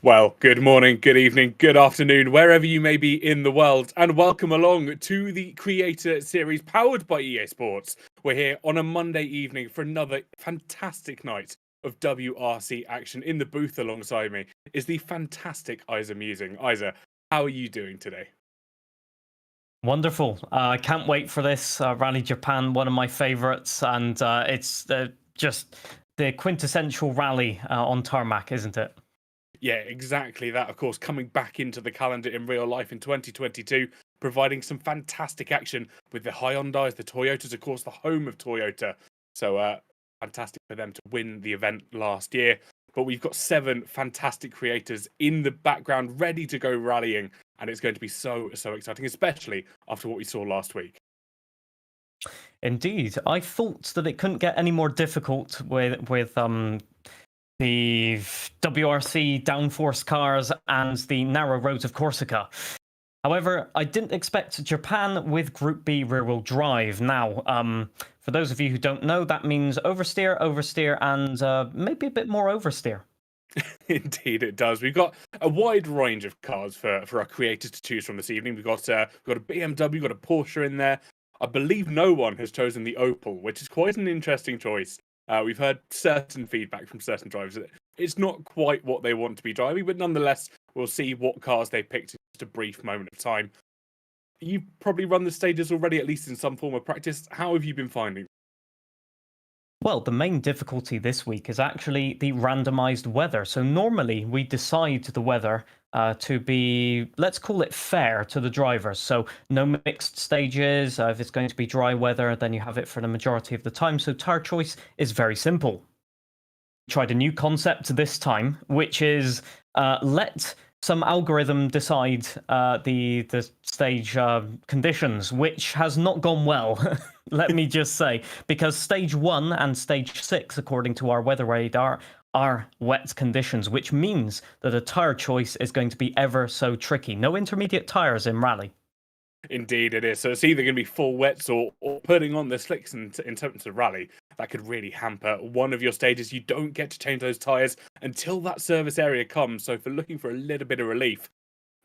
Well, good morning, good evening, good afternoon, wherever you may be in the world, and welcome along to the Creator Series powered by EA Sports. We're here on a Monday evening for another fantastic night of WRC action. In the booth alongside me is the fantastic Isa Musing. Isa, how are you doing today? Wonderful. I can't wait for this. Rally Japan, one of my favorites, and it's just the quintessential rally on tarmac, isn't it? Yeah, exactly that. Of course, coming back into the calendar in real life in 2022, providing some fantastic action with the Hyundais, the Toyotas, of course, the home of Toyota. So fantastic for them to win the event last year. But we've got 7 fantastic creators in the background ready to go rallying, and it's going to be so exciting, especially after what we saw last week. Indeed. I thought that it couldn't get any more difficult with the WRC downforce cars and the narrow roads of Corsica. However, I didn't expect Japan with Group B rear-wheel drive. Now, for those of you who don't know, that means oversteer, oversteer, and maybe a bit more oversteer. Indeed, it does. We've got a wide range of cars for our creators to choose from this evening. We've got a BMW, we've got a Porsche in there. I believe no one has chosen the Opel, which is quite an interesting choice. We've heard certain feedback from certain drivers that it's not quite what they want to be driving, but nonetheless, we'll see what cars they picked in just a brief moment of time. You've probably run the stages already, at least in some form of practice. How have you been finding? Well, the main difficulty this week is actually the randomized weather. So normally we decide the weather to be, let's call it fair to the drivers. So no mixed stages. If it's going to be dry weather, then you have it for the majority of the time. So tire choice is very simple. Tried a new concept this time, which is let some algorithm decide the stage conditions, which has not gone well, let me just say, because stage 1 and stage 6, according to our weather radar, are wet conditions, which means that a tire choice is going to be ever so tricky. No intermediate tires in rally. Indeed, it is. So it's either going to be full wets or putting on the slicks in terms of rally. That could really hamper one of your stages. You don't get to change those tyres until that service area comes. So if you're looking for a little bit of relief,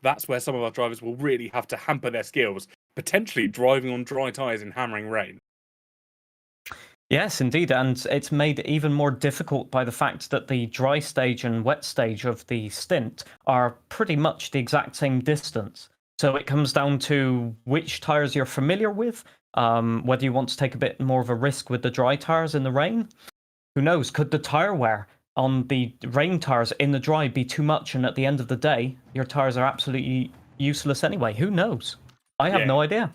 that's where some of our drivers will really have to hamper their skills, potentially driving on dry tyres in hammering rain. Yes, indeed, and it's made even more difficult by the fact that the dry stage and wet stage of the stint are pretty much the exact same distance. So it comes down to which tires you're familiar with, whether you want to take a bit more of a risk with the dry tires in the rain. Who knows? Could the tire wear on the rain tires in the dry be too much, and at the end of the day, your tires are absolutely useless anyway? Who knows? I have no idea.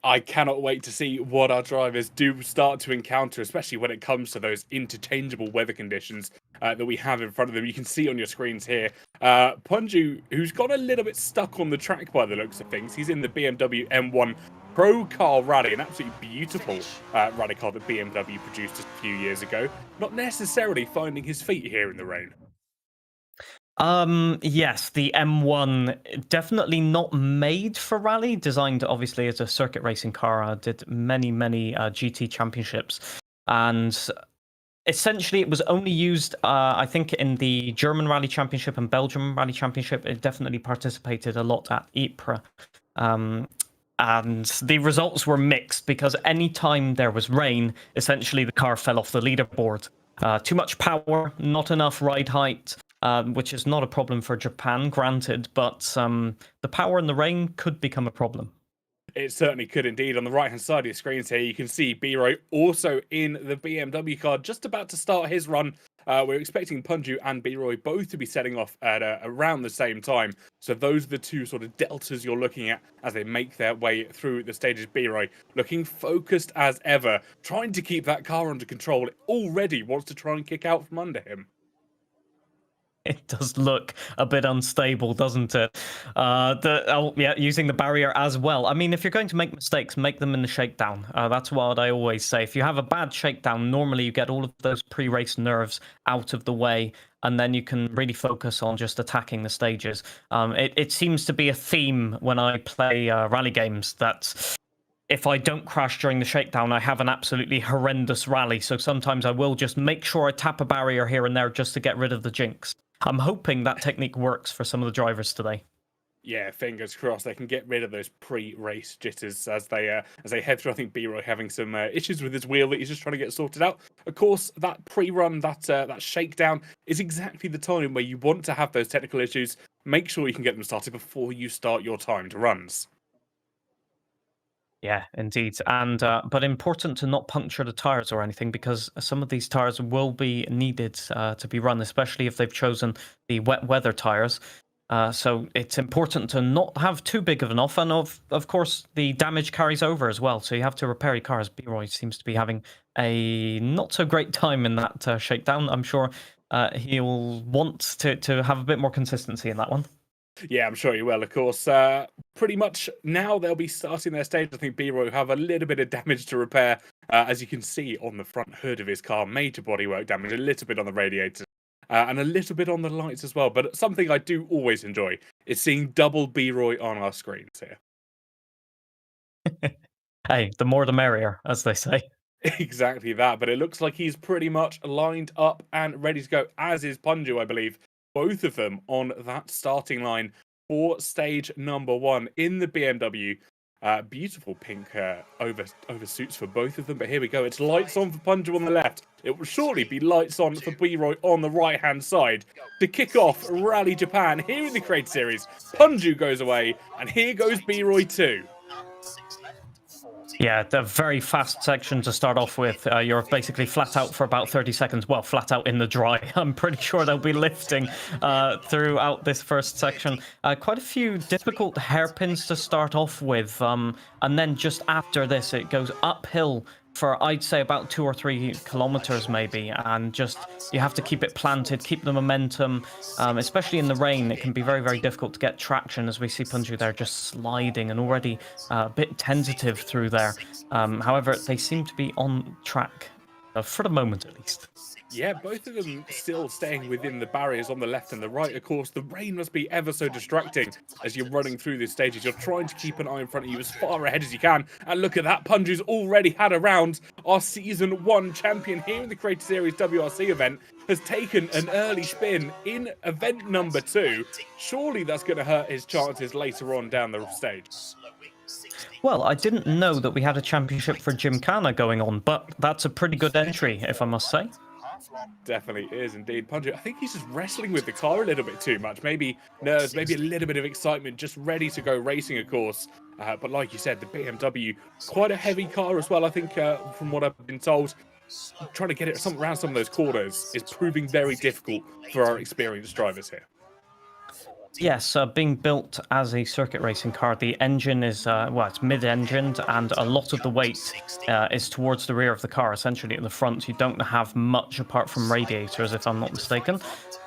I cannot wait to see what our drivers do start to encounter, especially when it comes to those interchangeable weather conditions that we have in front of them. You can see on your screens here, Punju, who's got a little bit stuck on the track by the looks of things. He's in the BMW M1 Pro Car Rally, an absolutely beautiful rally car that BMW produced just a few years ago. Not necessarily finding his feet here in the rain. Yes, the M1 definitely not made for rally. Designed obviously as a circuit racing car. Did many GT championships, and essentially it was only used, I think, in the German Rally Championship and Belgium Rally Championship. It definitely participated a lot at Ypres. And the results were mixed because anytime there was rain, essentially the car fell off the leaderboard. Too much power, not enough ride height. Which is not a problem for Japan, granted, but the power in the rain could become a problem. It certainly could indeed. On the right-hand side of your screens here, you can see B-Roy also in the BMW car, just about to start his run. We're expecting Punju and B-Roy both to be setting off at around the same time. So those are the two sort of deltas you're looking at as they make their way through the stages. B-Roy looking focused as ever, trying to keep that car under control. It already wants to try and kick out from under him. It does look a bit unstable, doesn't it? Using the barrier as well. I mean, if you're going to make mistakes, make them in the shakedown. That's what I always say. If you have a bad shakedown, normally you get all of those pre-race nerves out of the way, and then you can really focus on just attacking the stages. It seems to be a theme when I play rally games that if I don't crash during the shakedown, I have an absolutely horrendous rally. So sometimes I will just make sure I tap a barrier here and there just to get rid of the jinx. I'm hoping that technique works for some of the drivers today. Yeah, fingers crossed they can get rid of those pre-race jitters as they head through. I think B-Roy having some issues with his wheel that he's just trying to get sorted out. Of course, that pre-run, that shakedown is exactly the time where you want to have those technical issues. Make sure you can get them started before you start your timed runs. Yeah, indeed. And but important to not puncture the tires or anything, because some of these tires will be needed to be run, especially if they've chosen the wet weather tires. So it's important to not have too big of an off, and of course the damage carries over as well. So you have to repair your cars. B-Roy seems to be having a not so great time in that shakedown. I'm sure he'll want to have a bit more consistency in that one. Yeah, I'm sure you will, of course. Pretty much now they'll be starting their stage. I think B-Roy will have a little bit of damage to repair. As you can see on the front hood of his car, major bodywork damage, a little bit on the radiator. And a little bit on the lights as well. But something I do always enjoy is seeing double B-Roy on our screens here. Hey, the more the merrier, as they say. Exactly that. But it looks like he's pretty much lined up and ready to go, as is Punju, I believe. Both of them on that starting line for stage number 1 in the BMW. Beautiful pink oversuits for both of them. But here we go. It's lights on for Punju on the left. It will surely be lights on for B-Roy on the right-hand side to kick off Rally Japan here in the Creator Series. Punju goes away, and here goes B-Roy too. Yeah, the very fast section to start off with. You're basically flat out for about 30 seconds. Well, flat out in the dry. I'm pretty sure they'll be lifting throughout this first section. Quite a few difficult hairpins to start off with. And then just after this, it goes uphill for, I'd say, about 2 or 3 kilometers maybe, and just you have to keep it planted, keep the momentum, especially in the rain. It can be very, very difficult to get traction, as we see Punju there just sliding and already a bit tentative through there. However, they seem to be on track for the moment at least. Yeah, both of them still staying within the barriers on the left and the right. Of course, the rain must be ever so distracting as you're running through these stages. You're trying to keep an eye in front of you as far ahead as you can. And look at that, Punju's already had a round. Our Season 1 champion here in the Creator Series WRC event has taken an early spin in event number 2. Surely that's going to hurt his chances later on down the stage. Well, I didn't know that we had a championship for Gymkhana going on, but that's a pretty good entry, if I must say. Definitely is indeed. Punju, I think he's just wrestling with the car a little bit too much. Maybe nerves, maybe a little bit of excitement, just ready to go racing, of course. But like you said, the BMW, quite a heavy car as well, I think, from what I've been told. Trying to get it around some of those corners is proving very difficult for our experienced drivers here. Yes, being built as a circuit racing car, the engine is, well, it's mid-engined, and a lot of the weight is towards the rear of the car. Essentially, at the front, you don't have much apart from radiators, if I'm not mistaken.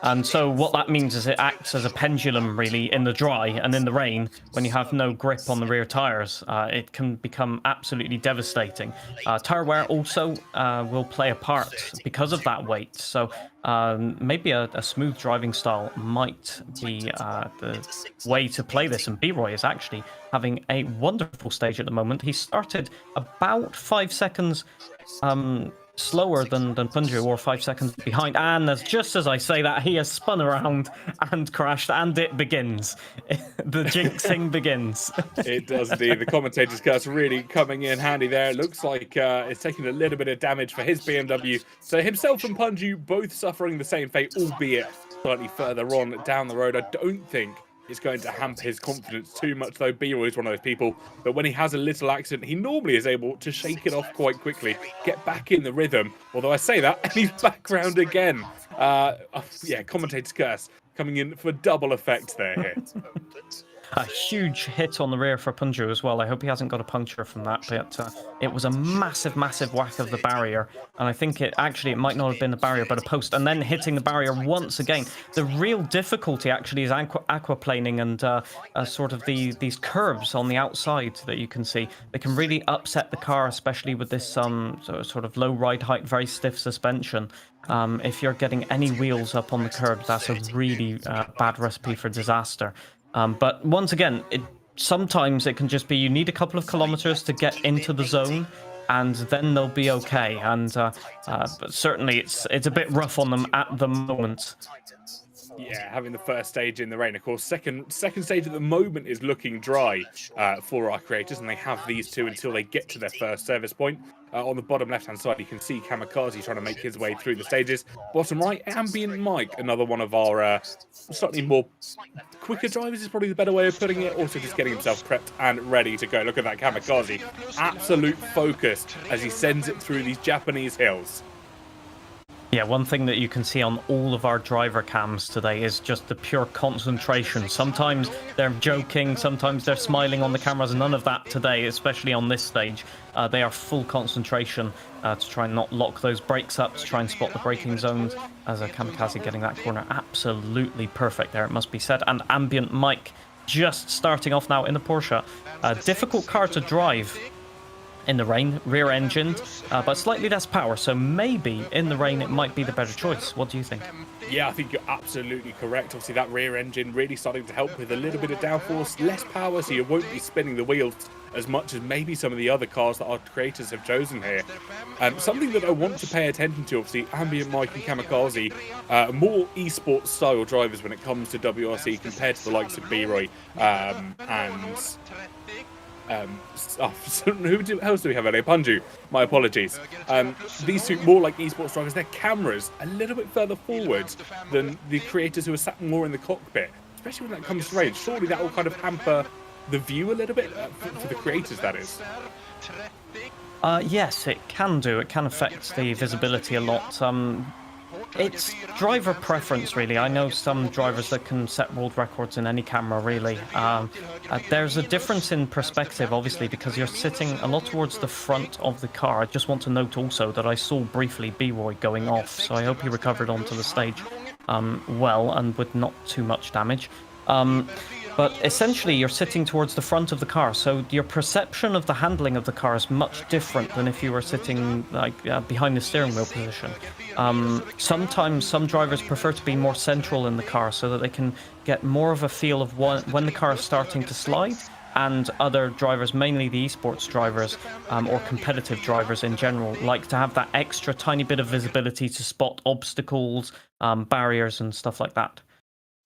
And so what that means is it acts as a pendulum, really, in the dry, and in the rain, when you have no grip on the rear tires, it can become absolutely devastating. Tire wear also will play a part because of that weight. So maybe a smooth driving style might be the way to play this, and B-Roy is actually having a wonderful stage at the moment. He started about 5 seconds slower than Punju, or 5 seconds behind, and just as I say that, he has spun around and crashed, and it begins. The jinxing begins. It does indeed. The commentator's curse really coming in handy there. It looks like it's taking a little bit of damage for his BMW. So himself and Punju both suffering the same fate, albeit slightly further on down the road. I don't think it's going to hamper his confidence too much, though. B-Roy is one of those people that when he has a little accident, he normally is able to shake it off quite quickly, get back in the rhythm. Although I say that, and he's back round again. Yeah, commentator's curse coming in for double effect there here. A huge hit on the rear for Punju as well. I hope he hasn't got a puncture from that, but it was a massive, massive whack of the barrier. And I think it might not have been the barrier, but a post, and then hitting the barrier once again. The real difficulty actually is aquaplaning and sort of these curves on the outside that you can see. They can really upset the car, especially with this sort of low ride height, very stiff suspension. If you're getting any wheels up on the curbs, that's a really bad recipe for disaster. But once again, sometimes it can just be you need a couple of kilometers to get into the zone, and then they'll be okay. And but certainly it's a bit rough on them at the moment. Yeah, having the first stage in the rain. Of course, second stage at the moment is looking dry for our creators, and they have these two until they get to their first service point. On the bottom left-hand side, you can see Kamikaze trying to make his way through the stages. Bottom right, Ambient Mike, another one of our slightly more quicker drivers is probably the better way of putting it. Also just getting himself prepped and ready to go. Look at that Kamikaze. Absolute focus as he sends it through these Japanese hills. Yeah, one thing that you can see on all of our driver cams today is just the pure concentration. Sometimes they're joking, sometimes they're smiling on the cameras. None of that today, especially on this stage. They are full concentration to try and not lock those brakes up, to try and spot the braking zones. As a Kamikaze getting that corner absolutely perfect there, it must be said. And Ambient Mike just starting off now in the Porsche. Difficult car to drive in the rain, rear-engined, but slightly less power, so maybe in the rain it might be the better choice. What do you think? Yeah, I think you're absolutely correct. Obviously, that rear engine really starting to help with a little bit of downforce, less power, so you won't be spinning the wheels as much as maybe some of the other cars that our creators have chosen here. Something that I want to pay attention to, obviously, Ambient Mike and Kamikaze, more esports style drivers when it comes to WRC compared to the likes of B-Roy who else do we have earlier? Punju, my apologies. These two more like esports drivers, their cameras a little bit further forward than the creators who are sat more in the cockpit, especially when that comes to rain. Surely that will kind of hamper the view a little bit for the creators, that is. Yes, it can do. It can affect the visibility a lot. It's driver preference, really. I know some drivers that can set world records in any camera, really. There's a difference in perspective, obviously, because you're sitting a lot towards the front of the car. I just want to note also that I saw briefly B-Roy going off, so I hope he recovered onto the stage well and with not too much damage. But essentially, you're sitting towards the front of the car, so your perception of the handling of the car is much different than if you were sitting like behind the steering wheel position. Sometimes some drivers prefer to be more central in the car so that they can get more of a feel of when the car is starting to slide, and other drivers, mainly the esports drivers or competitive drivers in general, like to have that extra tiny bit of visibility to spot obstacles, barriers and stuff like that.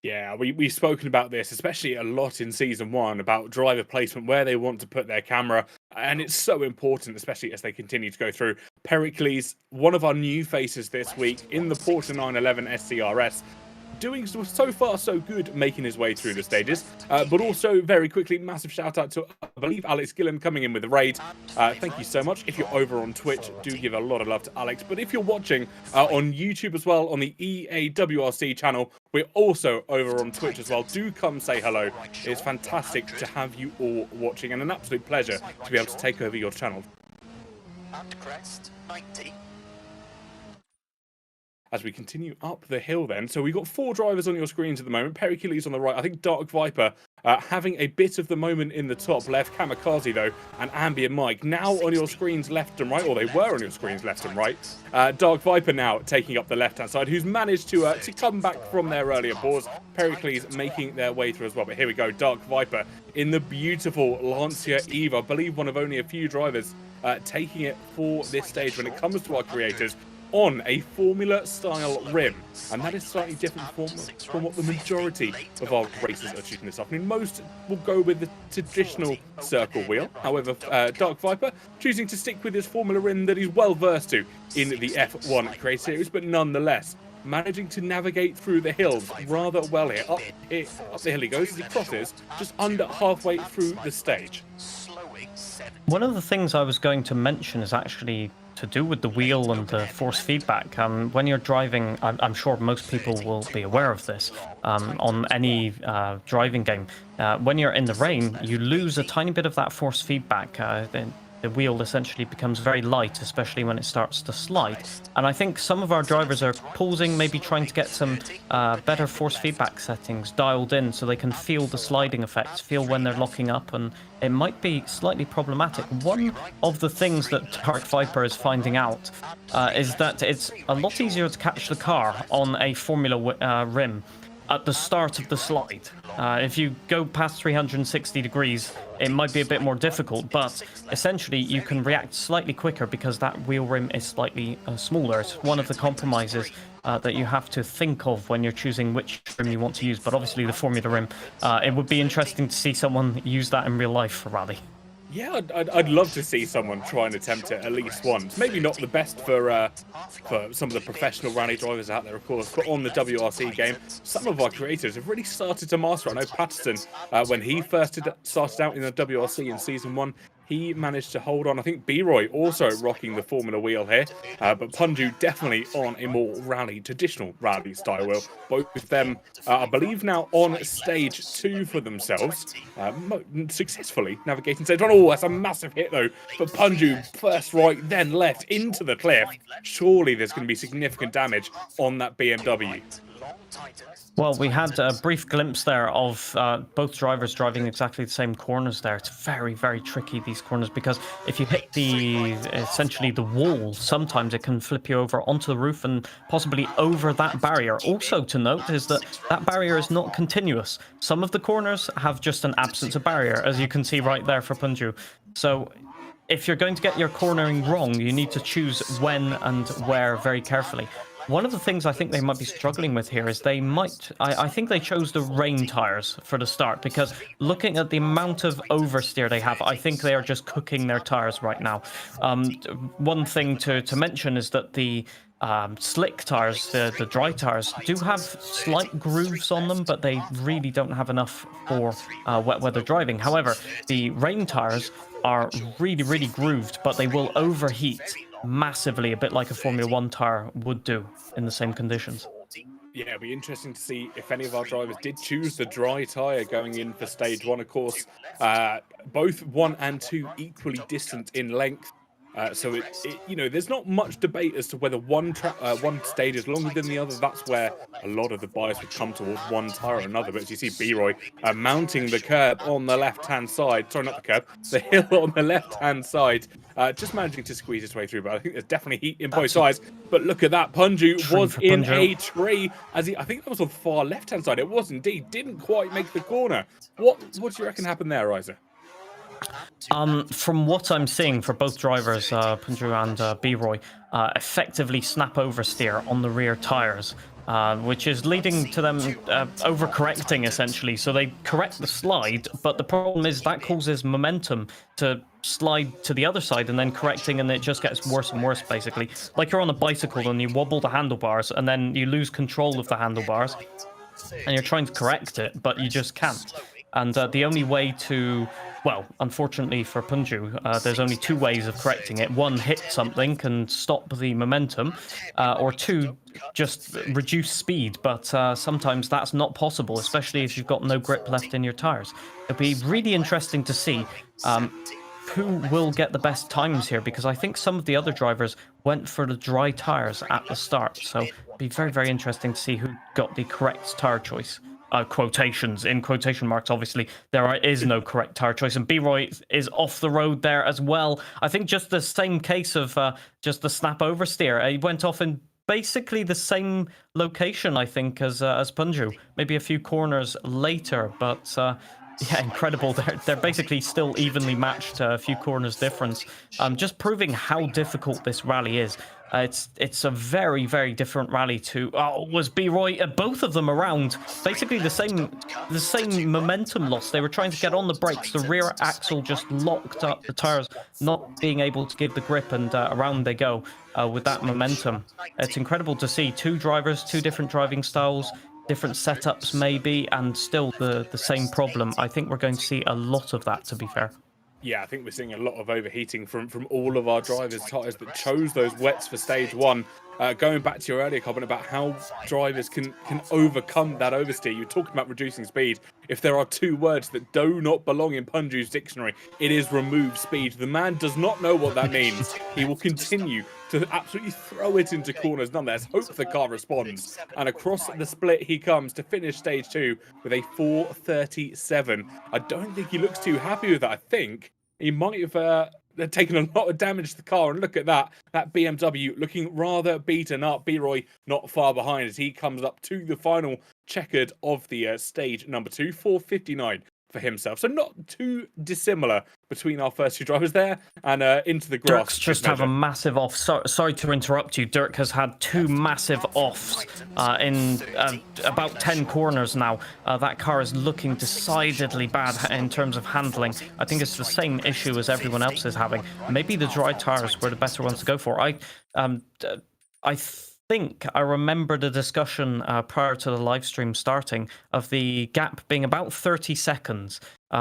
Yeah, we've spoken about this, especially a lot in Season 1, about driver placement, where they want to put their camera, and it's so important, especially as they continue to go through. Pericles, one of our new faces this week in the Porsche 911 SCRS, doing so far so good, making his way through the stages, but also very quickly, massive shout out to, I believe, Alex Gillen coming in with the raid. Thank you so much. If you're over on Twitch, do give a lot of love to Alex, but if you're watching on YouTube as well, on the EA WRC channel, we're also over on Twitch as well. Do come say hello. It's fantastic to have you all watching, and an absolute pleasure to be able to take over your channel. And crest 90. As we continue up the hill then. So we've got 4 drivers on your screens at the moment. Pericles on the right. I think Dark Viper having a bit of the moment in the top left. Kamikaze, though, and Ambient Mike now on your screens left and right. Or they were on your screens left and right. Dark Viper now taking up the left-hand side, who's managed to come back from their earlier pause. Pericles making their way through as well. But here we go. Dark Viper in the beautiful Lancia Eve. I believe one of only a few drivers taking it for this stage when it comes to our creators, on a Formula-style rim, and that is slightly different from what the majority of our racers are choosing this afternoon. Most will go with the traditional circle wheel. However, Dark Viper choosing to stick with his Formula rim that he's well versed to in the F1 Creator Series, but nonetheless managing to navigate through the hills rather well here. Up the hill he goes as he crosses just under halfway through the stage. One of the things I was going to mention is actually to do with the wheel and the force feedback. When you're driving, I'm sure most people will be aware of this, on any driving game. When you're in the rain, you lose a tiny bit of that force feedback. The wheel essentially becomes very light, especially when it starts to slide. And I think some of our drivers are pausing, maybe trying to get some better force feedback settings dialed in so they can feel the sliding effects, feel when they're locking up, and it might be slightly problematic. One of the things that Dark Viper is finding out is that it's a lot easier to catch the car on a Formula rim at the start of the slide. If you go past 360 degrees, it might be a bit more difficult, but essentially you can react slightly quicker because that wheel rim is slightly smaller. It's one of the compromises that you have to think of when you're choosing which rim you want to use, but obviously the Formula rim, it would be interesting to see someone use that in real life for rally. Yeah, I'd love to see someone try and attempt it at least once. Maybe not the best for some of the professional rally drivers out there, of course, but on the WRC game, some of our creators have really started to master. I know Patterson, when he first started out in the WRC in Season 1, he managed to hold on. I think B-Roy also rocking the Formula wheel here, but Punju definitely on a more traditional rally style wheel. Both of them, I believe, now on stage 2 for themselves, successfully navigating stage 1. Oh, that's a massive hit though for Punju. First right, then left into the cliff. Surely there's going to be significant damage on that BMW. Well, we had a brief glimpse there of both drivers driving exactly the same corners there. It's very, very tricky, these corners, because if you hit essentially the wall, sometimes it can flip you over onto the roof and possibly over that barrier. Also to note is that that barrier is not continuous. Some of the corners have just an absence of barrier, as you can see right there for Punju. So if you're going to get your cornering wrong, you need to choose when and where very carefully. One of the things I think they might be struggling with here is I think they chose the rain tires for the start, because looking at the amount of oversteer they have, I think they are just cooking their tires right now. One thing to mention is that the slick tires, the dry tires, do have slight grooves on them, but they really don't have enough for wet weather driving. However, the rain tires are really, really grooved, but they will overheat massively, a bit like a Formula 1 tire would do in the same conditions. Yeah, it'll be interesting to see if any of our drivers did choose the dry tyre going in for stage 1. Of course, both 1 and 2 equally distant in length. So there's not much debate as to whether one stage is longer than the other. That's where a lot of the bias would come towards one tyre or another. But as you see, B-Roy mounting the curb on the left-hand side. Sorry, not the curb, the hill on the left-hand side. Just managing to squeeze his way through. But I think there's definitely heat in both sides. But look at that. Punju was in a tree. I think that was on the far left-hand side. It was indeed. Didn't quite make the corner. What do you reckon happened there, Isa? From what I'm seeing for both drivers, Punju and B-Roy, effectively snap oversteer on the rear tires, which is leading to them overcorrecting essentially. So they correct the slide, but the problem is that causes momentum to slide to the other side and then correcting, and it just gets worse and worse basically. Like you're on a bicycle and you wobble the handlebars and then you lose control of the handlebars and you're trying to correct it, but you just can't. And the only way to, well, unfortunately for Punju, there's only 2 ways of correcting it. 1, hit something and stop the momentum, or 2, just reduce speed. But sometimes that's not possible, especially if you've got no grip left in your tires. It'll be really interesting to see who will get the best times here, because I think some of the other drivers went for the dry tires at the start. So it'll be very, very interesting to see who got the correct tire choice. Quotations, in quotation marks, obviously, there is no correct tire choice, and B-Roy is off the road there as well. I think just the same case of just the snap oversteer. He went off in basically the same location, I think, as Punju, maybe a few corners later, but yeah, incredible. They're basically still evenly matched, a few corners difference. Just proving how difficult this rally is. It's a very, very different rally to was B-Roy. Both of them around basically the same momentum loss. They were trying to get on the brakes. The rear axle just locked up the tires, not being able to give the grip, and around they go with that momentum. It's incredible to see 2 drivers, 2 different driving styles, different setups maybe, and still the same problem. I think we're going to see a lot of that, to be fair. Yeah, I think we're seeing a lot of overheating from all of our drivers' tyres that chose those wets for stage 1. Going back to your earlier comment about how drivers can overcome that oversteer, you're talking about reducing speed. If there are 2 words that do not belong in Punju's dictionary, it is remove speed. The man does not know what that means. He will continue to absolutely throw it into corners nonetheless. Hope the car responds. And across the split he comes to finish stage 2 with a 4:37. I don't think he looks too happy with that. I think he might have taken a lot of damage to the car, and look at that BMW looking rather beaten up. B-Roy not far behind as he comes up to the final checkered of the stage number 2, 4:59 for himself. So not too dissimilar between our first two drivers there and into the grass. Dirk's just have a massive off. Sorry to interrupt you. Dirk has had two massive offs in about 10 corners now. That car is looking decidedly bad in terms of handling. I think it's the same issue as everyone else is having. Maybe the dry tires were the better ones to go for. I think I remember the discussion prior to the live stream starting of the gap being about 30 seconds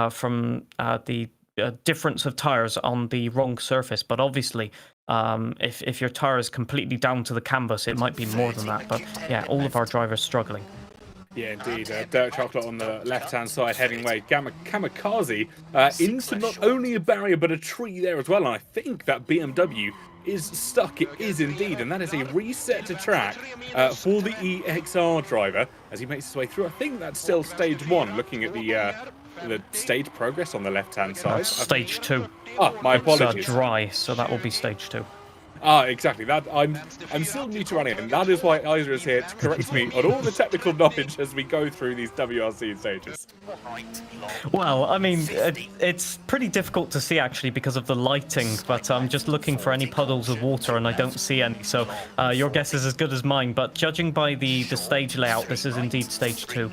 from the difference of tires on the wrong surface. But obviously, if your tire is completely down to the canvas, it might be more than that. But yeah, all of our drivers struggling. Yeah, indeed. Dirt Chocolate on the left-hand side heading away. Kamikaze into not only a barrier, but a tree there as well. And I think that BMW is stuck. It is indeed. And that is a reset to track for the EXR driver as he makes his way through. I think that's still stage 1, looking at the stage progress on the left-hand side. Stage 2. Oh, my apologies. It's dry, so that will be stage 2. Exactly. That I'm still new to running, and that is why Isa is here to correct me on all the technical knowledge as we go through these WRC stages. Well, I mean, it's pretty difficult to see actually because of the lighting, but I'm just looking for any puddles of water and I don't see any, so your guess is as good as mine. But judging by the stage layout, this is indeed stage 2.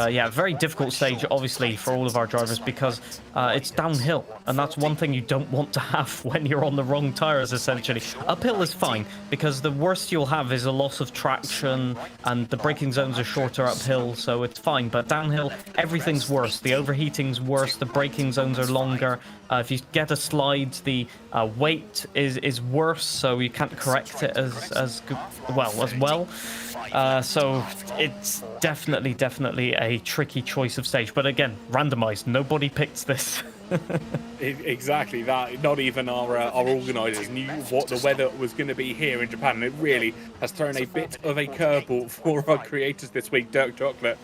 Yeah, very difficult stage, obviously, for all of our drivers because it's downhill, and that's one thing you don't want to have when you're on the wrong tires, essentially. Uphill is fine, because the worst you'll have is a loss of traction, and the braking zones are shorter uphill, so it's fine. But downhill, everything's worse. The overheating's worse, the braking zones are longer. If you get a slide, the weight is worse, so you can't correct it as well. So it's definitely a tricky choice of stage. But again, randomized. Nobody picked this. Exactly that. Not even our organisers knew what the weather was going to be here in Japan, and it really has thrown a bit of a curveball for our creators this week. Dirk Chocolate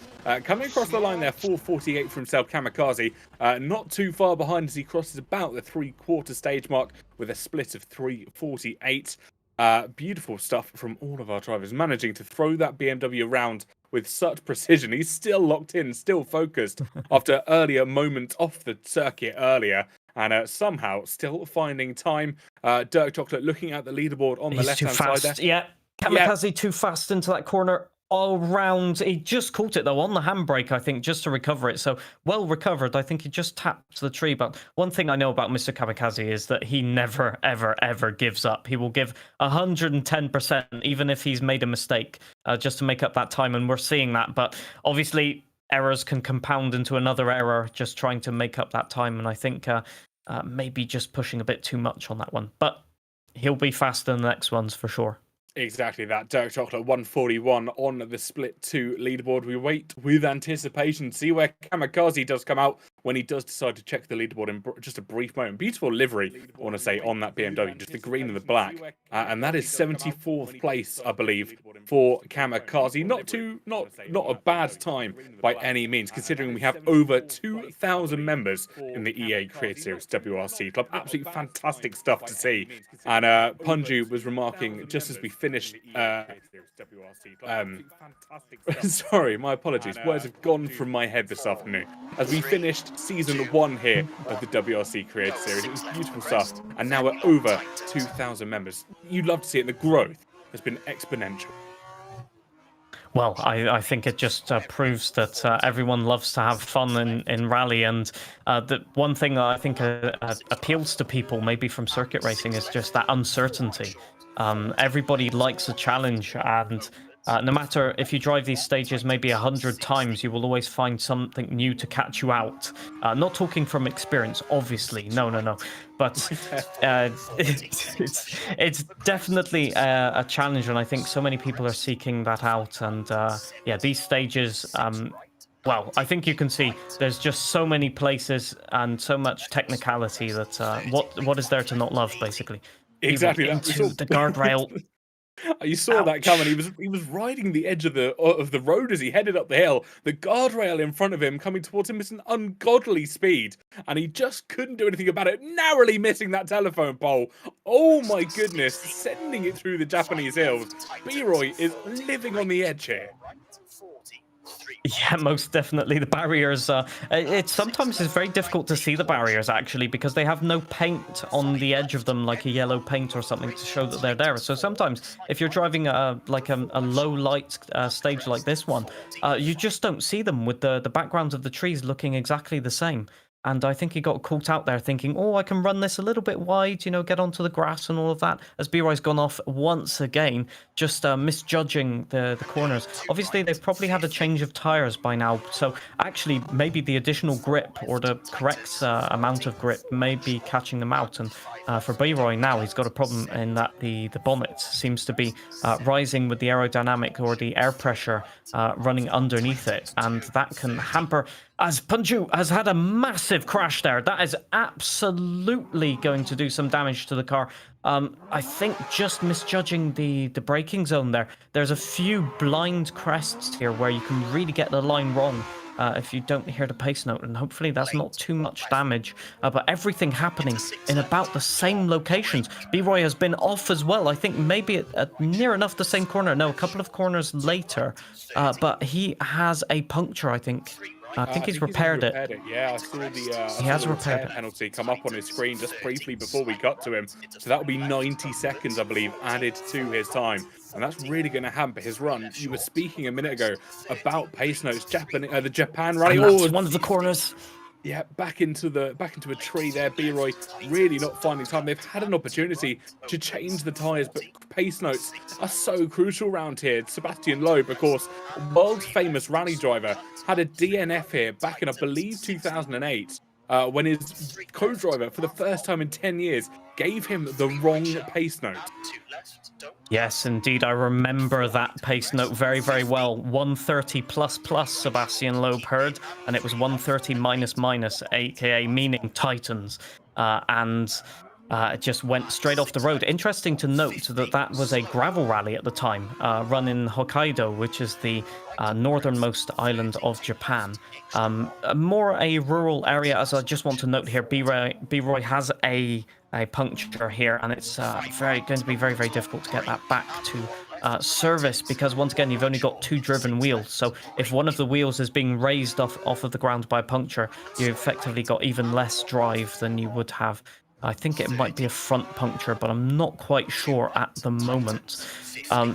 coming across the line there, 4:48 from himself. Kamikaze not too far behind as he crosses about the 3/4 stage mark with a split of 3:48. Beautiful stuff from all of our drivers, managing to throw that BMW around with such precision. He's still locked in, still focused after earlier moments off the circuit earlier, and somehow still finding time. Dirk Chocolate looking at the leaderboard on the left-hand side there. Yeah, Kamikaze too fast into that corner. All round, he just caught it though on the handbrake, I think, just to recover it. So well recovered. I think he just tapped the tree. But one thing I know about Mr. Kamikaze is that he never, ever gives up. He will give 110%, even if he's made a mistake, just to make up that time. And we're seeing that. But obviously, errors can compound into another error, just trying to make up that time. And I think maybe just pushing a bit too much on that one. But he'll be faster than the next ones for sure. Exactly that. Dirk Chocolate 141 on the split 2 leaderboard. We wait with anticipation to see where Kamikaze does come out when he does decide to check the leaderboard in just a brief moment. Beautiful livery, I want to say, on that BMW, just the green and the black. And that is 74th place, I believe, for Kamikaze. Not a bad time by any means, considering we have over 2,000 members in the EA Creator Series WRC Club. Absolutely fantastic stuff to see. And Punju was remarking just as we finished. Sorry, my apologies. Words have gone from my head this afternoon. As we finished season 1 here of the WRC Creator Series, it was beautiful stuff. And now we're over 2,000 members. You'd love to see it. The growth has been exponential. Well, I think it just proves that everyone loves to have fun in rally, and the one thing that I think appeals to people, maybe from circuit racing, is just that uncertainty. Everybody likes a challenge, and no matter if you drive these stages maybe 100 times, you will always find something new to catch you out. Not talking from experience, obviously, no. But it's definitely a challenge, and I think so many people are seeking that out. And yeah, these stages, well, I think you can see there's just so many places and so much technicality that what is there to not love, basically? Exactly. Into the guardrail. You saw that coming. He was riding the edge of the road as he headed up the hill. The guardrail in front of him coming towards him at an ungodly speed, and he just couldn't do anything about it. Narrowly missing that telephone pole. Oh my goodness! Sending it through the Japanese hills. B-Roy is living on the edge here. Yeah, most definitely. The barriers, it sometimes is very difficult to see the barriers, actually, because they have no paint on the edge of them, like a yellow paint or something to show that they're there. So sometimes if you're driving a low light stage like this one, you just don't see them with the backgrounds of the trees looking exactly the same. And I think he got caught out there thinking, oh, I can run this a little bit wide, you know, get onto the grass and all of that. As B-Roy's gone off once again, just misjudging the corners. Obviously, they've probably had a change of tyres by now. So actually, maybe the additional grip or the correct amount of grip may be catching them out. And for B-Roy now, he's got a problem in that the bonnet seems to be rising with the aerodynamic or the air pressure running underneath it. And that can hamper... As Punju has had a massive crash there. That is absolutely going to do some damage to the car. I think just misjudging the braking zone there. There's a few blind crests here where you can really get the line wrong if you don't hear the pace note. And hopefully that's not too much damage. But everything happening in about the same locations. B-Roy has been off as well. I think maybe at near enough the same corner. No, a couple of corners later. But he has a puncture, I think. I think he's repaired it. Yeah, I saw the penalty come up on his screen just briefly before we got to him. So that would be 90 seconds, I believe, added to his time. And that's really going to hamper his run. You were speaking a minute ago about pace notes, the Japan rally. And that's one of the corners. Yeah, back into a tree there. B-Roy really not finding time. They've had an opportunity to change the tyres, but pace notes are so crucial around here. Sebastian Loeb, of course, world famous rally driver, had a DNF here back in, I believe, 2008, when his co-driver, for the first time in 10 years, gave him the wrong pace note. Yes, indeed. I remember that pace note very, very well. 130 plus Sebastian Loeb heard, and it was 130 minus, aka meaning Titans. It just went straight off the road. Interesting to note that that was a gravel rally at the time, run in Hokkaido, which is the northernmost island of Japan. More a rural area, as I just want to note here. B-Roy has a puncture here, and it's going to be very, very difficult to get that back to service, because once again you've only got two driven wheels. So if one of the wheels is being raised off of the ground by a puncture, you've effectively got even less drive than you would have. I think it might be a front puncture, but I'm not quite sure at the moment.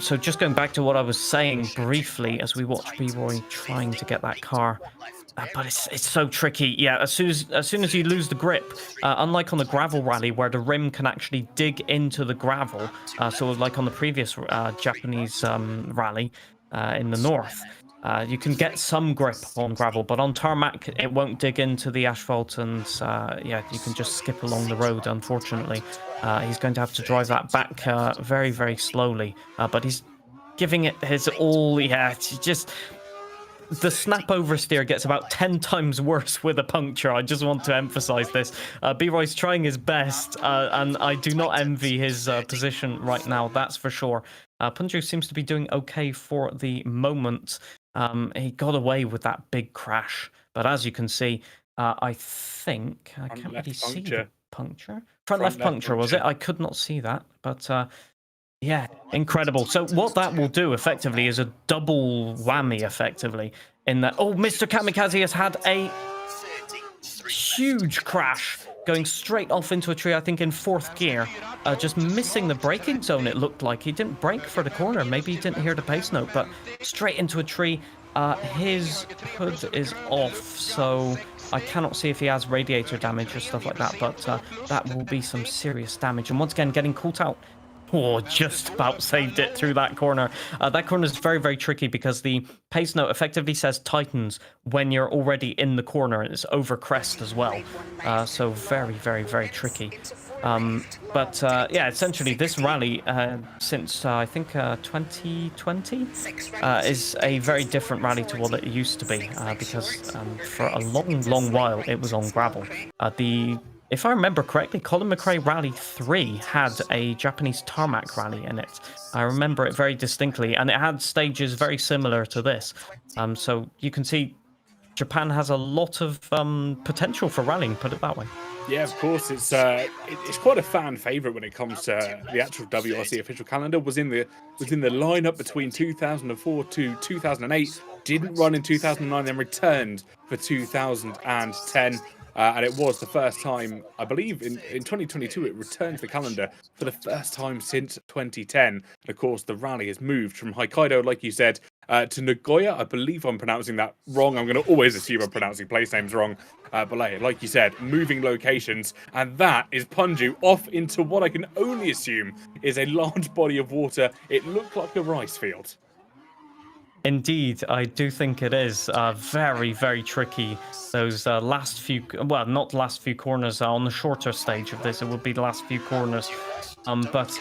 So just going back to what I was saying briefly as we watch B-Roy trying to get that car. But it's so tricky. Yeah, as soon as you lose the grip, unlike on the gravel rally where the rim can actually dig into the gravel, so like on the previous Japanese rally in the north, you can get some grip on gravel, but on tarmac it won't dig into the asphalt, and yeah, you can just skip along the road. Unfortunately, he's going to have to drive that back very, very slowly, but he's giving it his all. Yeah, it's just... The snap oversteer gets about 10 times worse with a puncture. I just want to emphasize this. B-Roy's trying his best, and I do not envy his position right now, that's for sure. Punju seems to be doing okay for the moment. He got away with that big crash, but as you can see, I think... I can't really see the puncture. Front left puncture, was it? I could not see that, but... yeah, incredible. So what that will do effectively is a double whammy, effectively, in that... Oh, Mr. Kamikaze has had a huge crash, going straight off into a tree, I think in fourth gear, just missing the braking zone, it looked like. He didn't brake for the corner. Maybe he didn't hear the pace note, but straight into a tree. His hood is off, so I cannot see if he has radiator damage or stuff like that, but that will be some serious damage. And once again, getting caught out. Oh, just about saved it through that corner. That corner is very, very tricky because the pace note effectively says Titans when you're already in the corner, and it's over crest as well. So very, very, very tricky. Yeah, essentially this rally since I think 2020 is a very different rally to what it used to be, because for a long, long while it was on gravel. The if I remember correctly, Colin McRae Rally 3 had a Japanese tarmac rally in it. I remember it very distinctly, and it had stages very similar to this. So you can see Japan has a lot of potential for rallying, put it that way. Yeah, of course. It's quite a fan favorite when it comes to the actual WRC official calendar. Was in the lineup between 2004 to 2008. Didn't run in 2009, then returned for 2010. And it was the first time, I believe, in 2022, it returned to the calendar for the first time since 2010. And of course, the rally has moved from Hokkaido, like you said, to Nagoya. I believe I'm pronouncing that wrong. I'm going to always assume I'm pronouncing place names wrong. But like you said, moving locations. And that is Punju off into what I can only assume is a large body of water. It looked like a rice field. Indeed, I do think it is very, very tricky. Those last few, well, not last few corners on the shorter stage of this. It would be the last few corners, but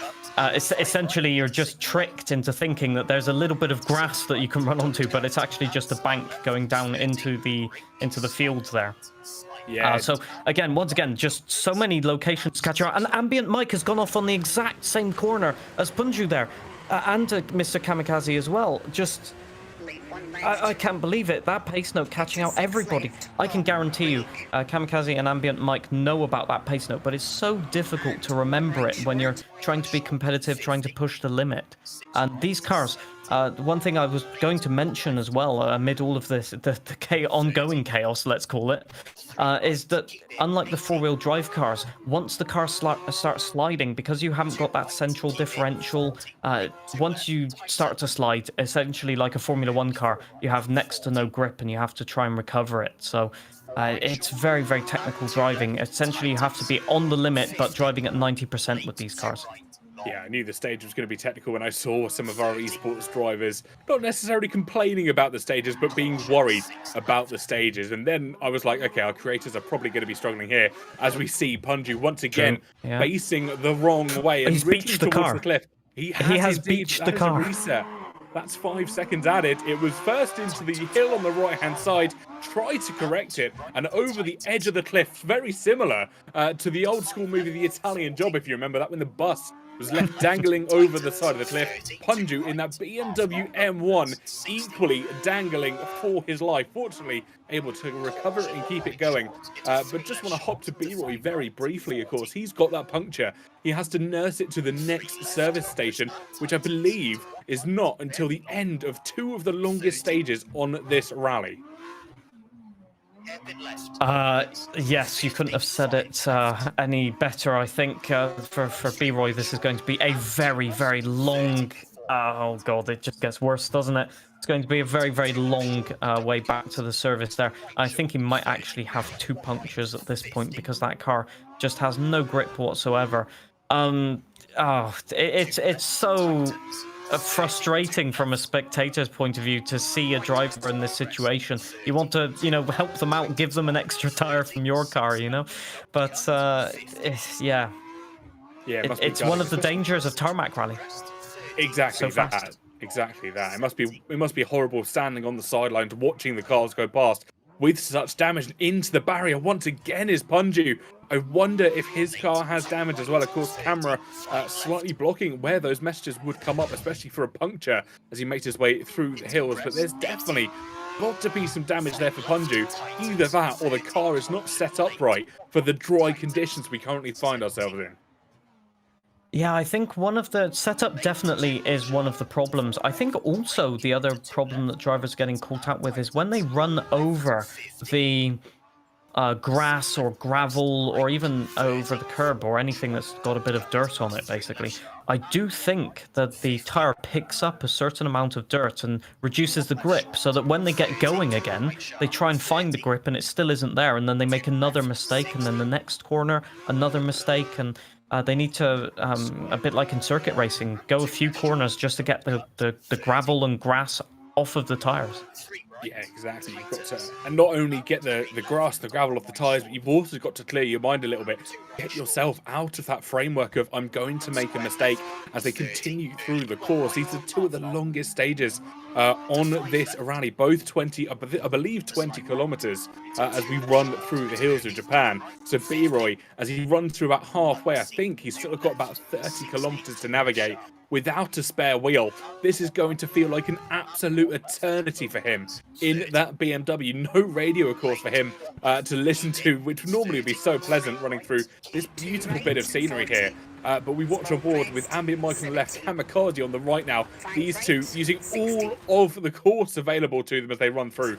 essentially you're just tricked into thinking that there's a little bit of grass that you can run onto, but it's actually just a bank going down into the fields there. Yeah. So again, once again, just so many locations to catch out. And Ambient Mike has gone off on the exact same corner as Punju there, and Mr. Kamikaze as well. Just. I can't believe it. That pace note catching out everybody. I can guarantee you, Kamikaze and Ambient Mike know about that pace note, but it's so difficult to remember it when you're trying to be competitive, trying to push the limit. And these cars, one thing I was going to mention as well, amid all of this, the ongoing chaos, let's call it, is that unlike the four-wheel drive cars, once the car starts sliding, because you haven't got that central differential, once you start to slide, essentially like a Formula 1 car, you have next to no grip and you have to try and recover it. So it's very, very technical driving. Essentially, you have to be on the limit, but driving at 90% with these cars. Yeah, I knew the stage was going to be technical when I saw some of our esports drivers not necessarily complaining about the stages, but being worried about the stages. And then I was like, okay, our creators are probably going to be struggling here as we see Punju once again facing the wrong way and reaching towards the cliff. He has beached the car. Reset. That's 5 seconds added. It was first into the hill on the right-hand side, tried to correct it, and over the edge of the cliff, very similar to the old school movie The Italian Job, if you remember that, when the bus was left dangling over the side of the cliff. Punju in that BMW M1 equally dangling for his life. Fortunately, able to recover it and keep it going. But just want to hop to B-Roy very briefly, of course. He's got that puncture. He has to nurse it to the next service station, which I believe is not until the end of two of the longest stages on this rally. Yes, you couldn't have said it any better. I think for B-Roy, this is going to be a very, very long... oh, God, it just gets worse, doesn't it? It's going to be a very, very long way back to the service there. I think he might actually have two punctures at this point because that car just has no grip whatsoever. It's so... frustrating from a spectator's point of view to see a driver in this situation. You want to, help them out, give them an extra tire from your car, But it's one of the dangers of tarmac rally. Exactly that. Exactly that. It must be horrible standing on the sidelines watching the cars go past with such damage into the barrier. Once again is Punju. I wonder if his car has damage as well. Of course, camera slightly blocking where those messages would come up, especially for a puncture as he makes his way through the hills. But there's definitely got to be some damage there for Punju. Either that or the car is not set up right for the dry conditions we currently find ourselves in. Yeah, I think one of the setup definitely is one of the problems. I think also the other problem that drivers are getting caught out with is when they run over the grass or gravel or even over the curb or anything that's got a bit of dirt on it, basically. I do think that the tire picks up a certain amount of dirt and reduces the grip so that when they get going again, they try and find the grip and it still isn't there. And then they make another mistake and then the next corner, another mistake. And they need to, a bit like in circuit racing, go a few corners just to get the gravel and grass off of the tires. Yeah, exactly. You've got to, and not only get the grass, the gravel off the tyres, but you've also got to clear your mind a little bit. Get yourself out of that framework of I'm going to make a mistake as they continue through the course. These are two of the longest stages on this rally, both 20, I believe 20 kilometers as we run through the hills of Japan. So B-Roy, as he runs through about halfway, I think he's still got about 30 kilometers to navigate without a spare wheel. This is going to feel like an absolute eternity for him in that BMW. No radio, of course, for him to listen to, which would normally be so pleasant running through this beautiful bit of scenery here. But we watch on board with Ambient Mike on the left, Kamikaze on the right now. These two using all of the course available to them as they run through.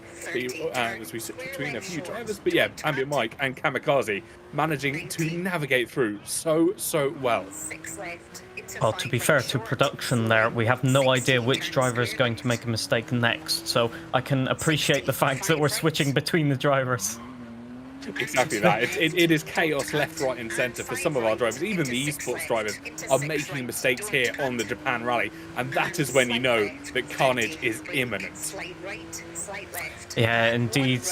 As we sit between a few drivers. But yeah, Ambient Mike and Kamikaze managing to navigate through so well. Well, to be fair to production there, we have no idea which driver is going to make a mistake next. So I can appreciate the fact that we're switching between the drivers. Exactly that. It is chaos left, right, and centre for some of our drivers. Even the esports drivers are making mistakes here on the Japan Rally, and that is when you know that carnage is imminent. Yeah, indeed.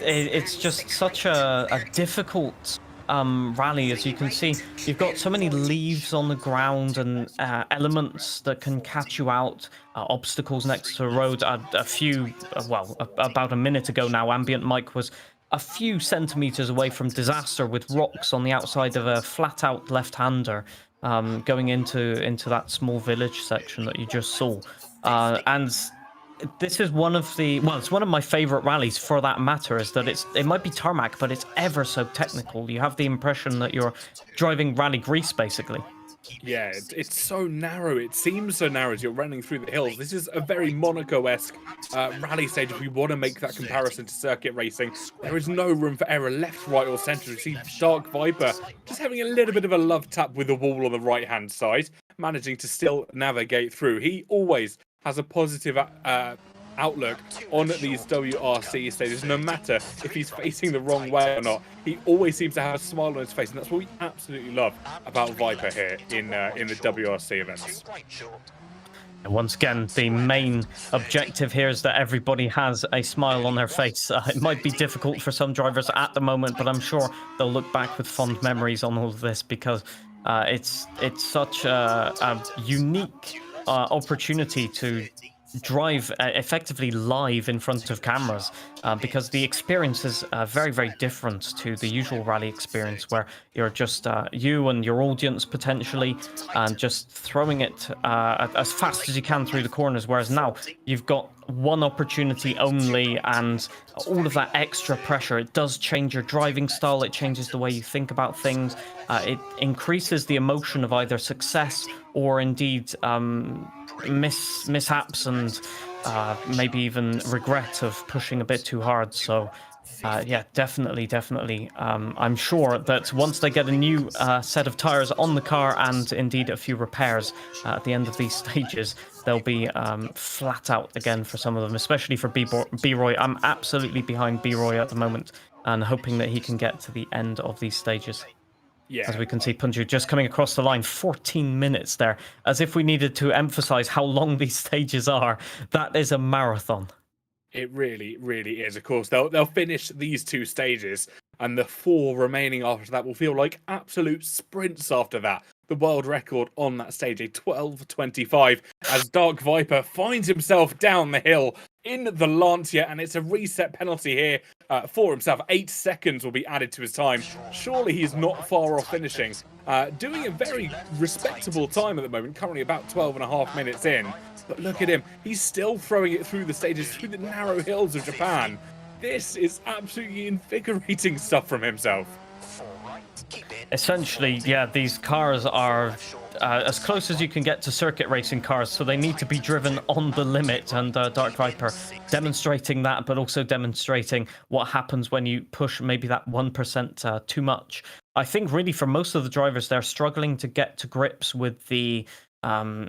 It's just such a difficult rally, as you can see. You've got so many leaves on the ground and elements that can catch you out, obstacles next to the road. About a minute ago now, Ambient Mike was a few centimeters away from disaster with rocks on the outside of a flat-out left-hander going into that small village section that you just saw. And this is it's one of my favorite rallies for that matter, is that it might be tarmac, but it's ever so technical. You have the impression that you're driving rally Greece, basically. Yeah, it's so narrow. It seems so narrow as you're running through the hills. This is a very Monaco-esque rally stage if we want to make that comparison to circuit racing. There is no room for error left, right, or centre. You see Dark Viper just having a little bit of a love tap with the wall on the right-hand side, managing to still navigate through. He always has a positive outlook on these WRC stages, no matter if he's facing the wrong way or not. He always seems to have a smile on his face, and that's what we absolutely love about Viper here in the WRC events. And once again, the main objective here is that everybody has a smile on their face. It might be difficult for some drivers at the moment, but I'm sure they'll look back with fond memories on all of this, because it's such a unique opportunity to drive effectively live in front of cameras, because the experience is very, very different to the usual rally experience, where you're just you and your audience potentially, and just throwing it as fast as you can through the corners, whereas now you've got one opportunity only, and all of that extra pressure. It does change your driving style. It changes the way you think about things. It increases the emotion of either success or indeed mishaps and maybe even regret of pushing a bit too hard. So yeah, definitely. I'm sure that once they get a new set of tires on the car, and indeed a few repairs at the end of these stages, they'll be flat out again for some of them, especially for B-Roy. I'm absolutely behind B-Roy at the moment, and hoping that he can get to the end of these stages. Yeah. As we can see, Punju just coming across the line, 14 minutes there, as if we needed to emphasize how long these stages are. That is a marathon. It really is. Of course, they'll finish these two stages, and the 4 remaining after that will feel like absolute sprints after that. The world record on that stage, a 12:25, as Dark Viper finds himself down the hill in the Lancia, and it's a reset penalty here for himself. 8 seconds will be added to his time. Surely he's not far off finishing. Doing a very respectable time at the moment, currently about 12.5 minutes in. But look at him, he's still throwing it through the stages, through the narrow hills of Japan. This is absolutely invigorating stuff from himself. Essentially, yeah, these cars are as close as you can get to circuit racing cars, so they need to be driven on the limit, and Dark Viper demonstrating that, but also demonstrating what happens when you push maybe that 1% too much. I think really for most of the drivers, they're struggling to get to grips with the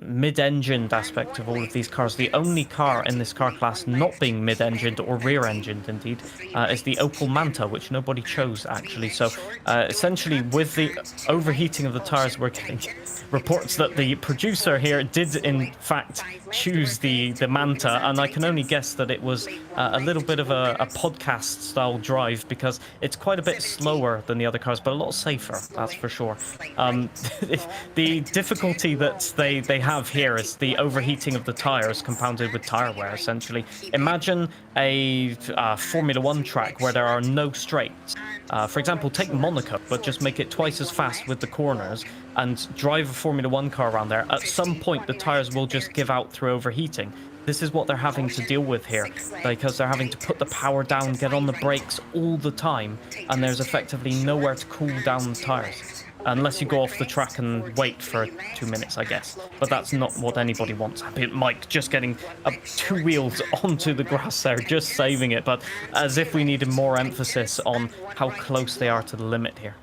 mid-engined aspect of all of these cars. The only car in this car class not being mid-engined or rear-engined, indeed, is the Opel Manta, which nobody chose, actually. So, essentially, with the overheating of the tires, we're getting reports that the producer here did, in fact, choose the Manta, and I can only guess that it was a little bit of a podcast-style drive, because it's quite a bit slower than the other cars, but a lot safer, that's for sure. The difficulty that they have here is the overheating of the tires compounded with tire wear, essentially. Imagine a Formula 1 track where there are no straights. For example, take Monaco, but just make it twice as fast with the corners and drive a Formula 1 car around there. At some point, the tires will just give out through overheating. This is what they're having to deal with here, because they're having to put the power down, get on the brakes all the time, and there's effectively nowhere to cool down the tires. Unless you go off the track and wait for 2 minutes, I guess. But that's not what anybody wants. Mike just getting 2 wheels onto the grass there, just saving it. But as if we needed more emphasis on how close they are to the limit here.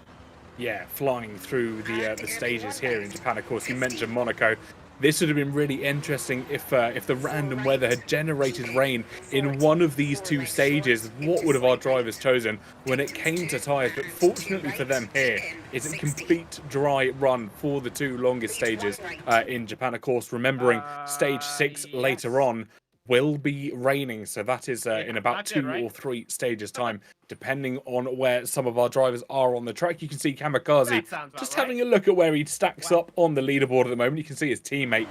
Yeah, flying through the stages here in Japan. Of course, you mentioned Monaco. This would have been really interesting if the random weather had generated rain in one of these 2 stages. What would have our drivers chosen when it came to tyres? But fortunately for them here, it's a complete dry run for the 2 longest stages in Japan. Of course, remembering stage 6 later on will be raining, so that is in about 2 or 3 stages time, depending on where some of our drivers are on the track. You can see Kamikaze just having a look at where he stacks up on the leaderboard at the moment. You can see his teammate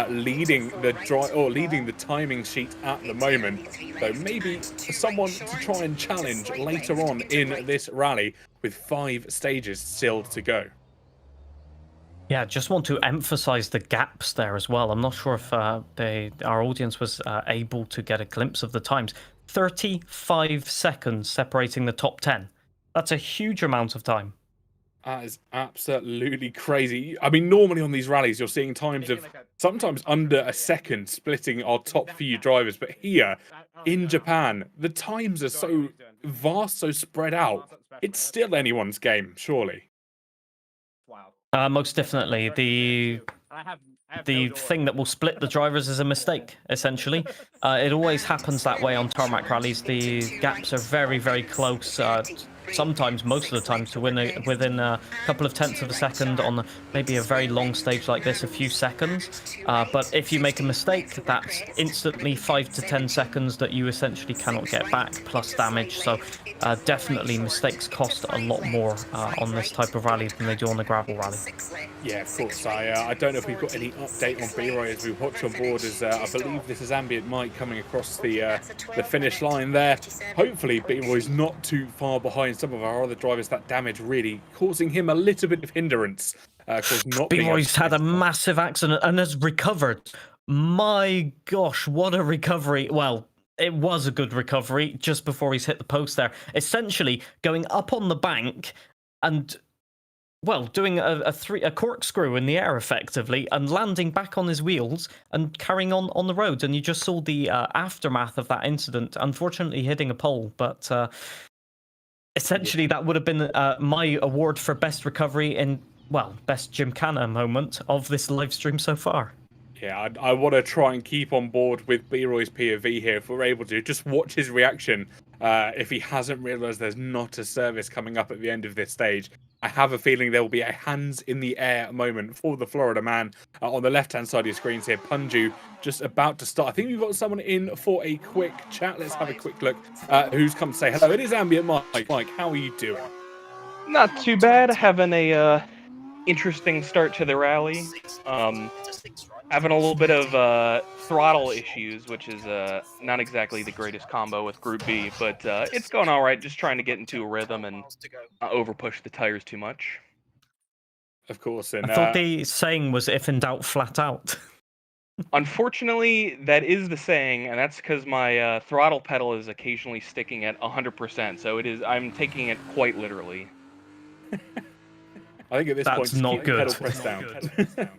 leading the timing sheet at the moment. So maybe someone to try and challenge later on in this rally with 5 stages still to go. Yeah, just want to emphasize the gaps there as well. I'm not sure if our audience was able to get a glimpse of the times. 35 seconds separating the top 10. That's a huge amount of time. That is absolutely crazy. I mean, normally on these rallies, you're seeing times of sometimes under a second splitting our top few drivers. But here in Japan, the times are so vast, so spread out. It's still anyone's game, surely. Most definitely. The thing that will split the drivers is a mistake, essentially. It always happens that way on tarmac rallies. The gaps are very, very close. Sometimes, most of the time, to within a couple of tenths of a second on maybe a very long stage like this, a few seconds. But if you make a mistake, that's instantly 5 to 10 seconds that you essentially cannot get back, plus damage. So definitely mistakes cost a lot more on this type of rally than they do on the gravel rally. Yeah, of course. I don't know if we've got any update on B-Roy as we watch on board, as I believe this is Ambient Mike coming across the finish line there. Hopefully B-Roy's not too far behind some of our other drivers. That damage really causing him a little bit of hindrance. B-Roy's had a massive accident and has recovered. My gosh, what a recovery. Well, it was a good recovery just before he's hit the post there. Essentially going up on the bank and, well, doing a corkscrew in the air effectively and landing back on his wheels and carrying on the road. And you just saw the aftermath of that incident, unfortunately hitting a pole. But essentially that would have been my award for best recovery in, well, best Gymkhana moment of this live stream so far. Yeah, I want to try and keep on board with B-Roy's POV here if we're able to. Just watch his reaction if he hasn't realised there's not a service coming up at the end of this stage. I have a feeling there will be a hands in the air moment for the Florida man. On the left-hand side of your screens here, Punju just about to start. I think we've got someone in for a quick chat. Let's have a quick look who's come to say hello. It is Ambient Mike. Mike, how are you doing? Not too bad. Having a interesting start to the rally. Having a little bit of throttle issues, which is not exactly the greatest combo with Group B, but it's going all right. Just trying to get into a rhythm and not overpush the tires too much. Of course. And I thought the saying was, if in doubt, flat out. Unfortunately, that is the saying, and that's because my throttle pedal is occasionally sticking at 100%, so it is. I'm taking it quite literally. I think at this point, that's not good. Pedal pressed down.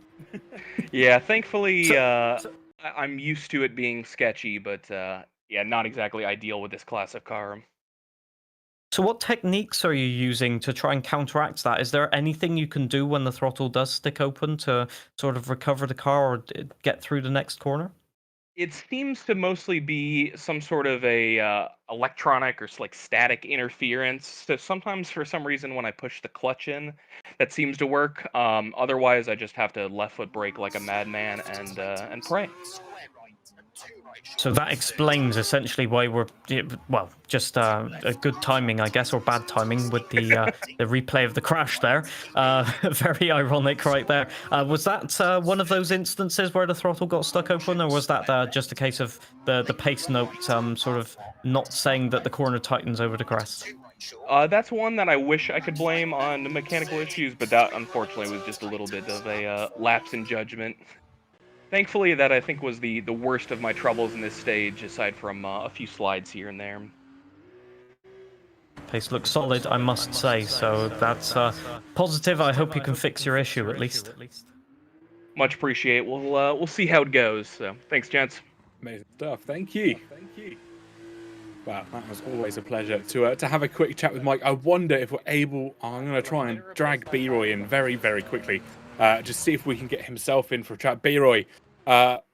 Yeah, thankfully, I'm used to it being sketchy, but yeah, not exactly ideal with this class of car. So what techniques are you using to try and counteract that? Is there anything you can do when the throttle does stick open to sort of recover the car or get through the next corner? It seems to mostly be some sort of a electronic or like static interference. So sometimes, for some reason, when I push the clutch in, that seems to work. Otherwise, I just have to left foot brake like a madman and pray. So that explains essentially why we're, well, just a good timing, I guess, or bad timing with the replay of the crash there. Very ironic right there. Was that one of those instances where the throttle got stuck open, or was that just a case of the pace note sort of not saying that the corner tightens over the crest? That's one that I wish I could blame on the mechanical issues, but that unfortunately was just a little bit of a lapse in judgment. Thankfully, that I think was the worst of my troubles in this stage, aside from a few slides here and there. Pace looks solid, I must say, so that's positive. I hope you can fix your issue at least. Much appreciate. We'll see how it goes. So, thanks, gents. Amazing stuff. Thank you. Wow, that was always a pleasure to have a quick chat with Mike. I wonder if we're able. I'm going to try and drag B-Roy in very, very quickly. Just see if we can get himself in for a chat. B-Roy,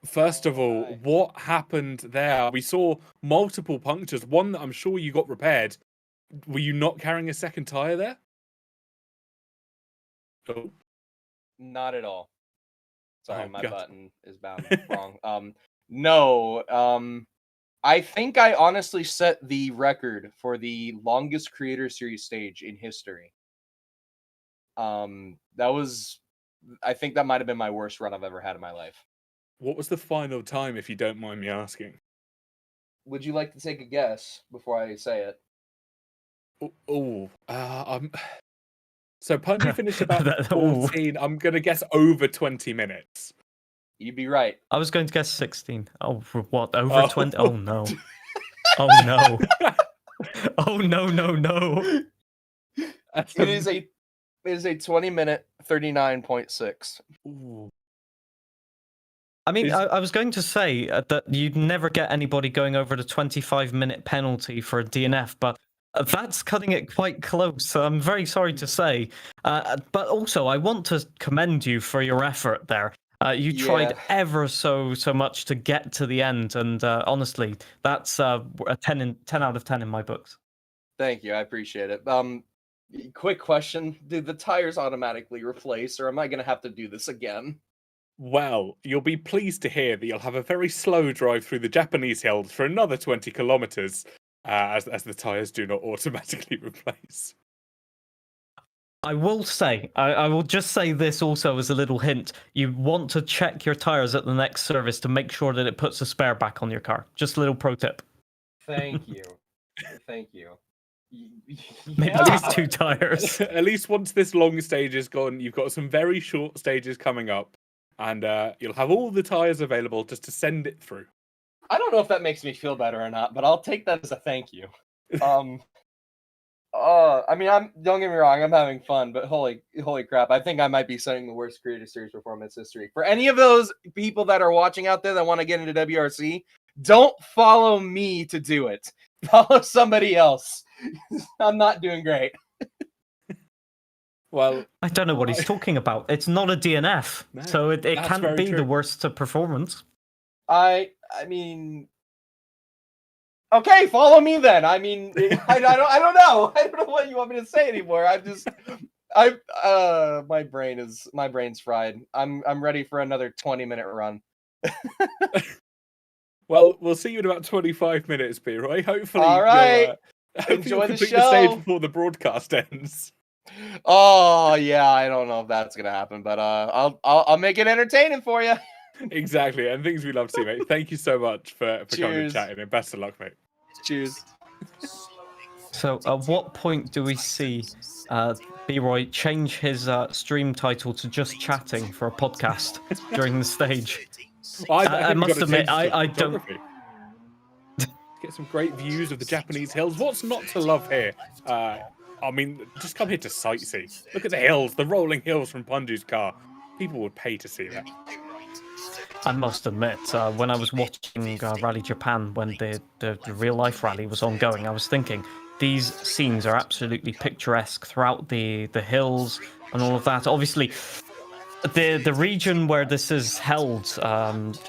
first of all, what happened there? We saw multiple punctures. One that I'm sure you got repaired. Were you not carrying a second tire there? Oh. Not at all. Sorry, Oh, my God. button is bound wrong. No. I think I honestly set the record for the longest Creator Series stage in history. I think that might have been my worst run I've ever had in my life. What was the final time, if you don't mind me asking? Would you like to take a guess before I say it? So Punji finished about Ooh. 14. I'm going to guess over 20 minutes. You'd be right. I was going to guess 16. Oh, what? Over Oh. 20? Oh, no. Oh, no. Oh, no. It is a 20-minute 39.6. Ooh. I mean, I was going to say that you'd never get anybody going over the 25-minute penalty for a DNF, but that's cutting it quite close. I'm very sorry to say. But also, I want to commend you for your effort there. You tried ever so much to get to the end, and honestly, that's a 10 out of 10 in my books. Thank you, I appreciate it. Quick question: do the tires automatically replace, or am I going to have to do this again? Well, you'll be pleased to hear that you'll have a very slow drive through the Japanese hills for another 20 kilometers, as the tires do not automatically replace. I will say, I will just say this also as a little hint. You want to check your tires at the next service to make sure that it puts a spare back on your car. Just a little pro tip. Thank you. Thank you. Maybe Yeah. just 2 tires. At least once this long stage is gone, you've got some very short stages coming up, and you'll have all the tires available just to send it through. I don't know if that makes me feel better or not, but I'll take that as a thank you. I mean, don't get me wrong, I'm having fun, but holy crap, I think I might be setting the worst Creator Series performance history. For any of those people that are watching out there that want to get into WRC, don't follow me to do it. Follow somebody else. I'm not doing great. Well, I don't know what he's talking about. It's not a DNF, No, so it that's can't very be true. the worst performance. I mean, okay, follow me then. I mean, I don't know. I don't know what you want me to say anymore. My brain's fried. I'm ready for another 20-minute run. Well, we'll see you in about 25 minutes, B-Roy. Hopefully, All right. hopefully Enjoy you'll the complete the stage show. before the broadcast ends. Oh yeah, I don't know if that's gonna happen, but I'll make it entertaining for you. Exactly, and things we love to see, mate. Thank you so much for coming and Cheers. chatting, and best of luck, mate. Cheers. So at what point do we see B-Roy change his stream title to just chatting for a podcast during the stage? I must admit, I don't... Get some great views of the Japanese hills. What's not to love here? I mean, just come here to sightsee. Look at the hills, the rolling hills from Punju's car. People would pay to see that. I must admit, when I was watching Rally Japan, when the real-life rally was ongoing, I was thinking, these scenes are absolutely picturesque throughout the hills and all of that. Obviously, the region where this is held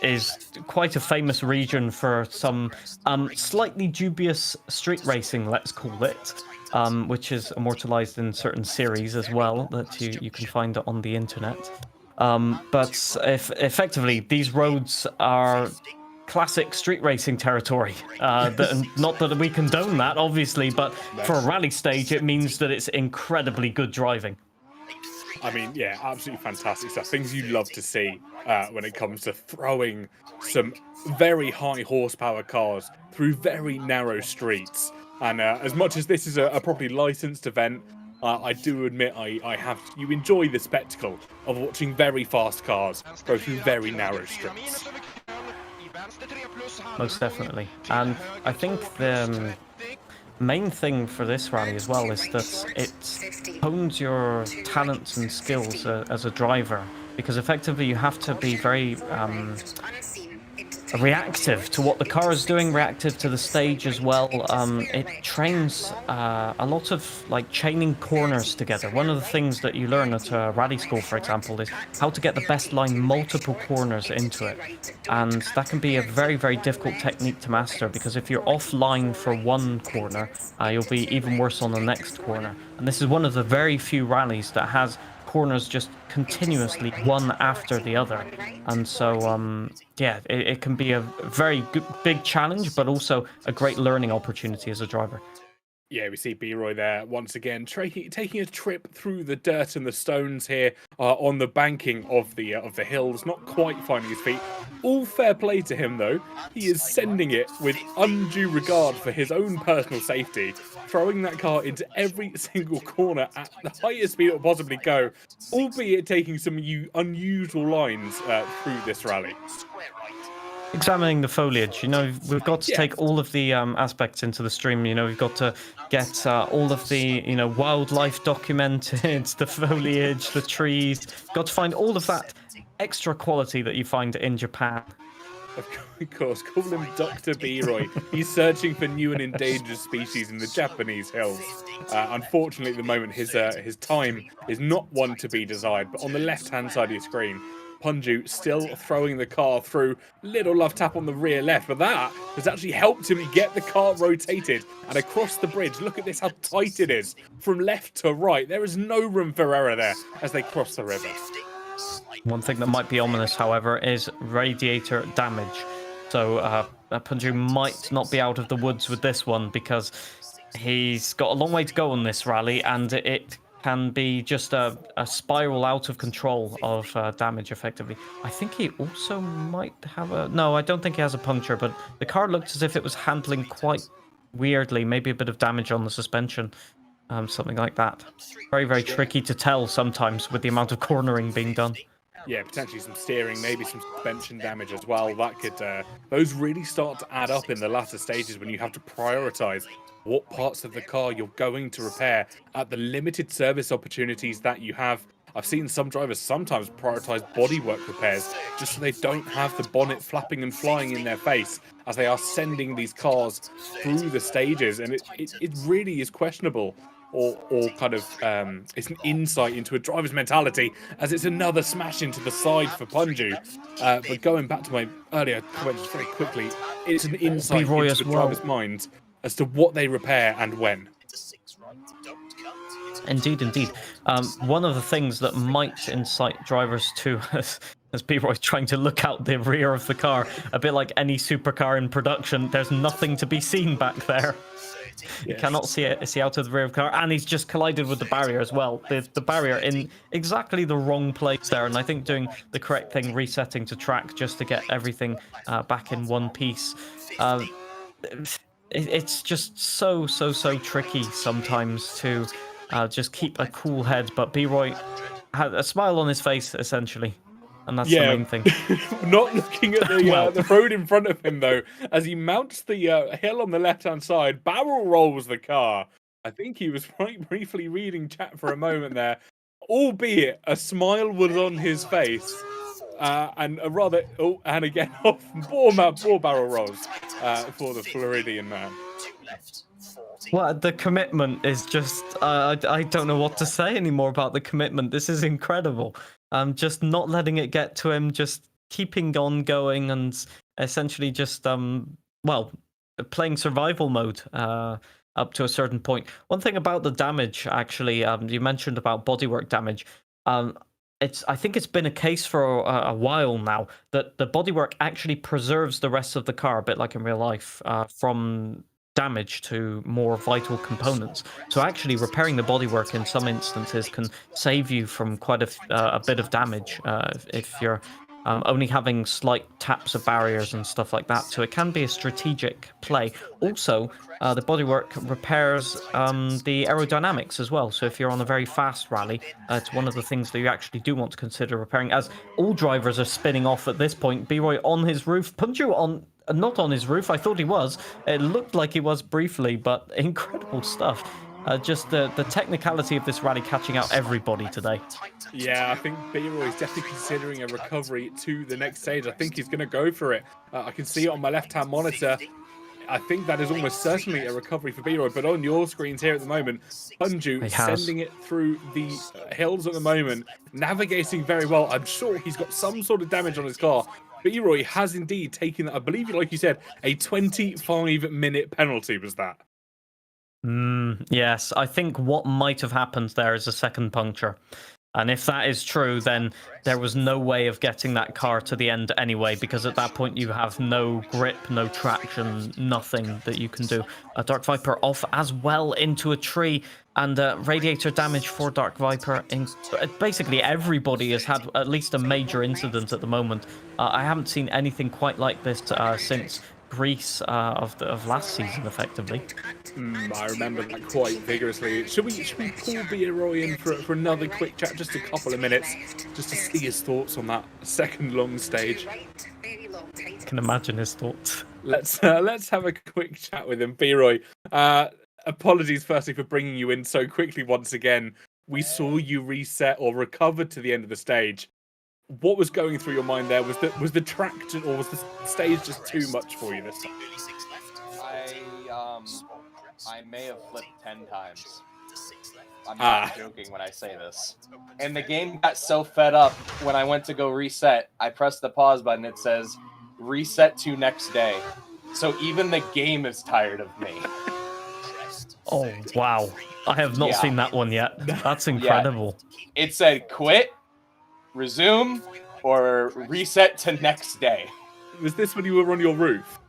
is quite a famous region for some slightly dubious street racing, let's call it, which is immortalized in certain series as well that you can find on the internet. But effectively, these roads are classic street racing territory. Not that we condone that, obviously, but for a rally stage, it means that it's incredibly good driving. I mean, yeah, absolutely fantastic stuff. Things you love to see when it comes to throwing some very high horsepower cars through very narrow streets. And as much as this is a properly licensed event, I do admit you enjoy the spectacle of watching very fast cars go through very narrow streets. Most definitely. And I think the main thing for this rally as well is that it hones your talents and skills as a driver, because effectively you have to be very reactive to what the car is doing, reactive to the stage as well. It trains a lot of like chaining corners together. One of the things that you learn at a rally school, for example, is how to get the best line multiple corners into it. And that can be a very, very difficult technique to master, because if you're offline for one corner, you'll be even worse on the next corner. And this is one of the very few rallies that has corners just continuously one after the other, and so yeah, it can be a very big challenge, but also a great learning opportunity as a driver. Yeah, we see B-Roy there once again taking a trip through the dirt and the stones here on the banking of the hills, not quite finding his feet. All fair play to him though. He is sending it with undue regard for his own personal safety, throwing that car into every single corner at the highest speed it will possibly go, albeit taking some unusual lines through this rally. Examining the foliage, we've got to take all of the aspects into the stream. We've got to get all of the wildlife documented, the foliage, the trees. Got to find all of that extra quality that you find in Japan. Of course, call him Dr. B-Roy. He's searching for new and endangered species in the Japanese hills. Unfortunately, at the moment, his time is not one to be desired. But on the left-hand side of your screen, Punju still throwing the car through. Little love tap on the rear left, but that has actually helped him get the car rotated and across the bridge. Look at this, how tight it is from left to right. There is no room for error there as they cross the river. One thing that might be ominous, however, is radiator damage. So Punju might not be out of the woods with this one, because he's got a long way to go on this rally, and it can be just a spiral out of control of damage, effectively. I think he also might have a... No, I don't think he has a puncture, but the car looked as if it was handling quite weirdly. Maybe a bit of damage on the suspension, something like that. Very, very tricky to tell sometimes with the amount of cornering being done. Yeah, potentially some steering, maybe some suspension damage as well. That could... those really start to add up in the latter stages when you have to prioritize what parts of the car you're going to repair at the limited service opportunities that you have. I've seen some drivers sometimes prioritize bodywork repairs just so they don't have the bonnet flapping and flying in their face as they are sending these cars through the stages, and it really is questionable, or kind of it's an insight into a driver's mentality, as it's another smash into the side for Punju. But going back to my earlier comments very quickly, it's an insight into the driver's mind as to what they repair and when. Indeed, indeed. One of the things that might incite drivers to, as B-Roy's trying to look out the rear of the car, a bit like any supercar in production, there's nothing to be seen back there. Yes. You cannot see out of the rear of the car, and he's just collided with the barrier as well. The barrier in exactly the wrong place there, and I think doing the correct thing, resetting to track just to get everything back in one piece. It's just so tricky sometimes to just keep a cool head, but B-Roy had a smile on his face, essentially, and that's the main thing. Not looking at the road in front of him, though, as he mounts the hill on the left-hand side, barrel rolls the car. I think he was quite briefly reading chat for a moment there, albeit a smile was on his face And a rather and again off four barrel rolls for the Floridian man. Well, the commitment is just I don't know what to say anymore about the commitment. This is incredible. Just not letting it get to him, just keeping on going, and essentially just well, playing survival mode up to a certain point. One thing about the damage, actually, you mentioned about bodywork damage. I think it's been a case for a while now that the bodywork actually preserves the rest of the car, a bit like in real life, from damage to more vital components. So actually repairing the bodywork in some instances can save you from quite a bit of damage if you're only having slight taps of barriers and stuff like that. So it can be a strategic play. Also, the bodywork repairs the aerodynamics as well. So if you're on a very fast rally, it's one of the things that you actually do want to consider repairing. As all drivers are spinning off at this point, B-Roy on his roof, Punju on not on his roof. I thought he was. It looked like he was briefly, but incredible stuff. Just the technicality of this rally catching out everybody today. Yeah, I think B-Roy is definitely considering a recovery to the next stage. I think he's going to go for it. I can see it on my left-hand monitor. I think that is almost certainly a recovery for B-Roy, but on your screens here at the moment, Punju sending it through the hills at the moment, navigating very well. I'm sure he's got some sort of damage on his car. B-Roy has indeed taken, I believe, like you said, a 25-minute penalty was that. Yes, I think what might have happened there is a second puncture. And if that is true, then there was no way of getting that car to the end anyway, because at that point you have no grip, no traction, nothing that you can do. Dark Viper off as well into a tree, and radiator damage for Dark Viper. Basically everybody has had at least a major incident at the moment. I haven't seen anything quite like this since Greece of last season, effectively. I remember that quite vigorously. Should we pull B-Roy in for another quick chat, just a couple of minutes, just to see his thoughts on that second long stage? I can imagine his thoughts. Let's have a quick chat with him. B-Roy, apologies firstly for bringing you in so quickly once again. We saw you reset or recover to the end of the stage. What was going through your mind there? Was the track or was the stage just too much for you this time? I may have flipped 10 times. I'm not joking when I say this. And the game got so fed up when I went to go reset. I pressed the pause button. It says reset to next day. So even the game is tired of me. Oh wow! I have not seen that one yet. That's incredible. Yeah. It said quit, resume, or reset to next day. Was this when you were on your roof?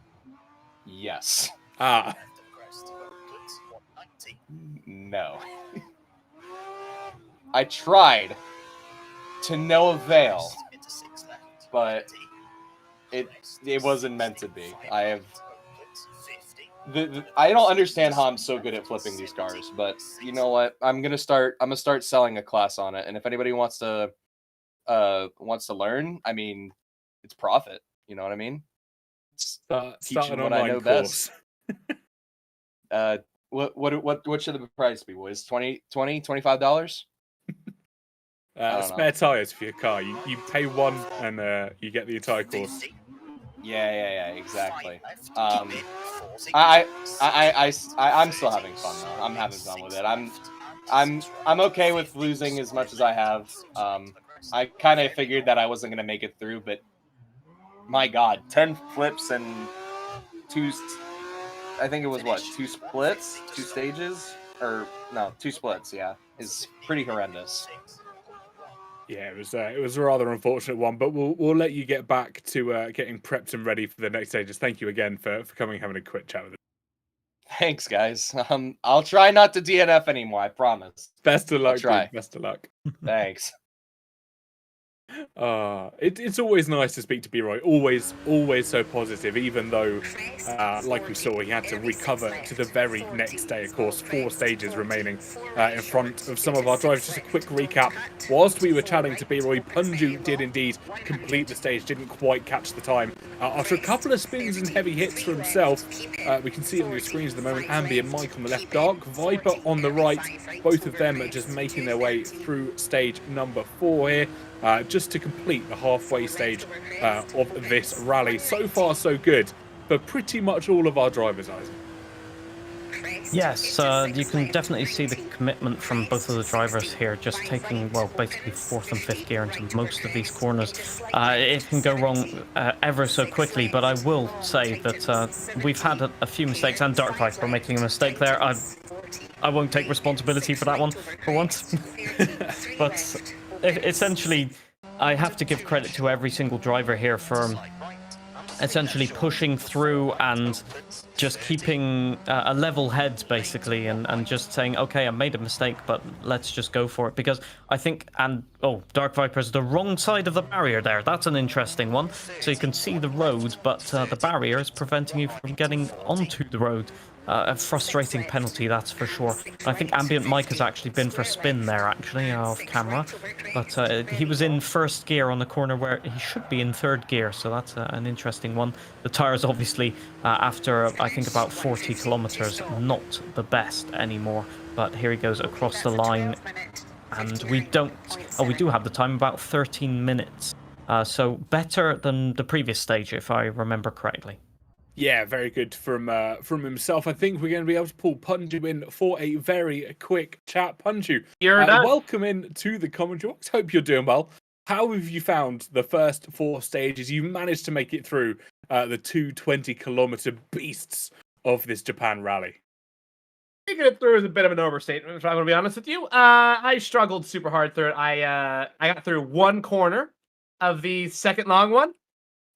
Yes. No. I tried to no avail, but it wasn't meant to be. I don't understand how I'm so good at flipping these cars, but you know what? I'm gonna start selling a class on it, and if anybody wants to learn, I mean, it's profit. You know what I mean? Start an online course. What should the price be, boys? $25? Spare tires for your car. You pay one and you get the entire course. Yeah, exactly. I'm still having fun though. I'm having fun with it. I'm okay with losing as much as I have. I kind of figured that I wasn't gonna make it through, but my God, 10 flips and I think it was what, 2 splits, 2 stages, or no, 2 splits. Yeah, is pretty horrendous. Yeah, it was a rather unfortunate one, but we'll let you get back to getting prepped and ready for the next stages. Thank you again for coming and having a quick chat with us. Thanks, guys. I'll try not to DNF anymore. I promise. Best of luck. I'll try. Dude. Best of luck. Thanks. It's always nice to speak to B-Roy. Always so positive, even though, like we saw, he had to recover to the very next day. Of course, 4 stages remaining in front of some of our drivers. Just a quick recap. Whilst we were chatting to B-Roy, Punju did indeed complete the stage, didn't quite catch the time. After a couple of spins and heavy hits for himself, we can see on your screens at the moment, Ambi and Mike on the left, Dark Viper on the right. Both of them are just making their way through stage number 4 here. just to complete the halfway stage of this rally. So far, so good for pretty much all of our drivers, Isaac. Yes, you can definitely see the commitment from both of the drivers here, just taking, well, basically 4th and 5th gear into most of these corners. It can go wrong ever so quickly, but I will say that we've had a few mistakes, and Dark Viper making a mistake there. I won't take responsibility for that one, for once. But essentially, I have to give credit to every single driver here for essentially pushing through and just keeping a level head, basically, and just saying, okay, I made a mistake, but let's just go for it. Because I think, Dark Viper's the wrong side of the barrier there. That's an interesting one. So you can see the road, but the barrier is preventing you from getting onto the road. A frustrating penalty, that's for sure. I think Ambient Mike has actually been for a spin there, actually, off camera. But he was in 1st gear on the corner where he should be in 3rd gear, so that's an interesting one. The tyres, obviously, after, I think, about 40 kilometers, not the best anymore. But here he goes across the line. And we do have the time, about 13 minutes. So better than the previous stage, if I remember correctly. Yeah, very good from himself. I think we're going to be able to pull Punju in for a very quick chat. Punju, welcome in to the commentary box. Hope you're doing well. How have you found the first 4 stages? You managed to make it through the 220-kilometer beasts of this Japan rally. Making it through is a bit of an overstatement, if I'm going to be honest with you. I struggled super hard through it. I got through one corner of the second long one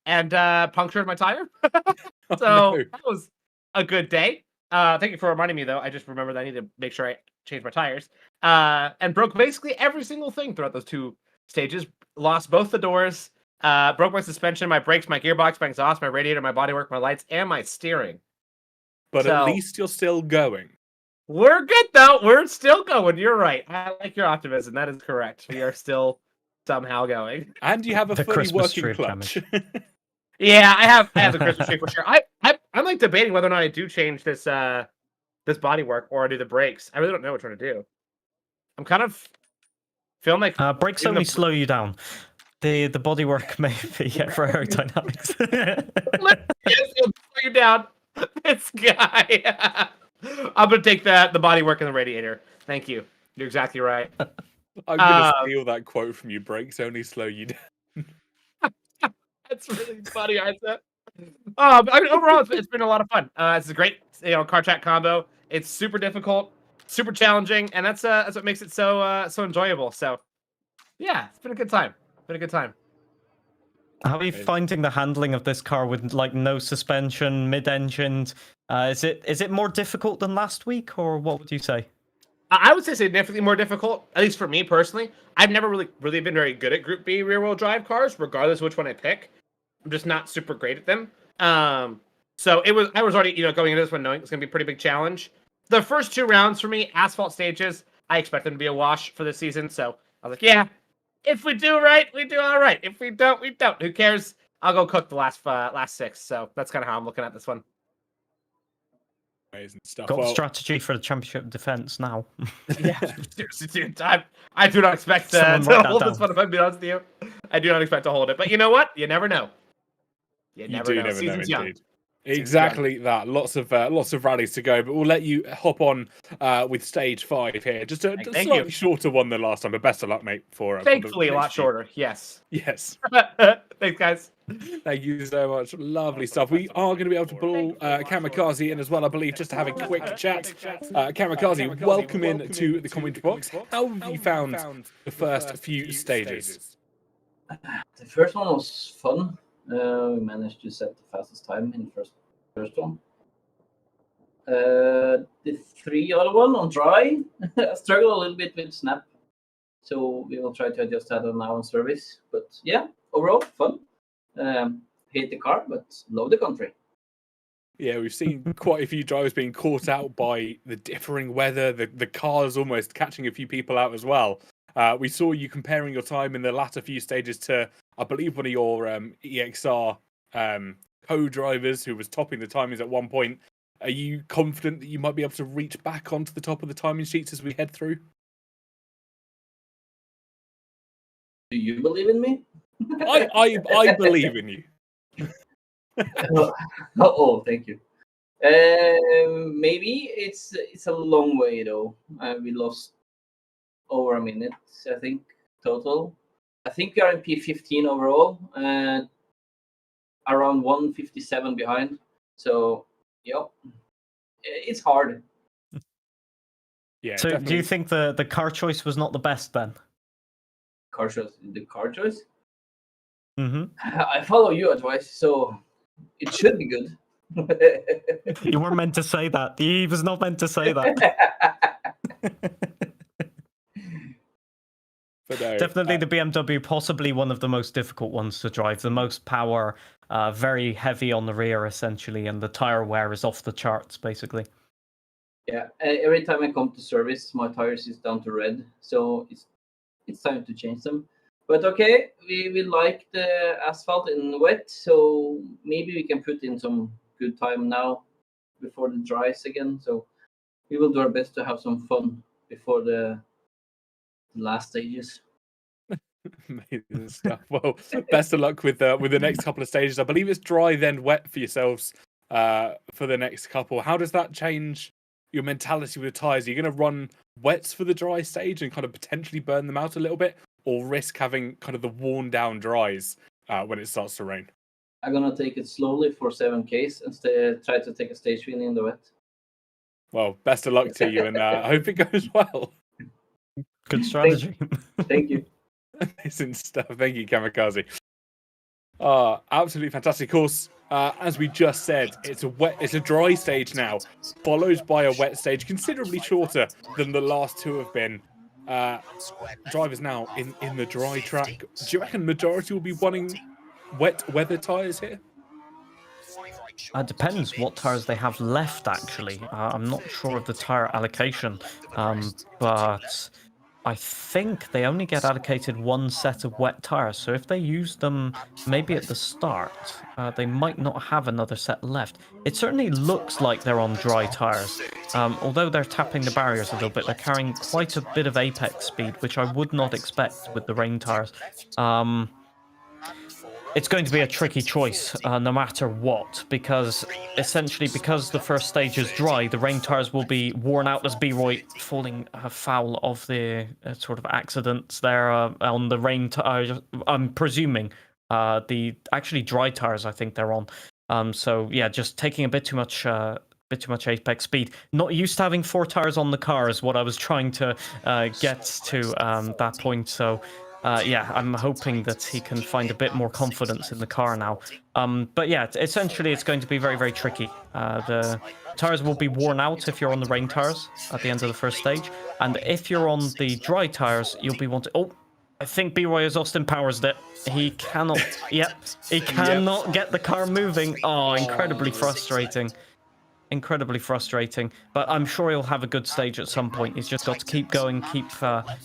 and punctured my tire. So that was a good day. Thank you for reminding me, though. I just remembered that I need to make sure I change my tires. And broke basically every single thing throughout those 2 stages. Lost both the doors. Broke my suspension, my brakes, my gearbox, my exhaust, my radiator, my bodywork, my lights, and my steering. But at least you're still going. We're good, though. We're still going. You're right. I like your optimism. That is correct. We are still somehow going. And you have a fully working clutch. Yeah, I have the Christmas tree for sure. I'm like debating whether or not I do change this this bodywork or I do the brakes. I really don't know which one to do. I'm kind of feeling like brakes only slow you down. The bodywork may be for aerodynamics. Yes, it'll slow you down. This guy. I'm gonna take the bodywork and the radiator. Thank you. You're exactly right. I'm gonna steal that quote from you. Brakes only slow you down. That's really funny, Isaac. Overall, it's been a lot of fun. It's a great, car chat combo. It's super difficult, super challenging, and that's what makes it so enjoyable. So, yeah, it's been a good time. How are you finding the handling of this car with like no suspension, mid-engined? Is it more difficult than last week, or what would you say? I would say significantly more difficult, at least for me personally. I've never really been very good at Group B rear-wheel drive cars, regardless of which one I pick. I'm just not super great at them. So I was already, going into this one knowing it's going to be a pretty big challenge. The first 2 rounds for me, asphalt stages, I expect them to be a wash for this season. So I was like, yeah, if we do right, we do all right. If we don't, we don't. Who cares? I'll go cook the last 6. So that's kind of how I'm looking at this one. Amazing stuff. Got strategy for the championship defense now. Yeah, seriously, dude. I do not expect to hold this one, if I'm being honest with you. I do not expect to hold it. But you know what? You never know. You never know. Season's young. Exactly that. Lots of rallies to go, but we'll let you hop on with stage 5 here. Just a slightly shorter one than last time, but best of luck, mate. Thankfully, a lot shorter. Yes. Thanks, guys. Thank you so much. Lovely stuff. We are going to be able to pull Kamikaze in as well, I believe, just to have a quick chat. Kamikaze, welcome in to the commentary box. How have you found the first few stages? The first one was fun. We managed to set the fastest time in the first one. The 3 other one on dry, I struggled a little bit with snap. So we will try to adjust that now on service. But yeah, overall, fun. Hate the car, but love the country. Yeah, we've seen quite a few drivers being caught out by the differing weather, the cars almost catching a few people out as well. We saw you comparing your time in the latter few stages to, I believe, one of your EXR co-drivers who was topping the timings at one point. Are you confident that you might be able to reach back onto the top of the timing sheets as we head through? Do you believe in me? I believe in you. Oh, thank you. Maybe it's a long way though. We lost over a minute, I think, total. I think we are in P15 overall, and around 157 behind. So, yeah, it's hard. Yeah. So, definitely. do you think the car choice was not the best then? The car choice? Mm-hmm. I follow your advice, so it should be good. You weren't meant to say that. He was not meant to say that. But no, Definitely the BMW, possibly one of the most difficult ones to drive. The most power, very heavy on the rear, essentially, and the tire wear is off the charts, basically. Yeah, every time I come to service, my tires is down to red, so it's time to change them. But okay, we like the asphalt in wet, so maybe we can put in some good time now before the dries again. So we will do our best to have some fun before the last stages. Amazing stuff. Well, best of luck with the next couple of stages. I believe it's dry then wet for yourselves for the next couple. How does that change your mentality with the tires? Are you going to run wets for the dry stage and kind of potentially burn them out a little bit, or risk having kind of the worn down dries when it starts to rain? I'm gonna take it slowly for 7Ks and try to take a stage win in the wet. Well, best of luck to you, and I hope it goes well. Good strategy. Thank you. Amazing stuff. Thank you, Kamikaze. Absolutely fantastic course. As we just said, it's a dry stage now, followed by a wet stage, considerably shorter than the last two have been. Drivers now in the dry track. Do you reckon majority will be wanting wet weather tyres here? Depends what tires they have left, actually. I'm not sure of the tire allocation, but I think they only get allocated one set of wet tires. So if they use them maybe at the start, they might not have another set left. It certainly looks like they're on dry tires. Although they're tapping the barriers a little bit, they're carrying quite a bit of apex speed, which I would not expect with the rain tires. It's going to be a tricky choice, no matter what, because essentially, because the first stage is dry, the rain tires will be worn out as B-Roy falling foul of the sort of accidents there on the rain tires. I'm presuming the actually dry tires, I think they're on. So yeah, just taking a bit too much apex speed. Not used to having 4 tires on the car is what I was trying to get to that point. So. Yeah, I'm hoping that he can find a bit more confidence in the car now. But yeah, essentially it's going to be very, very tricky. The tires will be worn out if you're on the rain tires at the end of the first stage. And if you're on the dry tires, you'll be wanting... Oh, I think B-Roy has Austin Powers it. He cannot... Yep, he cannot get the car moving. Oh, incredibly frustrating. Incredibly frustrating, but I'm sure he'll have a good stage at some point. He's just got to keep going,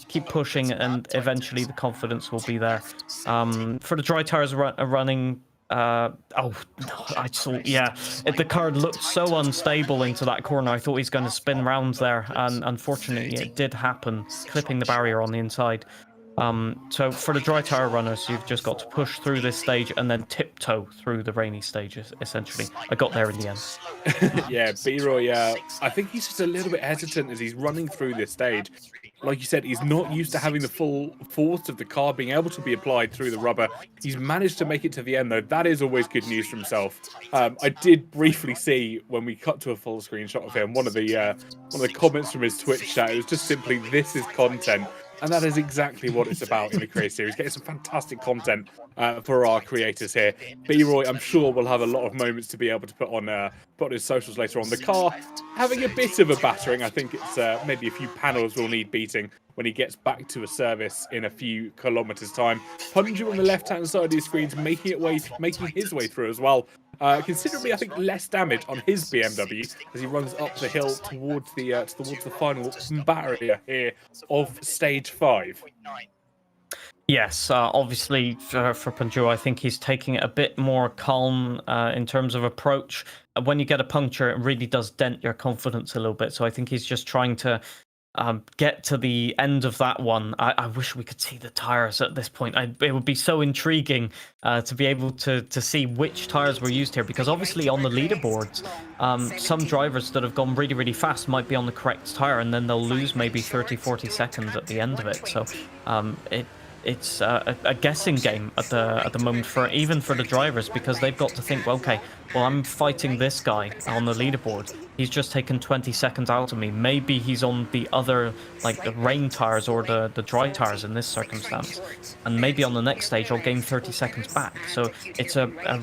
keep pushing, and eventually the confidence will be there. For the dry tires running, oh no, I saw, yeah, the car looked so unstable into that corner. I thought he's going to spin round there, and unfortunately it did happen, clipping the barrier on the inside. So for the dry tire runners, you've just got to push through this stage and then tiptoe through the rainy stages, essentially. I got there in the end. Yeah, B-Roy, I think he's just a little bit hesitant as he's running through this stage. Like you said, he's not used to having the full force of the car being able to be applied through the rubber. He's managed to make it to the end, though. That is always good news for himself. I did briefly see, when we cut to a full screenshot of him, one of the comments from his Twitch chat, it was just simply, "This is content." And that is exactly what it's about in the Create Series. Getting some fantastic content for our creators here. B-Roy, I'm sure, will have a lot of moments to be able to put on his socials later on. The car having a bit of a battering. I think it's maybe a few panels will need beating when he gets back to a service in a few kilometers' time. Puncture on the left-hand side of his screen, making his way through as well. Considerably, I think, less damage on his BMW as he runs up the hill towards the final barrier here of stage 5. Yes, obviously for Puncture, I think he's taking it a bit more calm in terms of approach. When you get a puncture, it really does dent your confidence a little bit. So I think he's just trying to get to the end of that one. I wish we could see the tires at this point. It would be so intriguing to be able to see which tires were used here, because obviously on the leaderboards, some drivers that have gone really, really fast might be on the correct tire, and then they'll lose maybe 30, 40 seconds at the end of it. So it's a guessing game at the moment even for the drivers, because they've got to think, well, okay, well, I'm fighting this guy on the leaderboard. He's just taken 20 seconds out of me. Maybe he's on the other, like the rain tires or the dry tires in this circumstance, and maybe on the next stage I'll gain 30 seconds back. So it's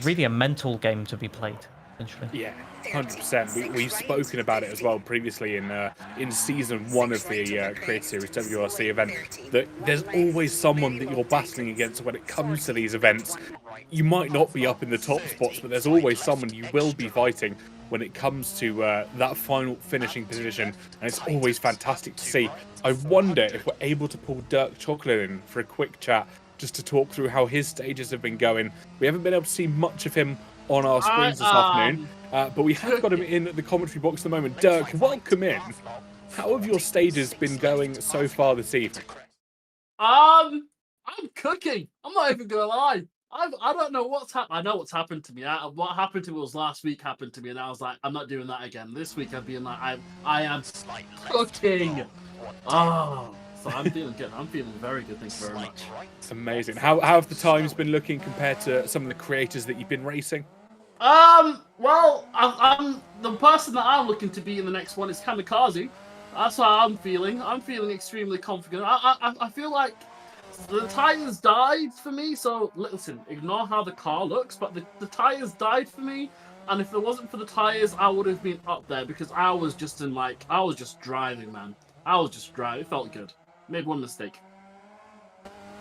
really a mental game to be played, essentially. Yeah, 100%. We've spoken about it as well previously in season 1 of the Creator Series WRC event, that there's always someone that you're battling against when it comes to these events. You might not be up in the top spots, but there's always someone you will be fighting when it comes to that final finishing position, and it's always fantastic to see. I wonder if we're able to pull Dirk Chocolate in for a quick chat, just to talk through how his stages have been going. We haven't been able to see much of him on our screens this afternoon, but we have got him in the commentary box at the moment. Dirk, welcome in. How have your stages been going so far this evening? I'm cooking. I'm not even gonna lie. I don't know what's happened. I know what's happened to me. What happened to me was last week happened to me, and I was like, I'm not doing that again. This week I've been like, I am cooking. Oh, so I'm feeling good. I'm feeling very good. Thank you very much. Amazing. How have the times been looking compared to some of the creators that you've been racing? Well, I'm the person that I'm looking to be in the next one is Kamikaze. That's how I'm feeling. I'm feeling extremely confident. I feel like the tires died for me. So listen, ignore how the car looks, but the tires died for me. And if it wasn't for the tires, I would have been up there, because I was just driving, man. I was just driving. It felt good. Made one mistake.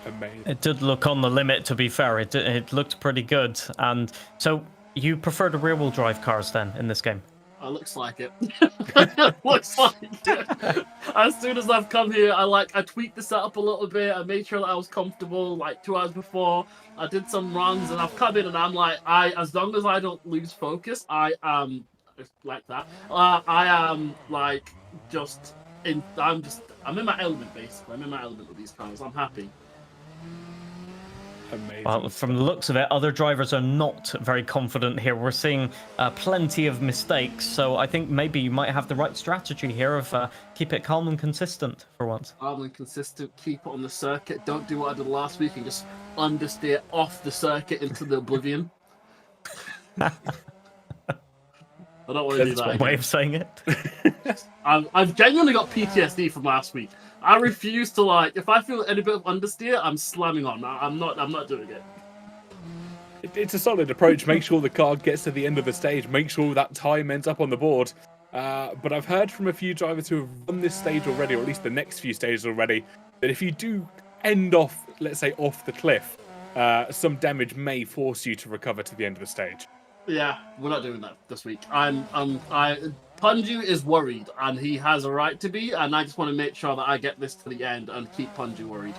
Amazing. It did look on the limit, to be fair. It looked pretty good. And so you prefer the rear-wheel drive cars then in this game? Looks like it. Looks like it. As soon as I've come here, I tweaked the setup a little bit. I made sure that I was comfortable. Like 2 hours before, I did some runs, and I've come in and I'm like, as long as I don't lose focus, I am like that. I am like I'm in my element, basically. I'm in my element with these cars. I'm happy. Amazing. Well, from the looks of it, other drivers are not very confident here. We're seeing plenty of mistakes, so I think maybe you might have the right strategy here of keep it calm and consistent for once. Calm and consistent, keep it on the circuit. Don't do what I did last week and just understeer off the circuit into the oblivion. I don't want to do that. That's one way of saying it. I've genuinely got PTSD from last week. I refuse to, if I feel any bit of understeer, I'm slamming on. I'm not doing it. It's a solid approach. Make sure the car gets to the end of the stage. Make sure that time ends up on the board. But I've heard from a few drivers who have run this stage already, or at least the next few stages already, that if you do end off, let's say, off the cliff, some damage may force you to recover to the end of the stage. Yeah, we're not doing that this week. Punju is worried, and he has a right to be, and I just want to make sure that I get this to the end and keep Punju worried.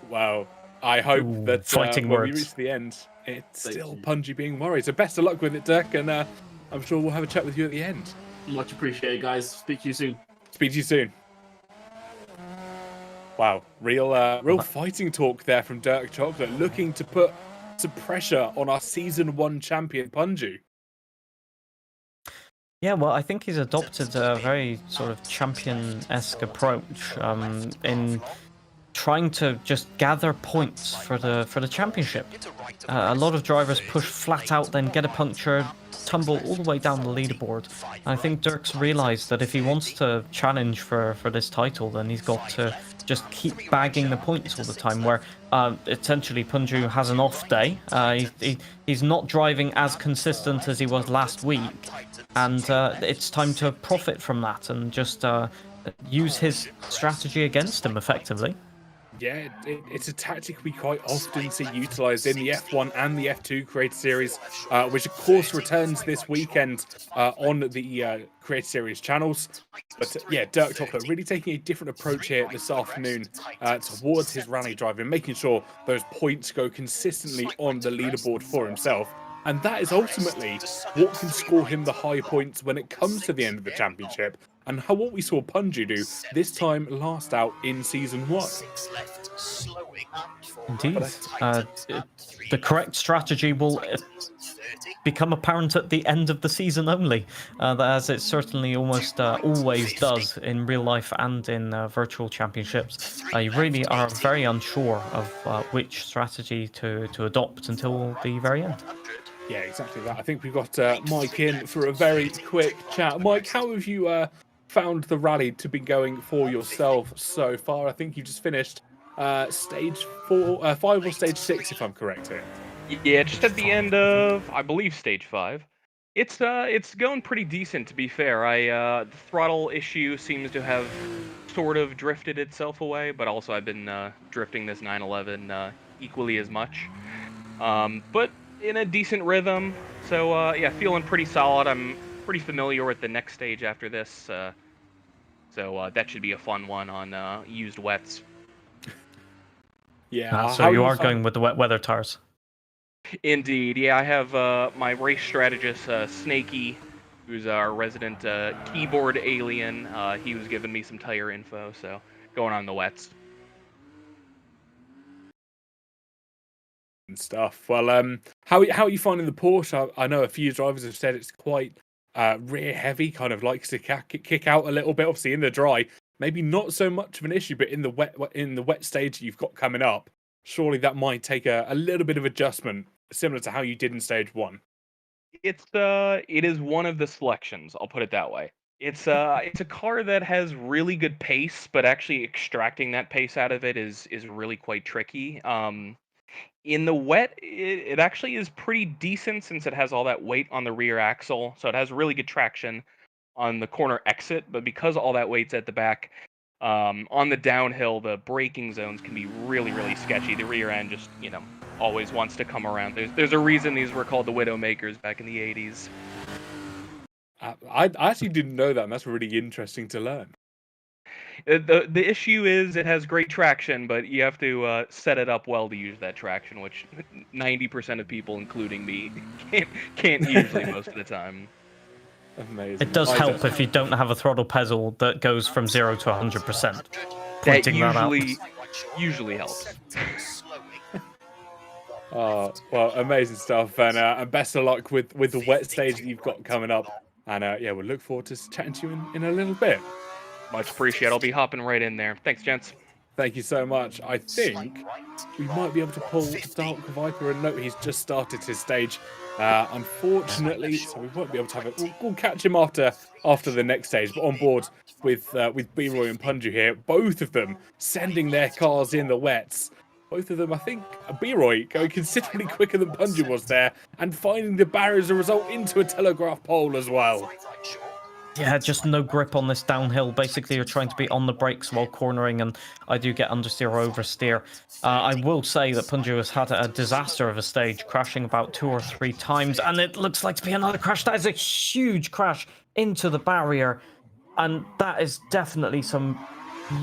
Well, I hope that fighting when words. we reach the end, it's still Punji being worried. So best of luck with it, Dirk, and I'm sure we'll have a chat with you at the end. Much appreciated, guys. Speak to you soon. Speak to you soon. Wow, real fighting talk there from Dirk Chocolate, looking to put some pressure on our Season 1 champion, Punju. Yeah, well, I think he's adopted a very sort of champion-esque approach in trying to just gather points for the championship. A lot of drivers push flat out, then get a puncture, tumble all the way down the leaderboard. And I think Dirk's realised that if he wants to challenge for this title, then he's got to just keep bagging the points all the time, where essentially Punju has an off day. He's not driving as consistent as he was last week, and it's time to profit from that and just use his strategy against him effectively. Yeah, it's a tactic we quite often see utilised in the F1 and the F2 Creator Series, which of course returns this weekend on the Creator Series channels. But yeah, Dirk Chocolate really taking a different approach here this afternoon towards his rally driving, making sure those points go consistently on the leaderboard for himself. And that is ultimately what can score him the high points when it comes to the end of the championship. and how what we saw Punju do this time last out in Season 1. Indeed. The correct strategy will become apparent at the end of the season only, as it certainly almost always does in real life and in virtual championships. You really are very unsure of which strategy to adopt until the very end. Yeah, exactly that. I think we've got Mike in for a very quick chat. Mike, how have you found the rally to be going for yourself so far? I think you just finished stage 5 or stage 6, if I'm correct here. Yeah, just at the end of, I believe, stage 5. It's going pretty decent, to be fair. The throttle issue seems to have sort of drifted itself away, but also I've been drifting this 911 equally as much. But in a decent rhythm, so yeah, feeling pretty solid. I'm pretty familiar with the next stage after this, so that should be a fun one on used wets. Yeah. So you are going with the wet weather tires. Indeed, yeah. I have my race strategist, Snakey, who's our resident keyboard alien. He was giving me some tire info, so going on the wets. And stuff. Well, how are you finding the Porsche? I know a few drivers have said it's quite rear heavy, kind of likes to kick out a little bit. Obviously, in the dry, maybe not so much of an issue, but in the wet stage you've got coming up, surely that might take a little bit of adjustment, similar to how you did in stage 1. It is one of the selections. I'll put it that way. It's a car that has really good pace, but actually extracting that pace out of it is really quite tricky. In the wet, it actually is pretty decent since it has all that weight on the rear axle, so it has really good traction on the corner exit, but because all that weight's at the back, on the downhill, the braking zones can be really, really sketchy. The rear end just, always wants to come around. There's a reason these were called the Widowmakers back in the 80s. I actually didn't know that, and that's really interesting to learn. The issue is it has great traction, but you have to set it up well to use that traction, which 90% of people, including me, can't usually most of the time. Amazing. It does help if you don't have a throttle pedal that goes from 0 to 100%. Pointing that usually helps. Oh, well, amazing stuff, and best of luck with the wet stage that you've got coming up. And yeah, we'll look forward to chatting to you in a little bit. Much appreciated. I'll be hopping right in there. Thanks, gents. Thank you so much. I think we might be able to pull Dark Viper a note. He's just started his stage, unfortunately, so we won't be able to have it. We'll catch him after the next stage. But on board with B-Roy and Punju here, both of them sending their cars in the wets. Both of them, I think, B-Roy going considerably quicker than Punju was there, and finding the barrier as a result into a telegraph pole as well. Yeah, just no grip on this downhill. Basically, you're trying to be on the brakes while cornering, and I do get understeer or oversteer. I will say that Punju has had a disaster of a stage, crashing about 2 or 3 times, and it looks like to be another crash. That is a huge crash into the barrier, and that is definitely some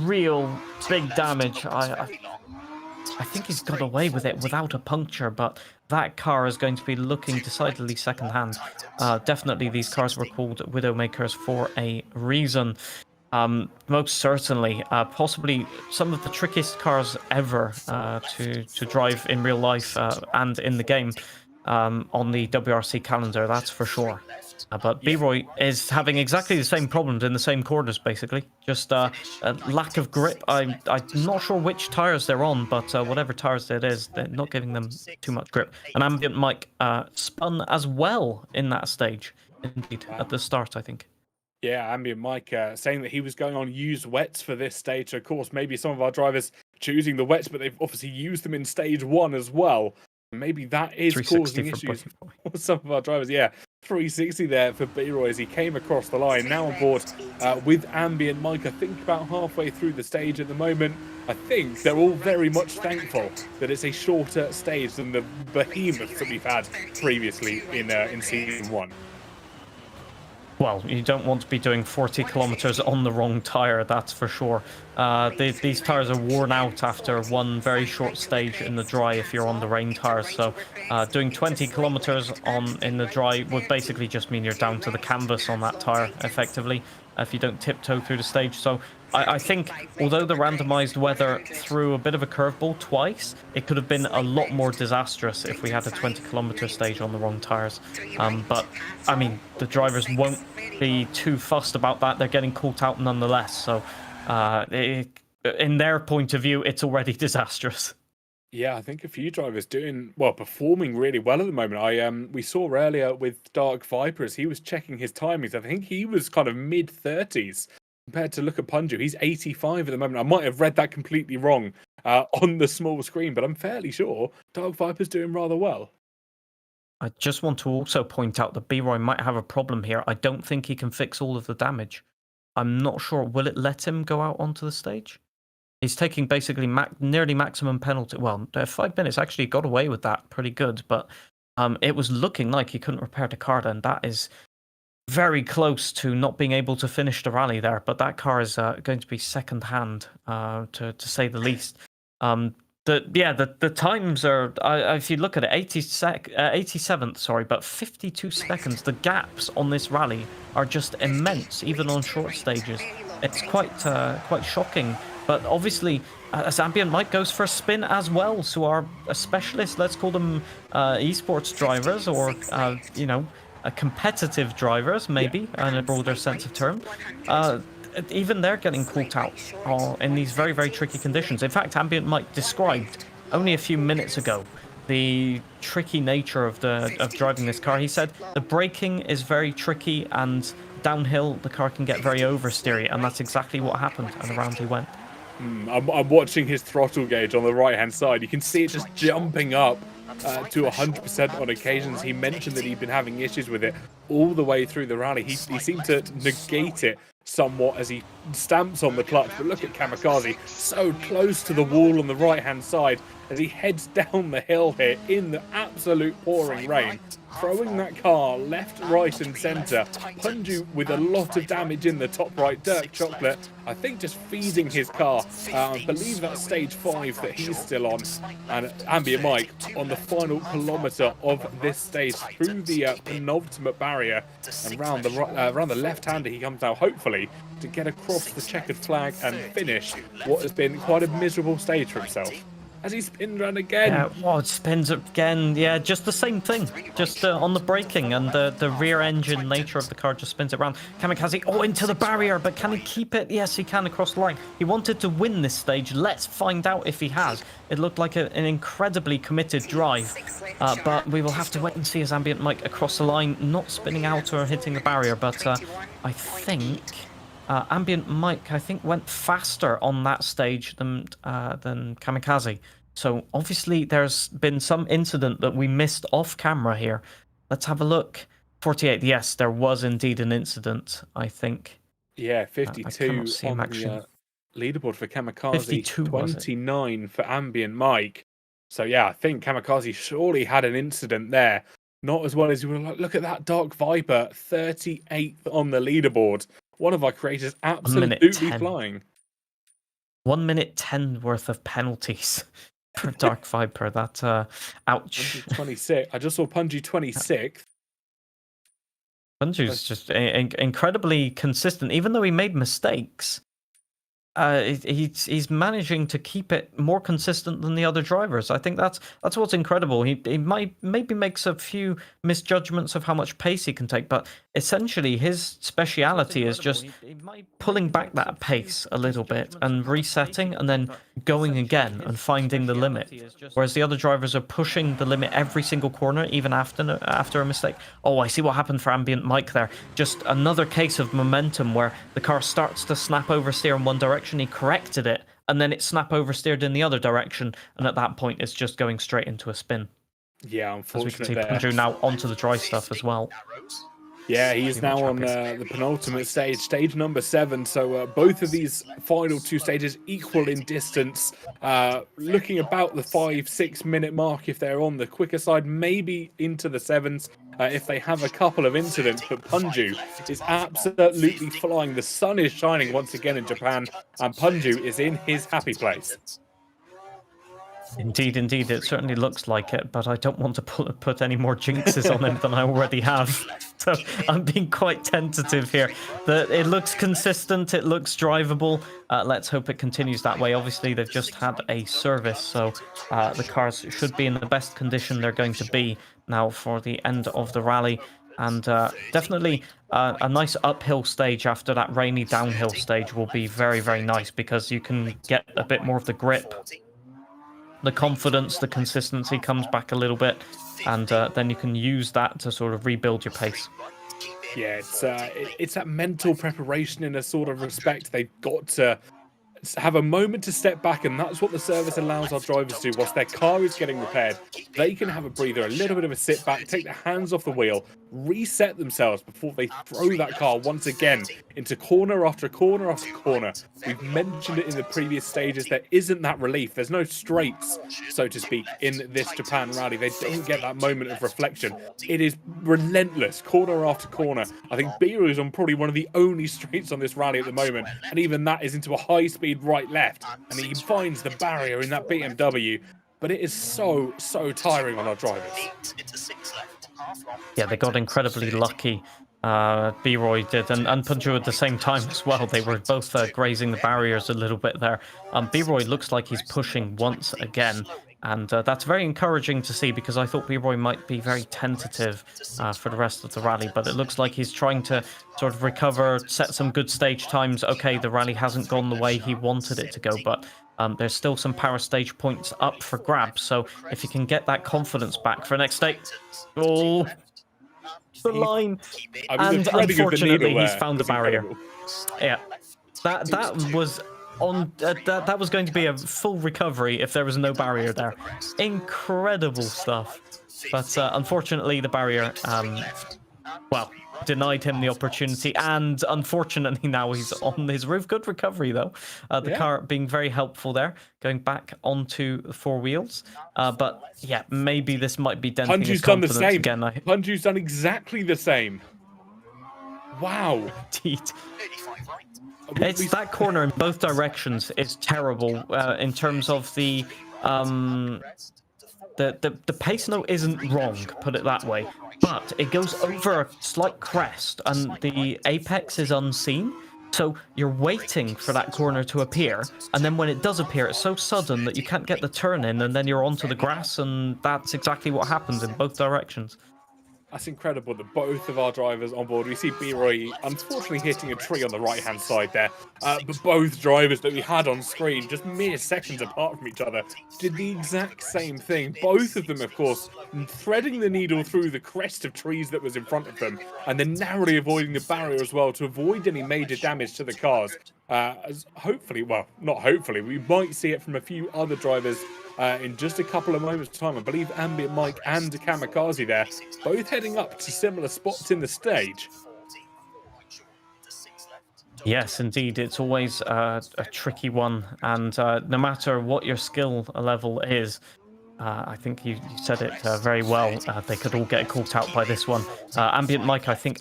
real big damage. I think he's got away with it without a puncture, but that car is going to be looking decidedly second-hand. Definitely these cars were called Widowmakers for a reason. Most certainly, possibly some of the trickiest cars ever to drive in real life and in the game on the WRC calendar, that's for sure. But B-Roy is having exactly the same problems in the same corners, basically. Just a lack of grip. I'm not sure which tires they're on, but whatever tires it is, they're not giving them too much grip. And Ambient Mike spun as well in that stage, indeed, at the start, I think. Yeah, Ambient Mike saying that he was going on used wets for this stage. Of course, maybe some of our drivers choosing the wets, but they've obviously used them in stage 1 as well. Maybe that is causing issues for some of our drivers. Yeah, 360 there for B-Roy as he came across the line. Now on board with Ambient Mike. I think about halfway through the stage at the moment. I think they're all very much thankful that it's a shorter stage than the behemoths that we've had previously in season 1. Well, you don't want to be doing 40 kilometers on the wrong tire, that's for sure. These tires are worn out after one very short stage in the dry if you're on the rain tires. So doing 20 kilometers in the dry would basically just mean you're down to the canvas on that tire, effectively, if you don't tiptoe through the stage. So I think, although the randomized weather threw a bit of a curveball twice, it could have been a lot more disastrous if we had a 20-kilometer stage on the wrong tires. But, I mean, the drivers won't be too fussed about that. They're getting caught out nonetheless. So, in their point of view, it's already disastrous. Yeah, I think a few drivers performing really well at the moment. We saw earlier with Dark Viper as he was checking his timings. I think he was kind of mid-30s. Compared to look at Punju, he's 85 at the moment. I might have read that completely wrong on the small screen, but I'm fairly sure Dark Viper's doing rather well. I just want to also point out that B-Roy might have a problem here. I don't think he can fix all of the damage. I'm not sure. Will it let him go out onto the stage? He's taking basically nearly maximum penalty. Well, 5 minutes, actually got away with that pretty good, but it was looking like he couldn't repair the car, and that is very close to not being able to finish the rally there. But that car is going to be second hand, to say the least. The times are, if you look at it, 87th, sorry, but 52 seconds. The gaps on this rally are just immense, even on short stages. It's quite shocking. But obviously, as Ambient Mike goes for a spin as well, so our specialists, let's call them esports drivers, or competitive drivers, maybe, in a broader sense of term. Even they're getting caught out in these very, very tricky conditions. In fact, Ambient Mike described only a few minutes ago the tricky nature of driving this car. He said the braking is very tricky, and downhill the car can get very oversteery, and that's exactly what happened, and around he went. I'm watching his throttle gauge on the right-hand side. You can see it just jumping up to 100% on occasions. He mentioned that he'd been having issues with it all the way through the rally. He seemed to negate it somewhat as he stamps on the clutch. But look at Kamikaze, so close to the wall on the right-hand side as he heads down the hill here in the absolute pouring rain, throwing that car left, right and centre. Punju with a lot of damage in the top right. Dirk Chocolate, I think, just feeding his car. I believe that's stage 5 that he's still on. And Ambient Mike on the final kilometre of this stage through the penultimate barrier, and round the left-hander he comes now, hopefully, to get across the checkered flag and finish what has been quite a miserable stage for himself. As he spins around again. Yeah, it spins again. Yeah, just the same thing. Just on the braking, and the rear engine nature of the car just spins it around. Kamikaze, into the barrier, but can he keep it? Yes, he can, across the line. He wanted to win this stage. Let's find out if he has. It looked like an incredibly committed drive, but we will have to wait and see as Ambient Mike across the line, not spinning out or hitting the barrier. But I think Ambient Mike, went faster on that stage than Kamikaze. So obviously there's been some incident that we missed off camera here. Let's have a look. 48. Yes, there was indeed an incident, I think. Yeah, 52 on the leaderboard for Kamikaze. 52, 29 for Ambient Mike. So yeah, I think Kamikaze surely had an incident there. Not as well as you would like. Look at that Dark Viper, 38th on the leaderboard. One of our creators absolutely flying. 1 minute 10 worth of penalties for Dark Viper. That ouch. 26. I just saw Punji 26th. Punju's just incredibly consistent, even though he made mistakes. He's managing to keep it more consistent than the other drivers. I think that's what's incredible. He might maybe makes a few misjudgments of how much pace he can take, but essentially his speciality is just pulling back that pace a little bit and resetting, and then going again and finding the limit. Whereas the other drivers are pushing the limit every single corner, even after a mistake. Oh, I see what happened for Ambient Mike there. Just another case of momentum where the car starts to snap oversteer in one direction. He corrected it, and then it snap oversteered in the other direction, and at that point it's just going straight into a spin. Yeah, unfortunately. As we can see, Punju now onto the dry stuff as well. Yeah, he is now on the penultimate stage, stage number 7. So both of these final 2 stages equal in distance, looking about the 5-6 minute mark if they're on the quicker side, maybe into the 7s if they have a couple of incidents. But Punju is absolutely flying. The sun is shining once again in Japan, and Punju is in his happy place. Indeed, indeed, it certainly looks like it, but I don't want to put any more jinxes on him than I already have. So I'm being quite tentative here. It looks consistent, it looks drivable. Let's hope it continues that way. Obviously, they've just had a service, so the cars should be in the best condition they're going to be now for the end of the rally. And definitely a nice uphill stage after that rainy downhill stage will be very, very nice, because you can get a bit more of the grip. The confidence, the consistency comes back a little bit, and then you can use that to sort of rebuild your pace. Yeah, it's that mental preparation in a sort of respect. They've got to have a moment to step back, and that's what the service allows our drivers to do. Whilst their car is getting repaired, they can have a breather, a little bit of a sit back, take their hands off the wheel, reset themselves before they throw that car once again into corner after corner after corner. We've mentioned it in the previous stages. There isn't that relief. There's no straights, so to speak, in this Japan rally. They don't get that moment of reflection. It is relentless, corner after corner. I think Biru is on probably one of the only straights on this rally at the moment, and even that is into a high-speed right-left, and he finds the barrier in that BMW. But it is so tiring on our drivers. Yeah, they got incredibly lucky. B-Roy did, and Punju at the same time as well. They were both grazing the barriers a little bit there. B-Roy looks like he's pushing once again, and that's very encouraging to see, because I thought B-Roy might be very tentative for the rest of the rally, but it looks like he's trying to sort of recover, set some good stage times. Okay, the rally hasn't gone the way he wanted it to go, but there's still some power stage points up for grabs, so if you can get that confidence back for next stage. Oh, the line. I mean, and unfortunately, he's found the barrier. Yeah, that was on. That was going to be a full recovery if there was no barrier there. Incredible stuff, but unfortunately, the barrier, well, denied him the opportunity, and unfortunately now he's on his roof. Good recovery though. The car being very helpful there, going back onto the 4 wheels. But yeah, maybe this might be denting his confidence again. Punju's done exactly the same. Wow. Indeed. It's that corner in both directions is terrible in terms of the pace note isn't wrong, put it that way, but it goes over a slight crest and the apex is unseen. So you're waiting for that corner to appear, and then when it does appear, it's so sudden that you can't get the turn in, and then you're onto the grass, and that's exactly what happens in both directions. That's incredible that both of our drivers on board. We see B-Roy unfortunately hitting a tree on the right-hand side there. But both drivers that we had on screen, just mere seconds apart from each other, did the exact same thing. Both of them, of course, threading the needle through the crest of trees that was in front of them, and then narrowly avoiding the barrier as well to avoid any major damage to the cars. As hopefully, well, not hopefully, we might see it from a few other drivers in just a couple of moments' time. I believe Ambient Mike and Kamikaze there, both heading up to similar spots in the stage. Yes, indeed. It's always a tricky one, and no matter what your skill level is, I think you said it very well. They could all get caught out by this one. Ambient Mike, I think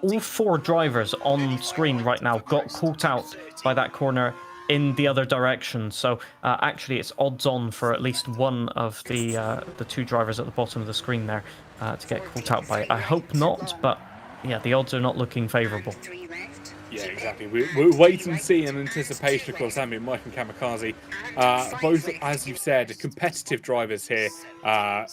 all 4 drivers on screen right now got caught out by that corner in the other direction. So actually, it's odds on for at least one of the 2 drivers at the bottom of the screen there to get caught out by it. I hope not, but yeah, the odds are not looking favourable. Yeah, exactly. We'll wait and see in anticipation, of course, Ambient Mike and Kamikaze. Both, as you've said, competitive drivers here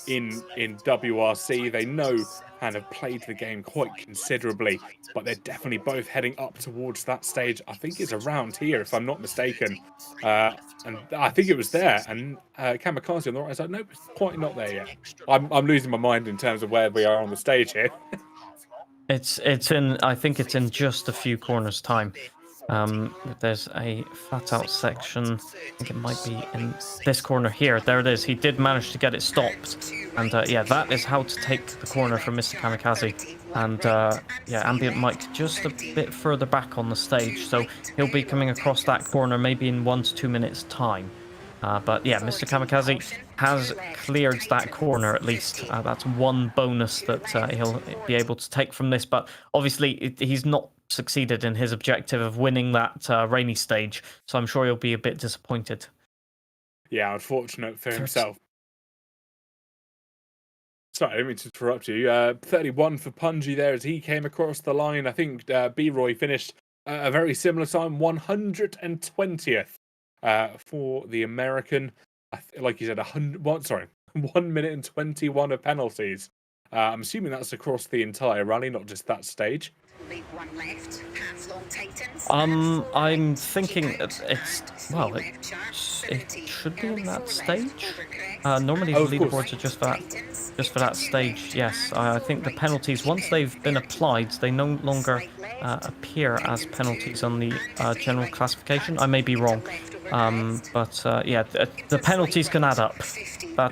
in WRC. They know and have played the game quite considerably, but they're definitely both heading up towards that stage. I think it's around here, if I'm not mistaken. And I think it was there. And Kamikaze on the right side, nope, it's quite not there yet. I'm losing my mind in terms of where we are on the stage here. It's in. I think it's in just a few corners' time. There's a flat out section. I think it might be in this corner here. There it is. He did manage to get it stopped. And yeah, that is how to take the corner from Mr. Kamikaze. And yeah, Ambient Mike just a bit further back on the stage. So he'll be coming across that corner maybe in 1 to 2 minutes time. But yeah, Mr. Kamikaze has cleared that corner at least. That's one bonus that he'll be able to take from this. But obviously, he's not succeeded in his objective of winning that rainy stage. So I'm sure he'll be a bit disappointed. Yeah, unfortunate for himself. Sorry, I didn't mean to interrupt you. 31 for Punji there as he came across the line. I think B-Roy finished a very similar time, 120th. For the American, like you said, 1 minute and 21 of penalties. I'm assuming that's across the entire rally, not just that stage. I'm thinking it's well, it should be in that stage. Normally the leaderboards are just for that stage. Yes, I think the penalties, once they've been applied, they no longer appear as penalties on the general classification. I may be wrong, but yeah, the penalties can add up.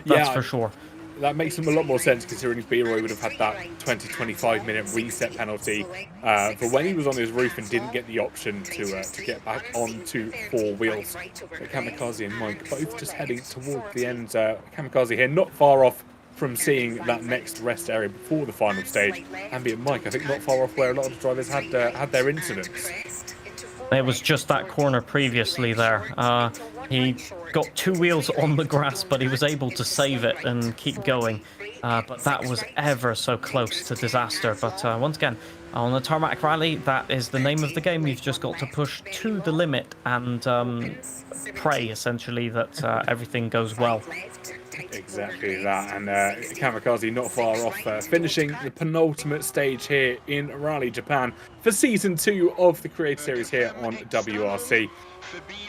That's for sure. That makes them a lot more sense considering B-Roy would have had that 20-25 minute reset penalty for when he was on his roof and didn't get the option to get back onto 4 wheels. But Kamikaze and Mike both just heading towards the end. Kamikaze here not far off from seeing that next rest area before the final stage. Ambient Mike, I think, not far off where a lot of drivers had their incidents. It was just that corner previously there. He got 2 wheels on the grass, but he was able to save it and keep going. But that was ever so close to disaster. But once again, on the tarmac rally, that is the name of the game. You've just got to push to the limit and pray, essentially, that everything goes well. Exactly that, and Kamikaze not far off, finishing the penultimate stage here in Rally Japan for Season 2 of the Creator Series here on WRC.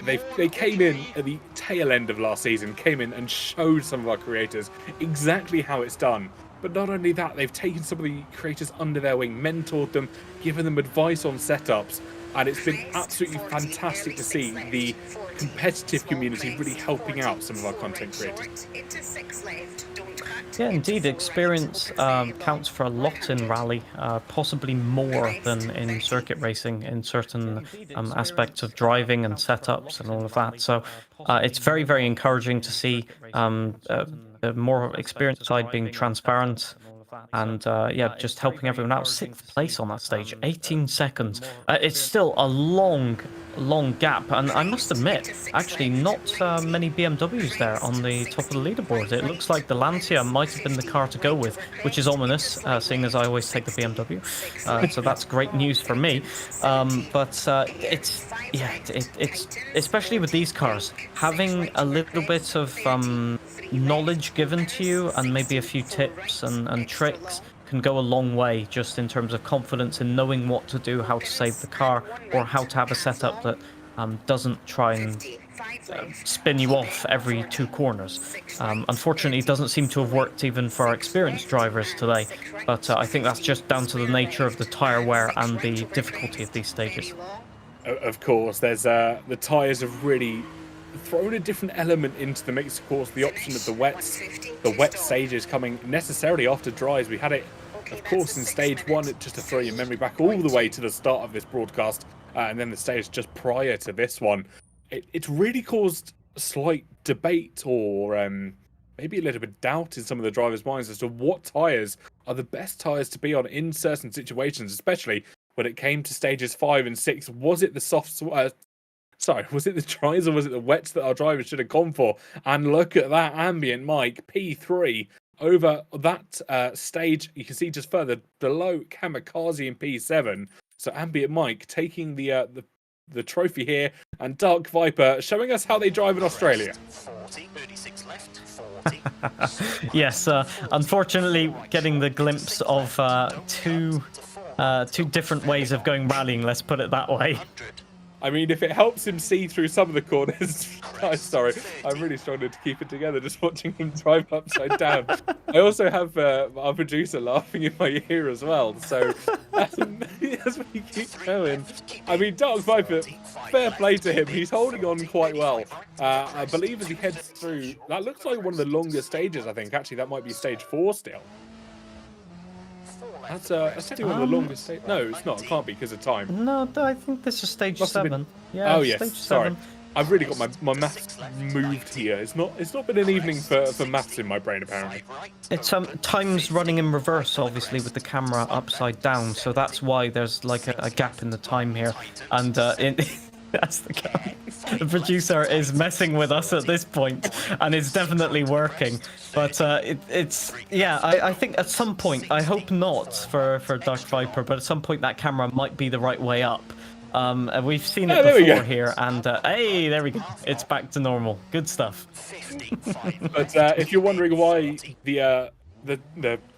They came in at the tail end of last season, came in and showed some of our creators exactly how it's done. But not only that, they've taken some of the creators under their wing, mentored them, given them advice on setups, and it's been absolutely fantastic to see the competitive community really helping out some of our content creators. Yeah, indeed, experience counts for a lot in rally, possibly more than in circuit racing in certain aspects of driving and setups and all of that. So it's very, very encouraging to see the more experienced side being transparent and yeah, just helping everyone out. 6th place on that stage, 18 seconds. It's still a long gap, and I must admit, actually not many BMWs there on the top of the leaderboard. It looks like the Lancia might have been the car to go with, which is ominous, seeing as I always take the BMW. So that's great news for me. But it's especially with these cars, having a little bit of knowledge given to you and maybe a few tips and tricks can go a long way, just in terms of confidence in knowing what to do, how to save the car, or how to have a setup that doesn't try and spin you off every 2 corners. Unfortunately, it doesn't seem to have worked even for our experienced drivers today, but I think that's just down to the nature of the tyre wear and the difficulty of these stages. Of course, there's the tyres have really thrown a different element into the mix. Of course, the option of the wet stages coming necessarily after dries. We had it, of course, in stage 1, just to throw your memory back all the way to the start of this broadcast, and then the stage just prior to this one. It's really caused a slight debate, or maybe a little bit of doubt in some of the drivers' minds as to what tyres are the best tyres to be on in certain situations, especially when it came to stages 5 and 6. Was it the was it the dries or was it the wets that our drivers should have gone for? And look at that, Ambient Mike, P3 over that stage. You can see just further below Kamikaze in P7. So Ambient Mike taking the trophy here, and Dark Viper showing us how they drive in Australia. 36 left, 40. Yes, unfortunately, getting the glimpse of two different ways of going rallying, let's put it that way. I mean, if it helps him see through some of the corners, I'm sorry. I'm really struggling to keep it together just watching him drive upside down. I also have our producer laughing in my ear as well. So as we keep going. I mean, Dark Viper, fair play to him. He's holding on quite well. I believe as he heads through, that looks like one of the longest stages, I think. Actually, that might be stage 4 still. That's definitely one of the longest stages. No, it's not. It can't be because of time. No, I think this is stage 7. Yeah, oh, yes. Stage Sorry. 7. I've really got my maths moved here. It's not been an evening for maths in my brain, apparently. It's time's running in reverse, obviously, with the camera upside down, so that's why there's like a gap in the time here. And that's the guy. The producer is messing with us at this point, and it's definitely working. But I think at some point, I hope not for Dark Viper, but at some point that camera might be the right way up. We've seen it before here, and hey, there we go. It's back to normal. Good stuff. But if you're wondering why the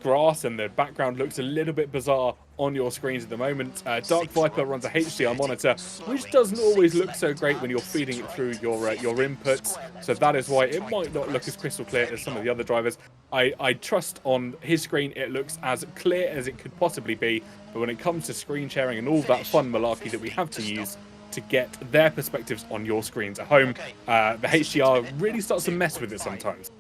grass and the background looks a little bit bizarre on your screens at the moment, Dark Viper runs a HDR monitor, which doesn't always look so great when you're feeding it through your inputs. So that is why it might not look as crystal clear as some of the other drivers. I trust on his screen it looks as clear as it could possibly be. But when it comes to screen sharing and all that fun malarkey that we have to use to get their perspectives on your screens at home, the HDR really starts to mess with it sometimes.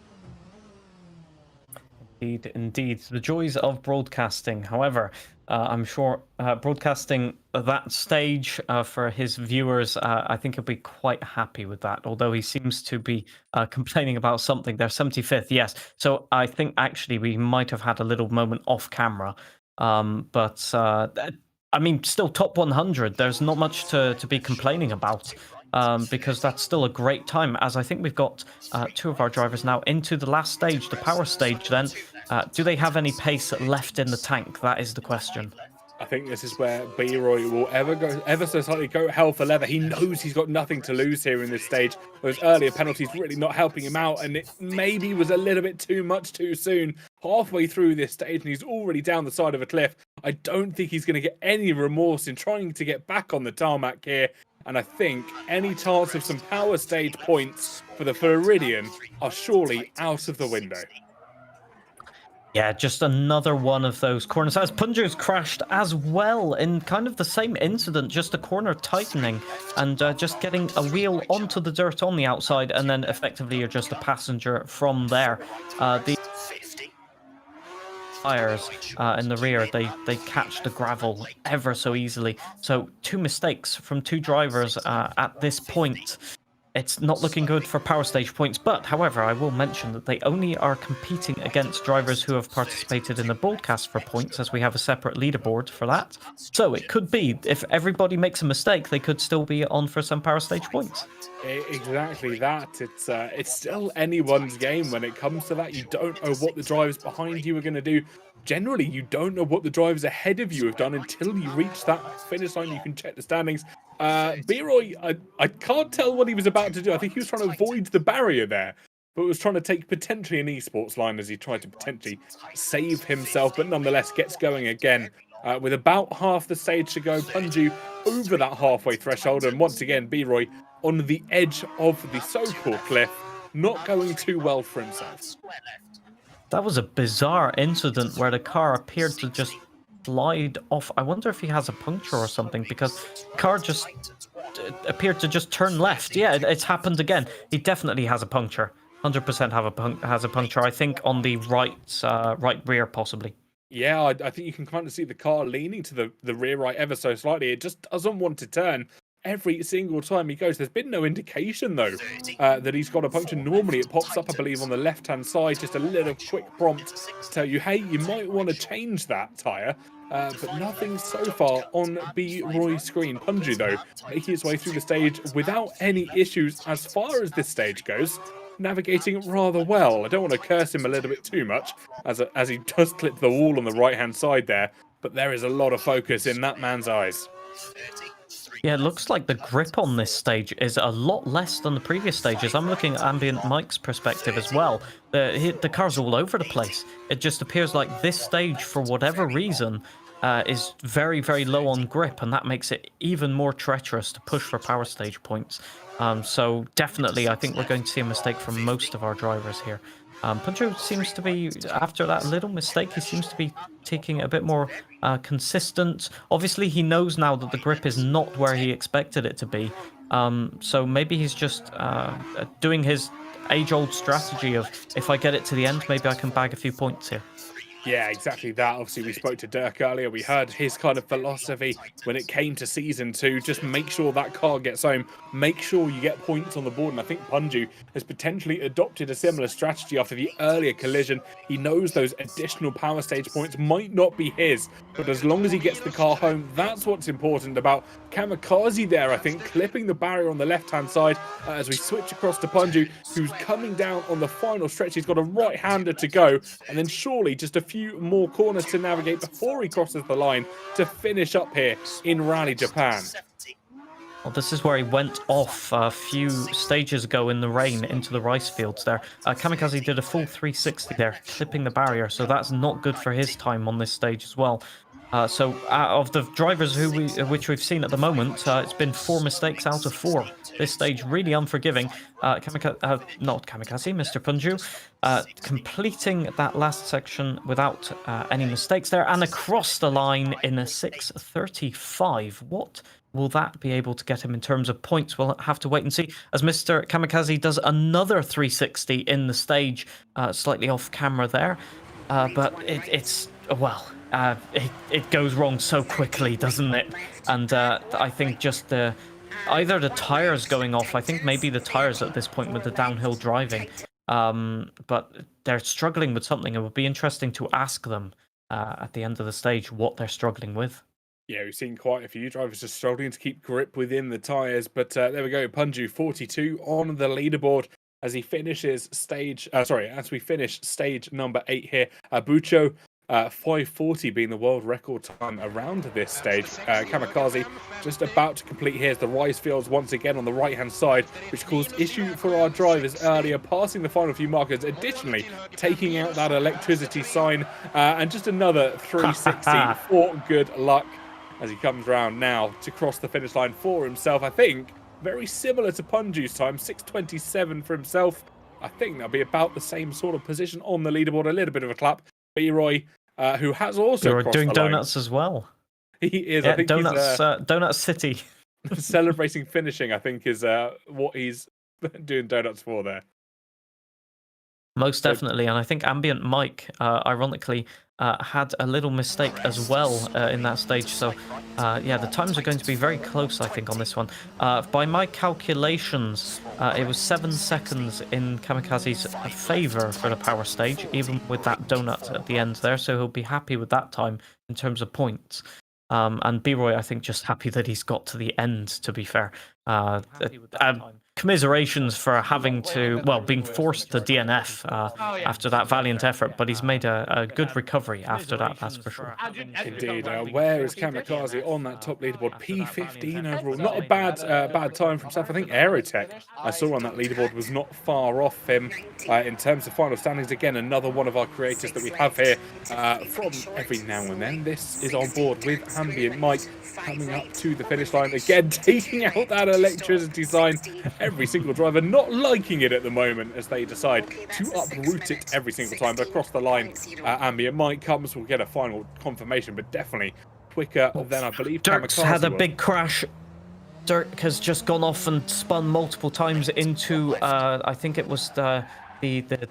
Indeed. The joys of broadcasting. However, I'm sure broadcasting that stage for his viewers, I think he'll be quite happy with that, although he seems to be complaining about something. They're 75th, yes. So I think actually we might have had a little moment off camera. But I mean, still top 100. There's not much to be complaining about. Because that's still a great time, as I think we've got 2 of our drivers now into the last stage, the power stage then. Do they have any pace left in the tank? That is the question. I think this is where B-Roy will ever so slightly go hell for leather. He knows he's got nothing to lose here in this stage. Those earlier penalties really not helping him out, and it maybe was a little bit too much too soon. Halfway through this stage, and he's already down the side of a cliff. I don't think he's going to get any remorse in trying to get back on the tarmac here. And I think any chance of some power stage points for the Floridian are surely out of the window. Yeah, just another one of those corners. As Punctures crashed as well in kind of the same incident, just a corner tightening and just getting a wheel onto the dirt on the outside, and then effectively you're just a passenger from there. The tires in the rear, they catch the gravel ever so easily. So 2 mistakes from 2 drivers at this point. It's not looking good for power stage points, but however, I will mention that they only are competing against drivers who have participated in the broadcast for points, as we have a separate leaderboard for that. So it could be, if everybody makes a mistake, they could still be on for some power stage points. Exactly that. It's still anyone's game when it comes to that. You don't know what the drivers behind you are going to do. Generally, you don't know what the drivers ahead of you have done until you reach that finish line. You can check the standings. B-Roy, I can't tell what he was about to do. I think he was trying to avoid the barrier there, but was trying to take potentially an esports line as he tried to potentially save himself, but nonetheless gets going again. With about half the stage to go, Punju over that halfway threshold, and once again, B-Roy on the edge of the so-called cliff, not going too well for himself. That was a bizarre incident where the car appeared to just slide off. I wonder if he has a puncture or something, because the car just appeared to just turn left. Yeah, it's happened again. He definitely has a puncture. 100% has a puncture. I think on the right rear, possibly. Yeah, I think you can kind of see the car leaning to the rear right ever so slightly. It just doesn't want to turn every single time he goes. There's been no indication, though, that he's got a puncture. Normally, it pops up, I believe, on the left-hand side, just a little quick prompt to tell you, hey, you might want to change that tyre. But nothing so far on B-Roy's screen. Punju, though, making his way through the stage without any issues as far as this stage goes. Navigating rather well. I don't want to curse him a little bit too much, as he just clipped the wall on the right-hand side there. But there is a lot of focus in that man's eyes. Yeah, it looks like the grip on this stage is a lot less than the previous stages. I'm looking at Ambient Mike's perspective as well. The car's all over the place. It just appears like this stage, for whatever reason, is very, very low on grip, and that makes it even more treacherous to push for power stage points. So definitely, I think we're going to see a mistake from most of our drivers here. Punjo seems to be, after that little mistake, he seems to be taking it a bit more consistent. Obviously, he knows now that the grip is not where he expected it to be. So maybe he's just doing his age-old strategy of, if I get it to the end, maybe I can bag a few points here. Yeah, exactly that. Obviously, we spoke to Dirk earlier. We heard his kind of philosophy when it came to Season 2. Just make sure that car gets home. Make sure you get points on the board. And I think Punju has potentially adopted a similar strategy after the earlier collision. He knows those additional power stage points might not be his, but as long as he gets the car home, that's what's important about Kamikaze there, I think, clipping the barrier on the left-hand side as we switch across to Punju, who's coming down on the final stretch. He's got a right-hander to go, and then surely just a few more corners to navigate before he crosses the line to finish up here in Rally Japan. Well, this is where he went off a few stages ago in the rain into the rice fields there. Kamikaze did a full 360 there, clipping the barrier, so that's not good for his time on this stage as well. So of the drivers which we've seen at the moment, it's been 4 mistakes out of 4. This stage really unforgiving. Not Kamikaze, Mr. Punju, completing that last section without any mistakes there, and across the line in a 6:35. What will that be able to get him in terms of points? We'll have to wait and see, as Mr. Kamikaze does another 360 in the stage, slightly off camera there. But it goes wrong so quickly, doesn't it? And I think just either the tires going off, I think maybe the tires at this point with the downhill driving, but they're struggling with something. It would be interesting to ask them at the end of the stage what they're struggling with. Yeah, we've seen quite a few drivers just struggling to keep grip within the tyres, but there we go. Punju 42 on the leaderboard as he finishes as we finish stage number 8 here. Bucho 5:40 being the world record time around this stage. Kamikaze just about to complete here as the rice fields once again on the right hand side, which caused issue for our drivers earlier, passing the final few markers, additionally taking out that electricity sign, and just another 360 for good luck as he comes round now to cross the finish line for himself. I think very similar to Punju's time, 6:27 for himself. I think that'll be about the same sort of position on the leaderboard. A little bit of a clap. Leroy, who has also crossed doing the donuts line. As well. He is. Yeah, I think donuts, Donut City. Celebrating finishing, I think, is what he's doing donuts for there. Most definitely, and I think Ambient Mike, ironically, had a little mistake as well in that stage. So, yeah, the times are going to be very close, I think, on this one. By my calculations, it was 7 seconds in Kamikaze's favour for the power stage, even with that donut at the end there. So he'll be happy with that time in terms of points. And B-Roy, I think, just happy that he's got to the end, to be fair. Commiserations for having to, being forced to DNF after that valiant effort, but he's made a good recovery after that, that's for sure. Indeed. Where is Kamikaze on that top leaderboard? P15 overall. Not a bad time for himself. I think Aerotech, I saw on that leaderboard, was not far off him in terms of final standings. Again, another one of our creators that we have here from every now and then. This is on board with Ambient Mike, coming up to the finish line again, taking out that electricity sign. Every single driver not liking it at the moment as they decide to uproot it every single time. But across the line, Ambient Mike comes. We'll get a final confirmation, but definitely quicker than I believe Dirk's Kamikaze had a was. big crash. Dirk has just gone off and spun multiple times into, I think it was the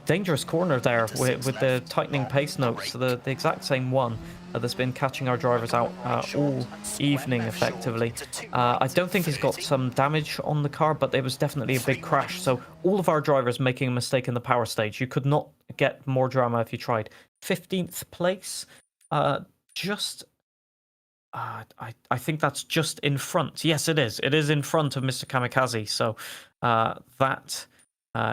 dangerous corner there with the tightening pace notes, the exact same one that's been catching our drivers out all evening, effectively. I don't think he's got some damage on the car, but it was definitely a big crash. So all of our drivers making a mistake in the power stage. You could not get more drama if you tried. 15th place, I think that's just in front. Yes, it is. It is in front of Mr. Kamikaze. So that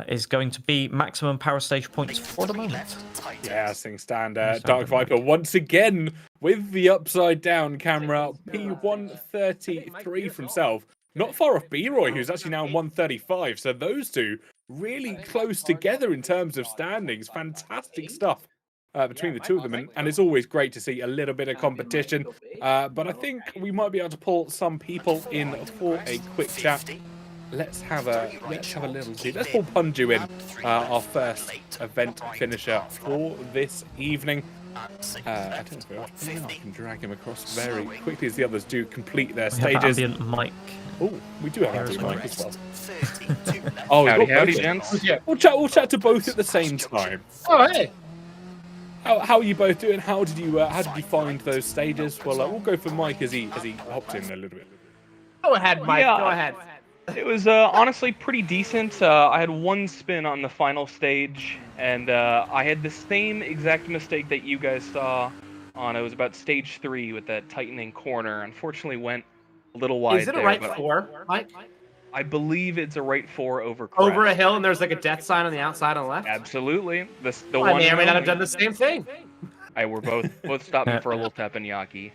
is going to be maximum power stage points for the moment. Yeah, as things stand, Dark Viper once again with the upside down camera. P133 for himself. Not far off B-Roy, who's actually now 135. So those two really close together in terms of standings. Fantastic stuff between the two of them. And it's always great to see a little bit of competition. But I think we might be able to pull some people in for a quick chat. let's have a little see. Let's pull Punju in, our first event finisher for this evening. I don't know if I can drag him across very quickly as the others do complete their We stages. have ambient mic. Oh, we do have ambient mic as well. Oh, we've got howdy, both. gents. Yeah. We'll chat to both at the same time. Oh, hey. How are you both doing? How did you find those stages? Well, we'll go for Mike as he hopped in a little bit. Go ahead, Mike. Yeah. Go ahead. It was honestly pretty decent. I had one spin on the final stage, and I had the same exact mistake that you guys saw on. It was about stage 3 with that tightening corner. Unfortunately, went a little wide. Is it a there, right but 4, Mike? I believe it's a right 4 over crest. Over a hill, and there's like a death sign on the outside on the left? Absolutely. The I one. may or may not have and done only. the same thing. We're both stopping for a little teppanyaki.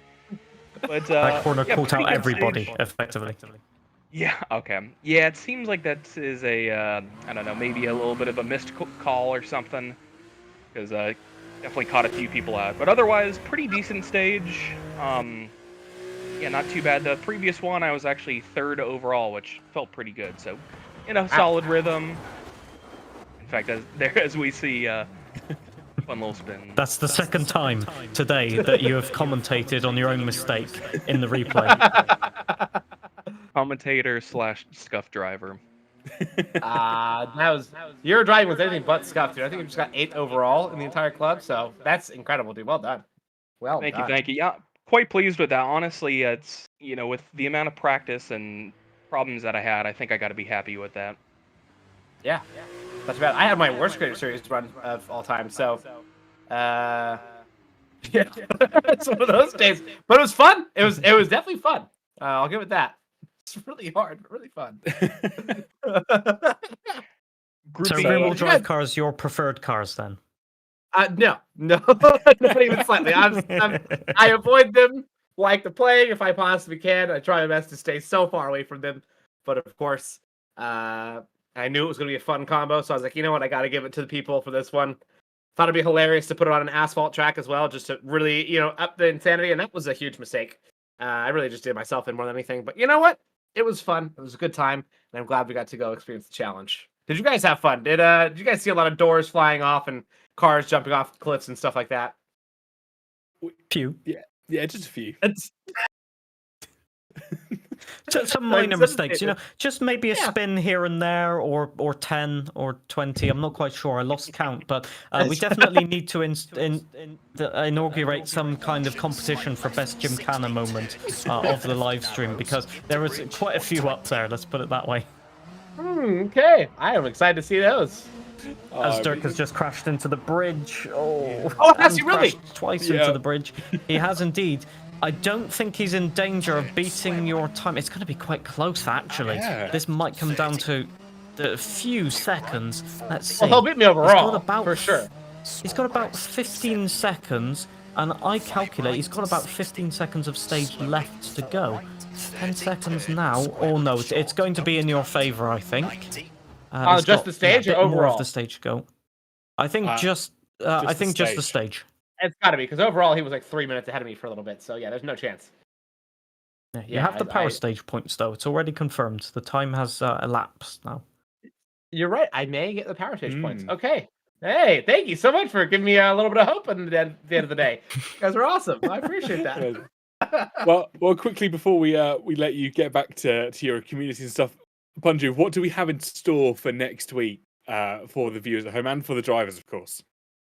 But That corner yeah, caught pretty out good everybody, stage. effectively. Yeah, okay. Yeah, it seems like that is a, I don't know, maybe a little bit of a missed call or something. Because definitely caught a few people out. But otherwise, pretty decent stage. Yeah, not too bad. The previous one, I was actually 3rd overall, which felt pretty good. So, solid rhythm. In fact, as we see, fun little spin. That's the second time today that you have commentated on your own mistake in the replay. Commentator / scuff driver. Your driving was anything but scuffed, dude. I think you just got 8th overall in the entire club, so that's incredible, dude. Well done. Well Thank done. you. Yeah, quite pleased with that. Honestly, it's with the amount of practice and problems that I had, I think I got to be happy with that. Yeah, that's bad. I had my worst Creator Series run of all time, so yeah, it's one of those days. But it was fun. It was definitely fun. I'll give it that. It's really hard, but really fun. So rear-wheel drive cars, your preferred cars then? No, not even slightly. I avoid them like the plague if I possibly can. I try my best to stay so far away from them. But of course, I knew it was going to be a fun combo, so I was like, you know what, I got to give it to the people for this one. Thought it'd be hilarious to put it on an asphalt track as well, just to really, up the insanity. And that was a huge mistake. I really just did myself in more than anything. But you know what? It was fun. It was a good time, and I'm glad we got to go experience the challenge. Did you guys have fun? Did you guys see a lot of doors flying off and cars jumping off cliffs and stuff like that? Few. Yeah, just a few. Some minor mistakes, just maybe a spin here and there, or 10 or 20. I'm not quite sure. I lost count, but we definitely need to inaugurate some kind of competition for best Gymkhana moment of the live stream, because there was quite a few up there. Let's put it that way. Okay, I am excited to see those. As Dirk has just crashed into the bridge. Oh, has he really? Twice into the bridge. He has indeed. I don't think he's in danger of beating your time. It's going to be quite close, actually. Yeah. This might come down to a few seconds. Let's see. Well, he'll beat me overall, for sure. He's got about 15 seconds, and I calculate he's got about 15 seconds of stage left to go. 10 seconds now. Oh, no, it's going to be in your favor, I think. Just the stage or more overall? of the stage go. I think just the stage. It's got to be, because overall he was like 3 minutes ahead of me for a little bit. So yeah, there's no chance. You have the power stage points, though. It's already confirmed. The time has elapsed now. You're right. I may get the power stage points. Okay. Hey, thank you so much for giving me a little bit of hope at the end of the day. You guys are awesome. I appreciate that. well, quickly before we let you get back to your community and stuff, Punju, what do we have in store for next week for the viewers at home and for the drivers, of course?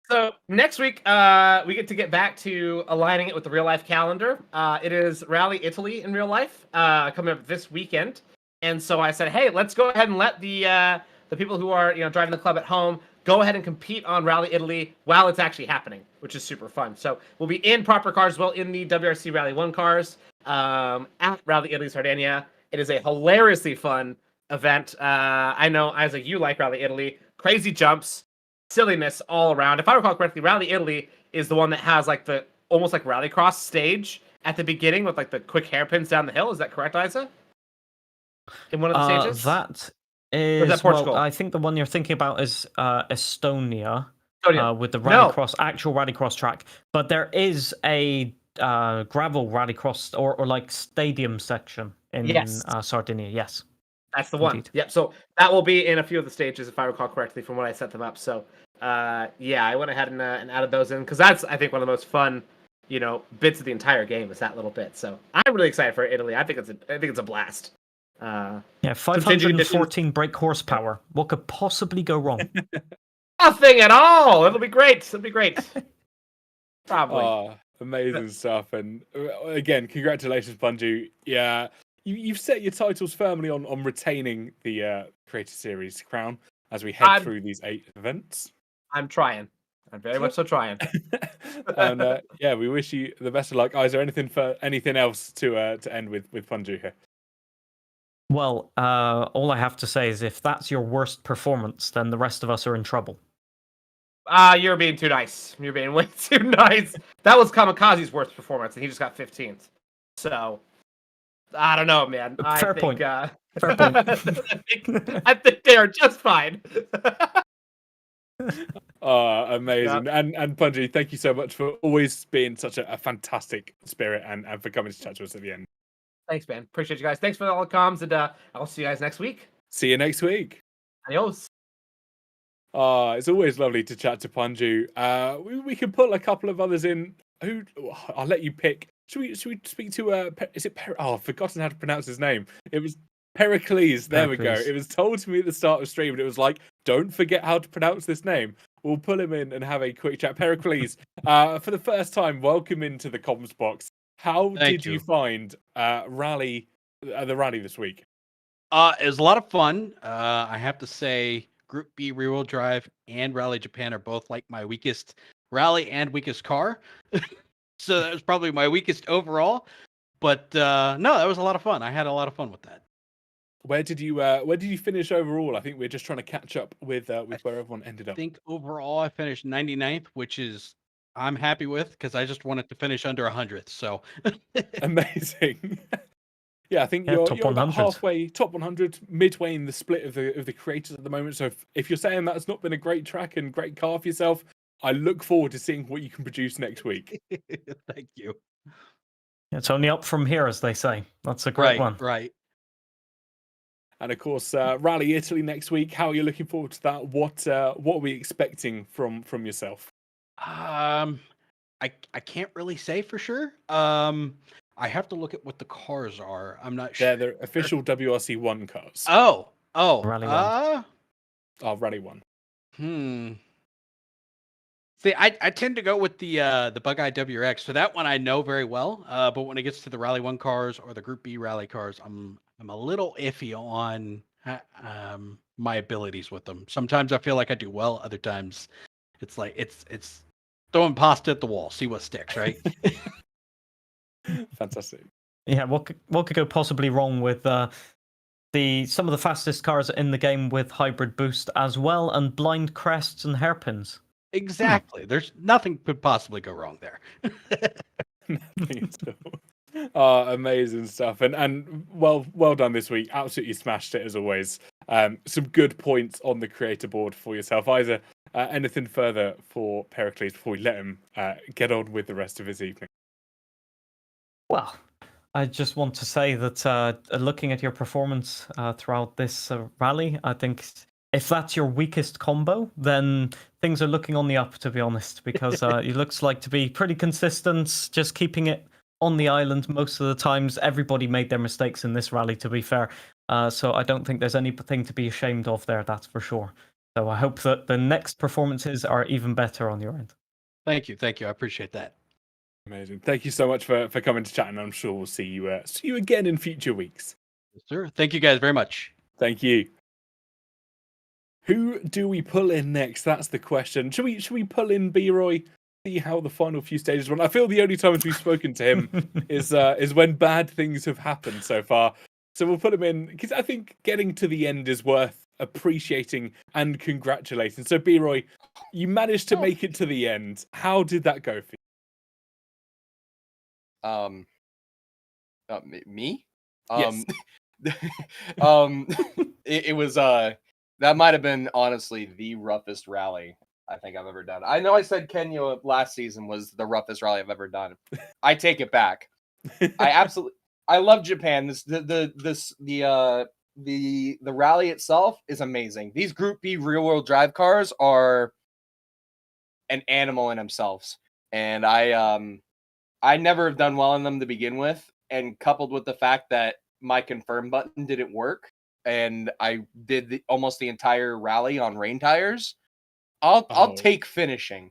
So next week, we get back to aligning it with the real life calendar. It is Rally Italy in real life coming up this weekend, and so I said, hey, let's go ahead and let the people who are driving the club at home go ahead and compete on Rally Italy while it's actually happening, which is super fun. So we'll be in proper cars as well, in the WRC Rally 1 cars at Rally Italy Sardinia. It is a hilariously fun event. I know, Isaac, you like Rally Italy. Crazy jumps, silliness all around. If I recall correctly, Rally Italy is the one that has like the almost like rallycross stage at the beginning with like the quick hairpins down the hill. Is that correct, Isa? In one of the stages? That is, or is that Portugal? Well, I think the one you're thinking about is Estonia. With the actual rallycross track. But there is a gravel rallycross or like stadium section in Sardinia, yes. That's the one. Indeed. Yep. So that will be in a few of the stages, if I recall correctly, from when I set them up. So, yeah, I went ahead and added those in because that's, I think, one of the most fun, bits of the entire game is that little bit. So I'm really excited for Italy. I think it's a blast. Yeah, 514 brake horsepower. What could possibly go wrong? Nothing at all. It'll be great. It'll be great. Probably. Oh, amazing stuff. And again, congratulations, Bunju. Yeah, you've set your titles firmly on retaining the Creator Series crown as we head through these 8 events. I'm trying. I'm very much so trying. And yeah, we wish you the best of luck. Is there anything else to end with Bunju here? Well, all I have to say is if that's your worst performance, then the rest of us are in trouble. You're being too nice. You're being way too nice. That was Kamikaze's worst performance, and he just got 15th. So, I don't know, man. Fair point. Fair point. I think they are just fine. Amazing. Yeah. And Bunju, thank you so much for always being such a fantastic spirit and for coming to chat to us at the end. Thanks, man. Appreciate you guys. Thanks for all the comms, and I'll see you guys next week. See you next week. Adios. It's always lovely to chat to Bunju. We can put a couple of others in. I'll let you pick. Should we speak to is it I've forgotten how to pronounce his name. It was Pericles. There we go. It was told to me at the start of the stream, and it was like, don't forget how to pronounce this name. We'll pull him in and have a quick chat. Pericles, for the first time, welcome into the comms box. How did you find the rally this week? It was a lot of fun. I have to say, Group B rear-wheel drive and Rally Japan are both like my weakest rally and weakest car. So that was probably my weakest overall. But no, that was a lot of fun. I had a lot of fun with that. Where did you finish overall? I think we're just trying to catch up with where everyone ended up. I think overall I finished 99th, which is I'm happy with because I just wanted to finish under 100th. So amazing. Yeah, I think you're about halfway, top 100, midway in the split of the creators at the moment. So if you're saying that's not been a great track and great car for yourself, I look forward to seeing what you can produce next week. Thank you. It's only up from here, as they say. That's a great one. Right. And of course, Rally Italy next week. How are you looking forward to that? What are we expecting from yourself? I can't really say for sure. I have to look at what the cars are. I'm not sure. They're official WRC 1 cars. Oh, Rally 1. Rally 1. See, I tend to go with the Bug-Eye WRX. So that one I know very well. But when it gets to the Rally 1 cars or the Group B rally cars, I'm a little iffy on my abilities with them. Sometimes I feel like I do well. Other times, it's like it's throwing pasta at the wall, see what sticks, right? Fantastic. Yeah, what could go possibly wrong with some of the fastest cars in the game with hybrid boost as well, and blind crests and hairpins? Exactly. There's nothing could possibly go wrong there. Nothing at all. Amazing stuff, and well done this week. Absolutely smashed it as always. Some good points on the creator board for yourself. Either anything further for Pericles before we let him get on with the rest of his evening? Well, I just want to say that looking at your performance throughout this rally, I think if that's your weakest combo, then things are looking on the up, to be honest, because it looks like to be pretty consistent, just keeping it on the island most of the times. Everybody made their mistakes in this rally, to be fair. So I don't think there's anything to be ashamed of there, that's for sure. So I hope that the next performances are even better on your end. Thank you. I appreciate that. Amazing. Thank you so much for coming to chat, and I'm sure we'll see you again in future weeks. Yes, sir. Thank you guys very much. Thank you. Who do we pull in next? That's the question. Should we pull in B-Roy? See how the final few stages went. I feel the only times we've spoken to him is when bad things have happened so far. So we'll put him in because I think getting to the end is worth appreciating and congratulating. So B-Roy, you managed to make it to the end. How did that go for you? Me? Yes. It was that might have been honestly the roughest rally I think I've ever done. I know I said Kenya last season was the roughest rally I've ever done. I take it back. I love Japan. The the rally itself is amazing. These Group B real-world drive cars are an animal in themselves, and I never have done well in them to begin with, and coupled with the fact that my confirm button didn't work, and I did almost the entire rally on rain tires, I'll take finishing.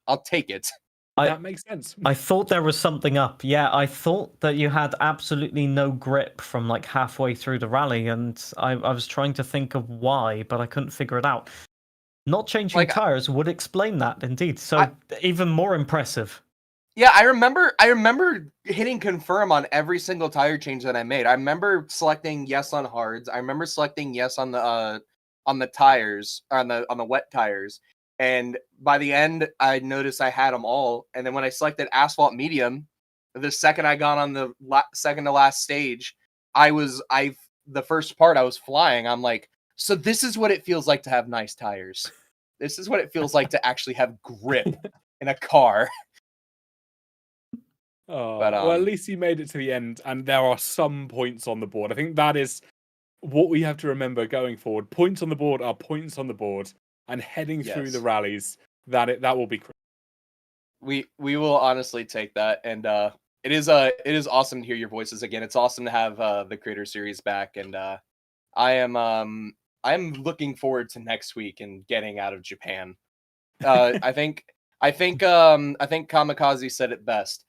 I'll take it. That makes sense. I thought there was something up. Yeah, I thought that you had absolutely no grip from like halfway through the rally, and I was trying to think of why, but I couldn't figure it out. Not changing tires would explain that, indeed. So even more impressive. Yeah, I remember hitting confirm on every single tire change that I made. I remember selecting yes on hards. I remember selecting yes on the tires, on the wet tires. And by the end, I noticed I had them all. And then when I selected asphalt medium, the second I got on the second to last stage, the first part I was flying. I'm like, so this is what it feels like to have nice tires. This is what it feels like to actually have grip in a car. Well, at least you made it to the end, and there are some points on the board. I think that is what we have to remember going forward. Points on the board are points on the board, and heading through the rallies, that will be critical. We will honestly take that, and it is awesome to hear your voices again. It's awesome to have the Creator Series back, and I am looking forward to next week and getting out of Japan. I think Kamikaze said it best.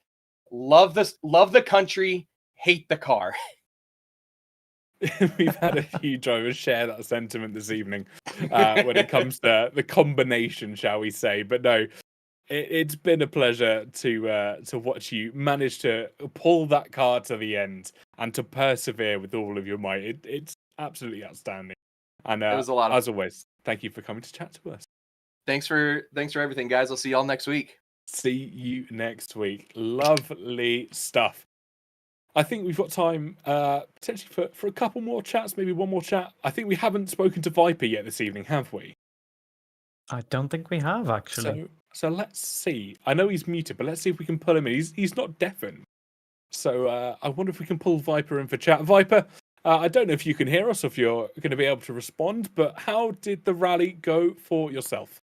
Love the country, hate the car. We've had a few drivers share that sentiment this evening when it comes to the combination, shall we say. But no, it's been a pleasure to watch you manage to pull that car to the end and to persevere with all of your might. It's absolutely outstanding. And it was a lot of as always, thank you for coming to chat to us. Thanks for everything, guys. I'll see y'all next week. See you next week. Lovely stuff. I think we've got time potentially for a couple more chats, maybe one more chat. I think we haven't spoken to Viper yet this evening, have we? I don't think we have, actually. So let's see. I know he's muted, but let's see if we can pull him in. He's not deafened. So I wonder if we can pull Viper in for chat. Viper, I don't know if you can hear us or if you're going to be able to respond, but how did the rally go for yourself?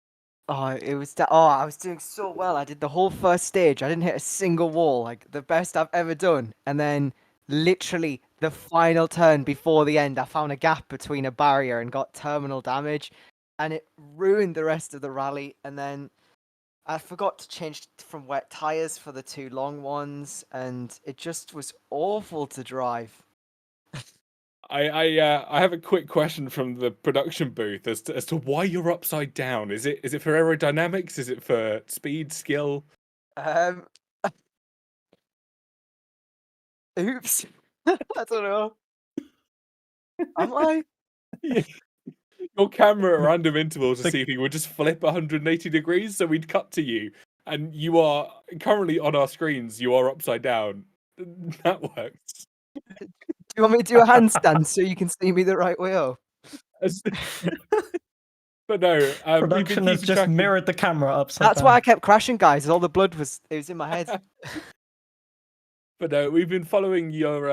I was doing so well. I did the whole first stage. I didn't hit a single wall, like the best I've ever done. And then literally the final turn before the end, I found a gap between a barrier and got terminal damage, and it ruined the rest of the rally. And then I forgot to change from wet tires for the two long ones, and it just was awful to drive. I have a quick question from the production booth as to why you're upside down. Is it for aerodynamics? Is it for speed, skill? Oops. I don't know. Am I? Your camera at random intervals this evening would just flip 180 degrees, so we'd cut to you, and you are currently on our screens. You are upside down. That works. Do you want me to do a handstand so you can see me the right way up? But no, production has just mirrored the camera upside down. That's why I kept crashing, guys. All the blood was in my head. But no, we've been following your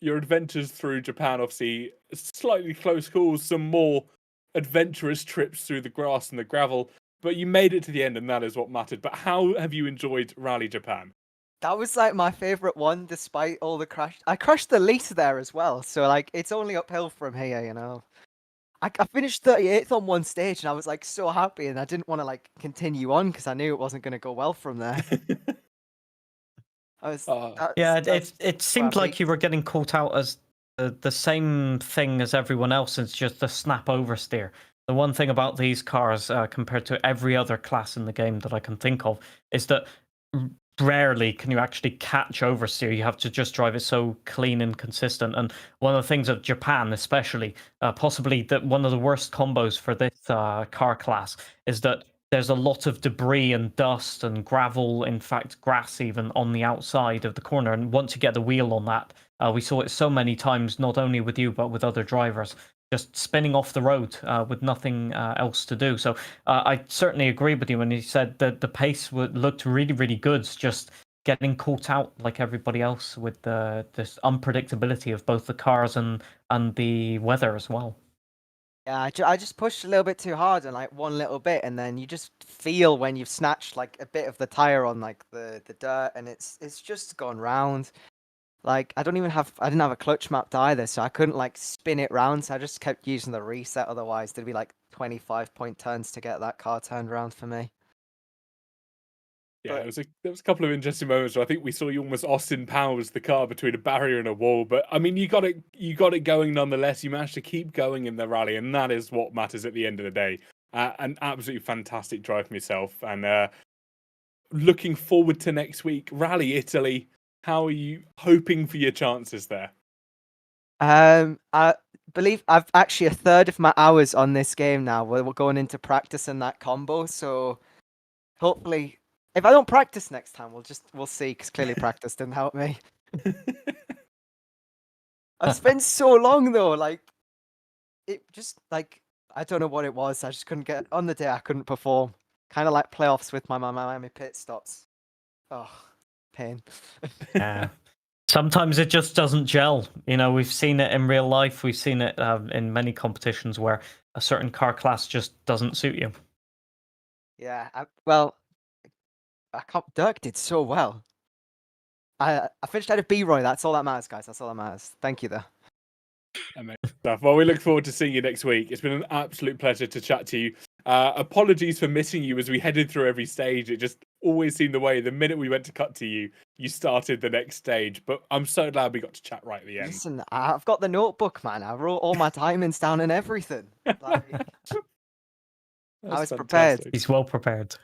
adventures through Japan. Obviously, slightly close calls, some more adventurous trips through the grass and the gravel. But you made it to the end, and that is what mattered. But how have you enjoyed Rally Japan? That was like my favorite one, despite all the crash. I crashed the least there as well, so like it's only uphill from here, you know. I finished 38th on one stage, and I was like so happy, and I didn't want to like continue on because I knew it wasn't going to go well from there. It seemed like you were getting caught out as the same thing as everyone else. It's just the snap oversteer. The one thing about these cars compared to every other class in the game that I can think of is that rarely can you actually catch oversteer. You have to just drive it so clean and consistent. And one of the things of Japan, especially, possibly one of the worst combos for this car class is that there's a lot of debris and dust and gravel, in fact, grass even, on the outside of the corner. And once you get the wheel on that, we saw it so many times, not only with you, but with other drivers, just spinning off the road with nothing else to do. So I certainly agree with you when you said that the pace looked really, really good. Just getting caught out like everybody else with this unpredictability of both the cars and the weather as well. Yeah, I just pushed a little bit too hard and like one little bit, and then you just feel when you've snatched like a bit of the tire on like the dirt, and it's just gone round. Like I didn't have a clutch mapped either, so I couldn't like spin it round. So I just kept using the reset. Otherwise, there'd be like 25-point turns to get that car turned around for me. Yeah, But- there was a couple of interesting moments where I think we saw you almost Austin Powers the car between a barrier and a wall. But I mean, you got it going nonetheless. You managed to keep going in the rally, and that is what matters at the end of the day. An absolutely fantastic drive from yourself, and looking forward to next week, Rally Italy. How are you hoping for your chances there? I believe I've actually a third of my hours on this game now. We're going into practice in that combo, so hopefully. If I don't practice next time, we'll see, because clearly practice didn't help me. I've spent so long though, like it just like I don't know what it was. I just couldn't get on the day. I couldn't perform. Kind of like playoffs with my Miami pit stops. Oh, pain. Yeah. Sometimes it just doesn't gel. You know, we've seen it in real life. We've seen it in many competitions where a certain car class just doesn't suit you. Yeah. Dirk did so well. I finished out of B-Roy. That's all that matters, guys. That's all that matters. Thank you, though. Amazing stuff. Well, we look forward to seeing you next week. It's been an absolute pleasure to chat to you. Apologies for missing you as we headed through every stage. It just always seemed the way. The minute we went to cut to you, you started the next stage. But I'm so glad we got to chat right at the end. Listen, I've got the notebook, man. I wrote all my timings down and everything. Like, I was prepared. He's well prepared.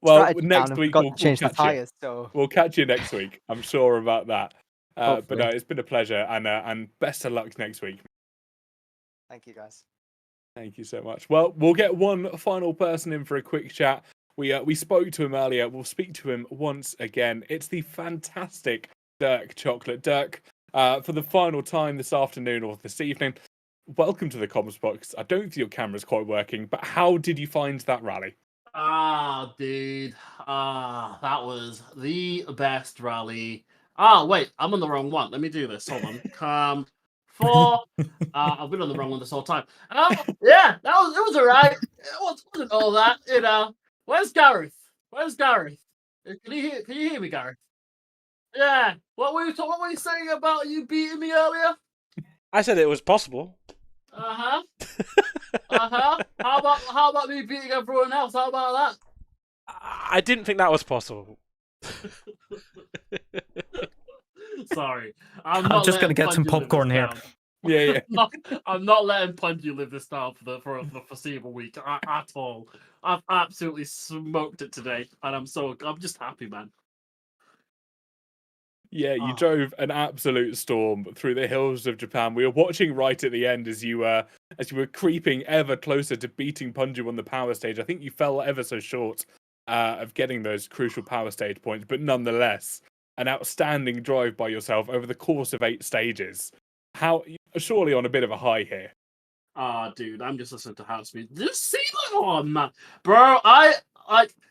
Well, Strategy next down, week forgot we'll to change the catch you. tires. So We'll catch you next week. I'm sure about that. But Hopefully. no, it's been a pleasure, and best of luck next week. thank you, guys. Thank you so much. Well, we'll get one final person in for a quick chat. We spoke to him earlier. We'll speak to him once again. It's the fantastic Dirk Chocolate. Dirk, for the final time this afternoon or this evening, welcome to the comms box. I don't think your camera's quite working, but how did you find that rally? Dude. That was the best rally. Wait, I'm on the wrong one. Let me do this. Hold on. I've been on the wrong one this whole time. Yeah, it was alright. It wasn't all that, you know. Where's Gareth? Can you hear me, Gareth? Yeah. What were you saying about you beating me earlier? I said it was possible. Uh-huh. How about me beating everyone else? How about that? I didn't think that was possible. Sorry. I'm just going to get some popcorn here. Yeah. I'm not letting Punji live this down for the foreseeable week at all. I've absolutely smoked it today, and I'm just happy, man. Yeah, you drove an absolute storm through the hills of Japan. We were watching right at the end as you were creeping ever closer to beating Punju on the power stage. I think you fell ever so short of getting those crucial power stage points, but nonetheless, an outstanding drive by yourself over the course of 8 stages. Surely on a bit of a high here. Dude, I'm just listening to house music. Just see that, oh man, bro.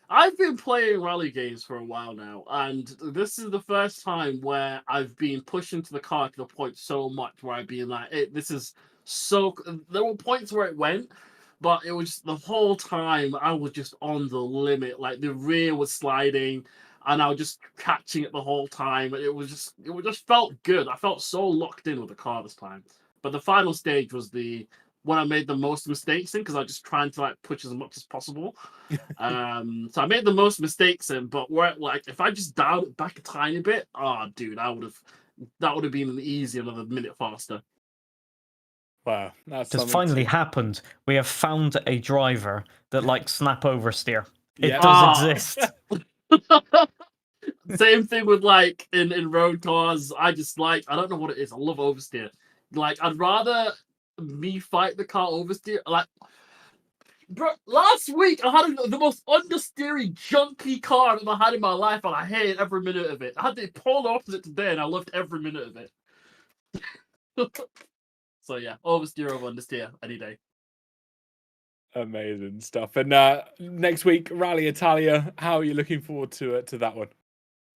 I've been playing rally games for a while now, and this is the first time where I've been pushed into the car to the point so much where I've been like, this is so. There were points where it went, but it was the whole time I was just on the limit. Like the rear was sliding, and I was just catching it the whole time, and it just felt good. I felt so locked in with the car this time. But the final stage was when I made the most mistakes in, because I was just trying to like push as much as possible. So I made the most mistakes in, but if I just dialed it back a tiny bit, dude, that would have been easy another minute faster. Wow, that's just finally happened. We have found a driver that likes snap oversteer. It Yeah. does exist. Same thing with like in road cars. I don't know what it is. I love oversteer. Like I'd rather me fight the car oversteer. Like, bro, last week I had the most understeery, junky car I've ever had in my life, and I hated every minute of it. I had the polar opposite today, and I loved every minute of it. So yeah, oversteer over understeer any day. Amazing stuff. And next week, Rally Italia. How are you looking forward to that one?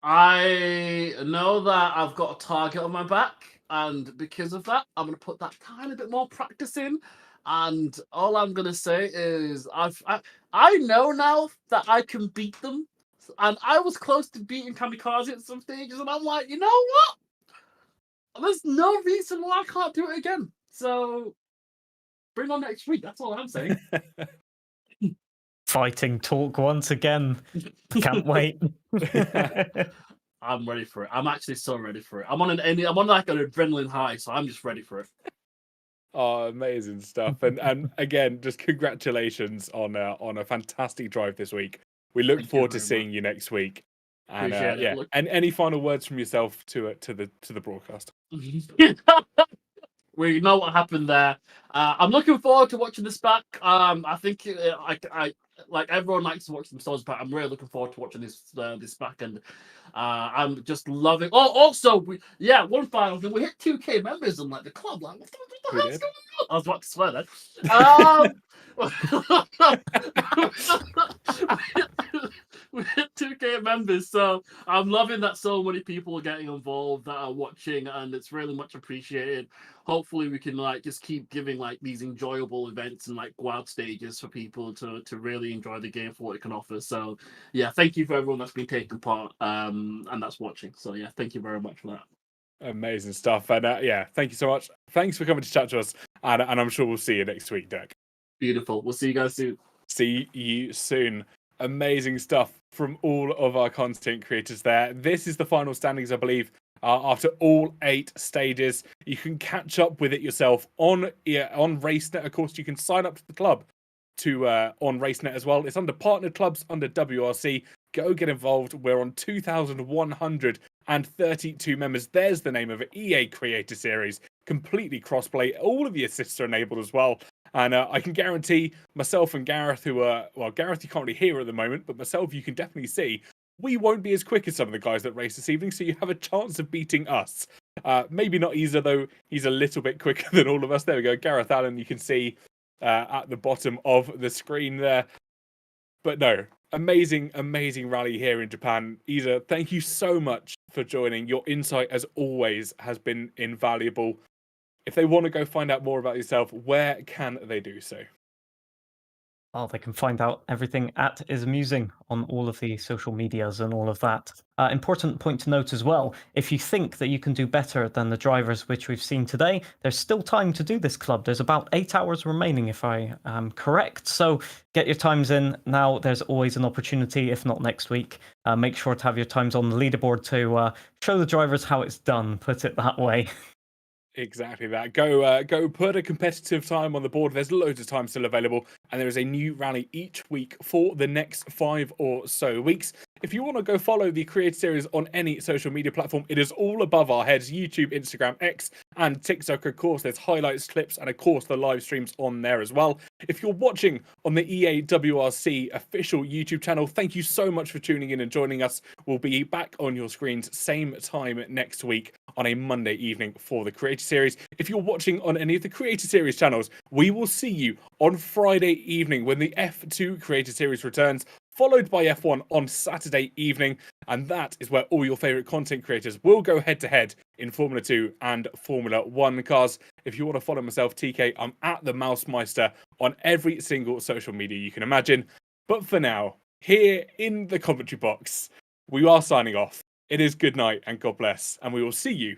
I know that I've got a target on my back, and because of that, I'm going to put that tiny bit more practice in. And all I'm going to say is I know now that I can beat them. And I was close to beating Kamikaze at some stages, and I'm like, you know what? There's no reason why I can't do it again. So bring on next week. That's all I'm saying. Fighting talk once again. Can't wait. I'm ready for it. I'm actually so ready for it. I'm on like an adrenaline high, so I'm just ready for it. Oh, amazing stuff! And again, just congratulations on a fantastic drive this week. We look forward to seeing you next week. And Appreciate it. yeah, and any final words from yourself to the broadcast? We know what happened there. I'm looking forward to watching this back. I think I like everyone likes to watch themselves back. I'm really looking forward to watching this back, and I'm just loving. Oh, also, one final thing. We hit 2K members in like the club. Like, what the hell's going on? I was about to swear then. We hit 2K members, so I'm loving that so many people are getting involved that are watching, and it's really much appreciated. Hopefully we can like just keep giving like these enjoyable events and like wild stages for people to really enjoy the game for what it can offer. So yeah, thank you for everyone that's been taking part and that's watching. So yeah, thank you very much for that. Amazing stuff. And yeah, thank you so much. Thanks for coming to chat to us, and I'm sure we'll see you next week, Dirk. Beautiful. We'll see you guys soon. See you soon. Amazing stuff from all of our content creators there. This is the final standings, I believe, after all 8 stages. You can catch up with it yourself on RaceNet. Of course, you can sign up to the club on RaceNet as well. It's under partnered clubs under WRC. Go get involved. We're on 2,132 members. There's the name of it. EA Creator Series. Completely crossplay. All of the assists are enabled as well. And I can guarantee myself and Gareth, Gareth you can't really hear at the moment, but myself you can definitely see, we won't be as quick as some of the guys that race this evening, so you have a chance of beating us. Maybe not Isa, though. He's a little bit quicker than all of us. There we go. Gareth Allen, you can see at the bottom of the screen there. But no, amazing rally here in Japan. Isa, thank you so much for joining. Your insight, as always, has been invaluable. If they want to go find out more about yourself, where can they do so? Oh, they can find out everything at Is Amusing on all of the social medias and all of that. Important point to note as well, if you think that you can do better than the drivers which we've seen today, there's still time to do this club. There's about 8 hours remaining, if I am correct. So get your times in now. There's always an opportunity, if not next week. Make sure to have your times on the leaderboard to show the drivers how it's done, put it that way. Exactly that. Go put a competitive time on the board. There's loads of time still available, and there is a new rally each week for the next 5 or so weeks. If you want to go follow the Creator Series on any social media platform, it is all above our heads: YouTube, Instagram, X, and TikTok. Of course, there's highlights, clips, and of course the live streams on there as well. If you're watching on the EA WRC official YouTube channel, thank you so much for tuning in and joining us. We'll be back on your screens same time next week on a Monday evening for the Creator Series. If you're watching on any of the Creator Series channels, we will see you on Friday evening when the F2 Creator Series returns, followed by F1 on Saturday evening, and that is where all your favourite content creators will go head-to-head in Formula 2 and Formula 1 cars. If you want to follow myself, TK, I'm at the Mousemeister on every single social media you can imagine. But for now, here in the commentary box, we are signing off. It is good night and God bless, and we will see you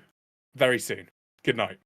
very soon. Good night.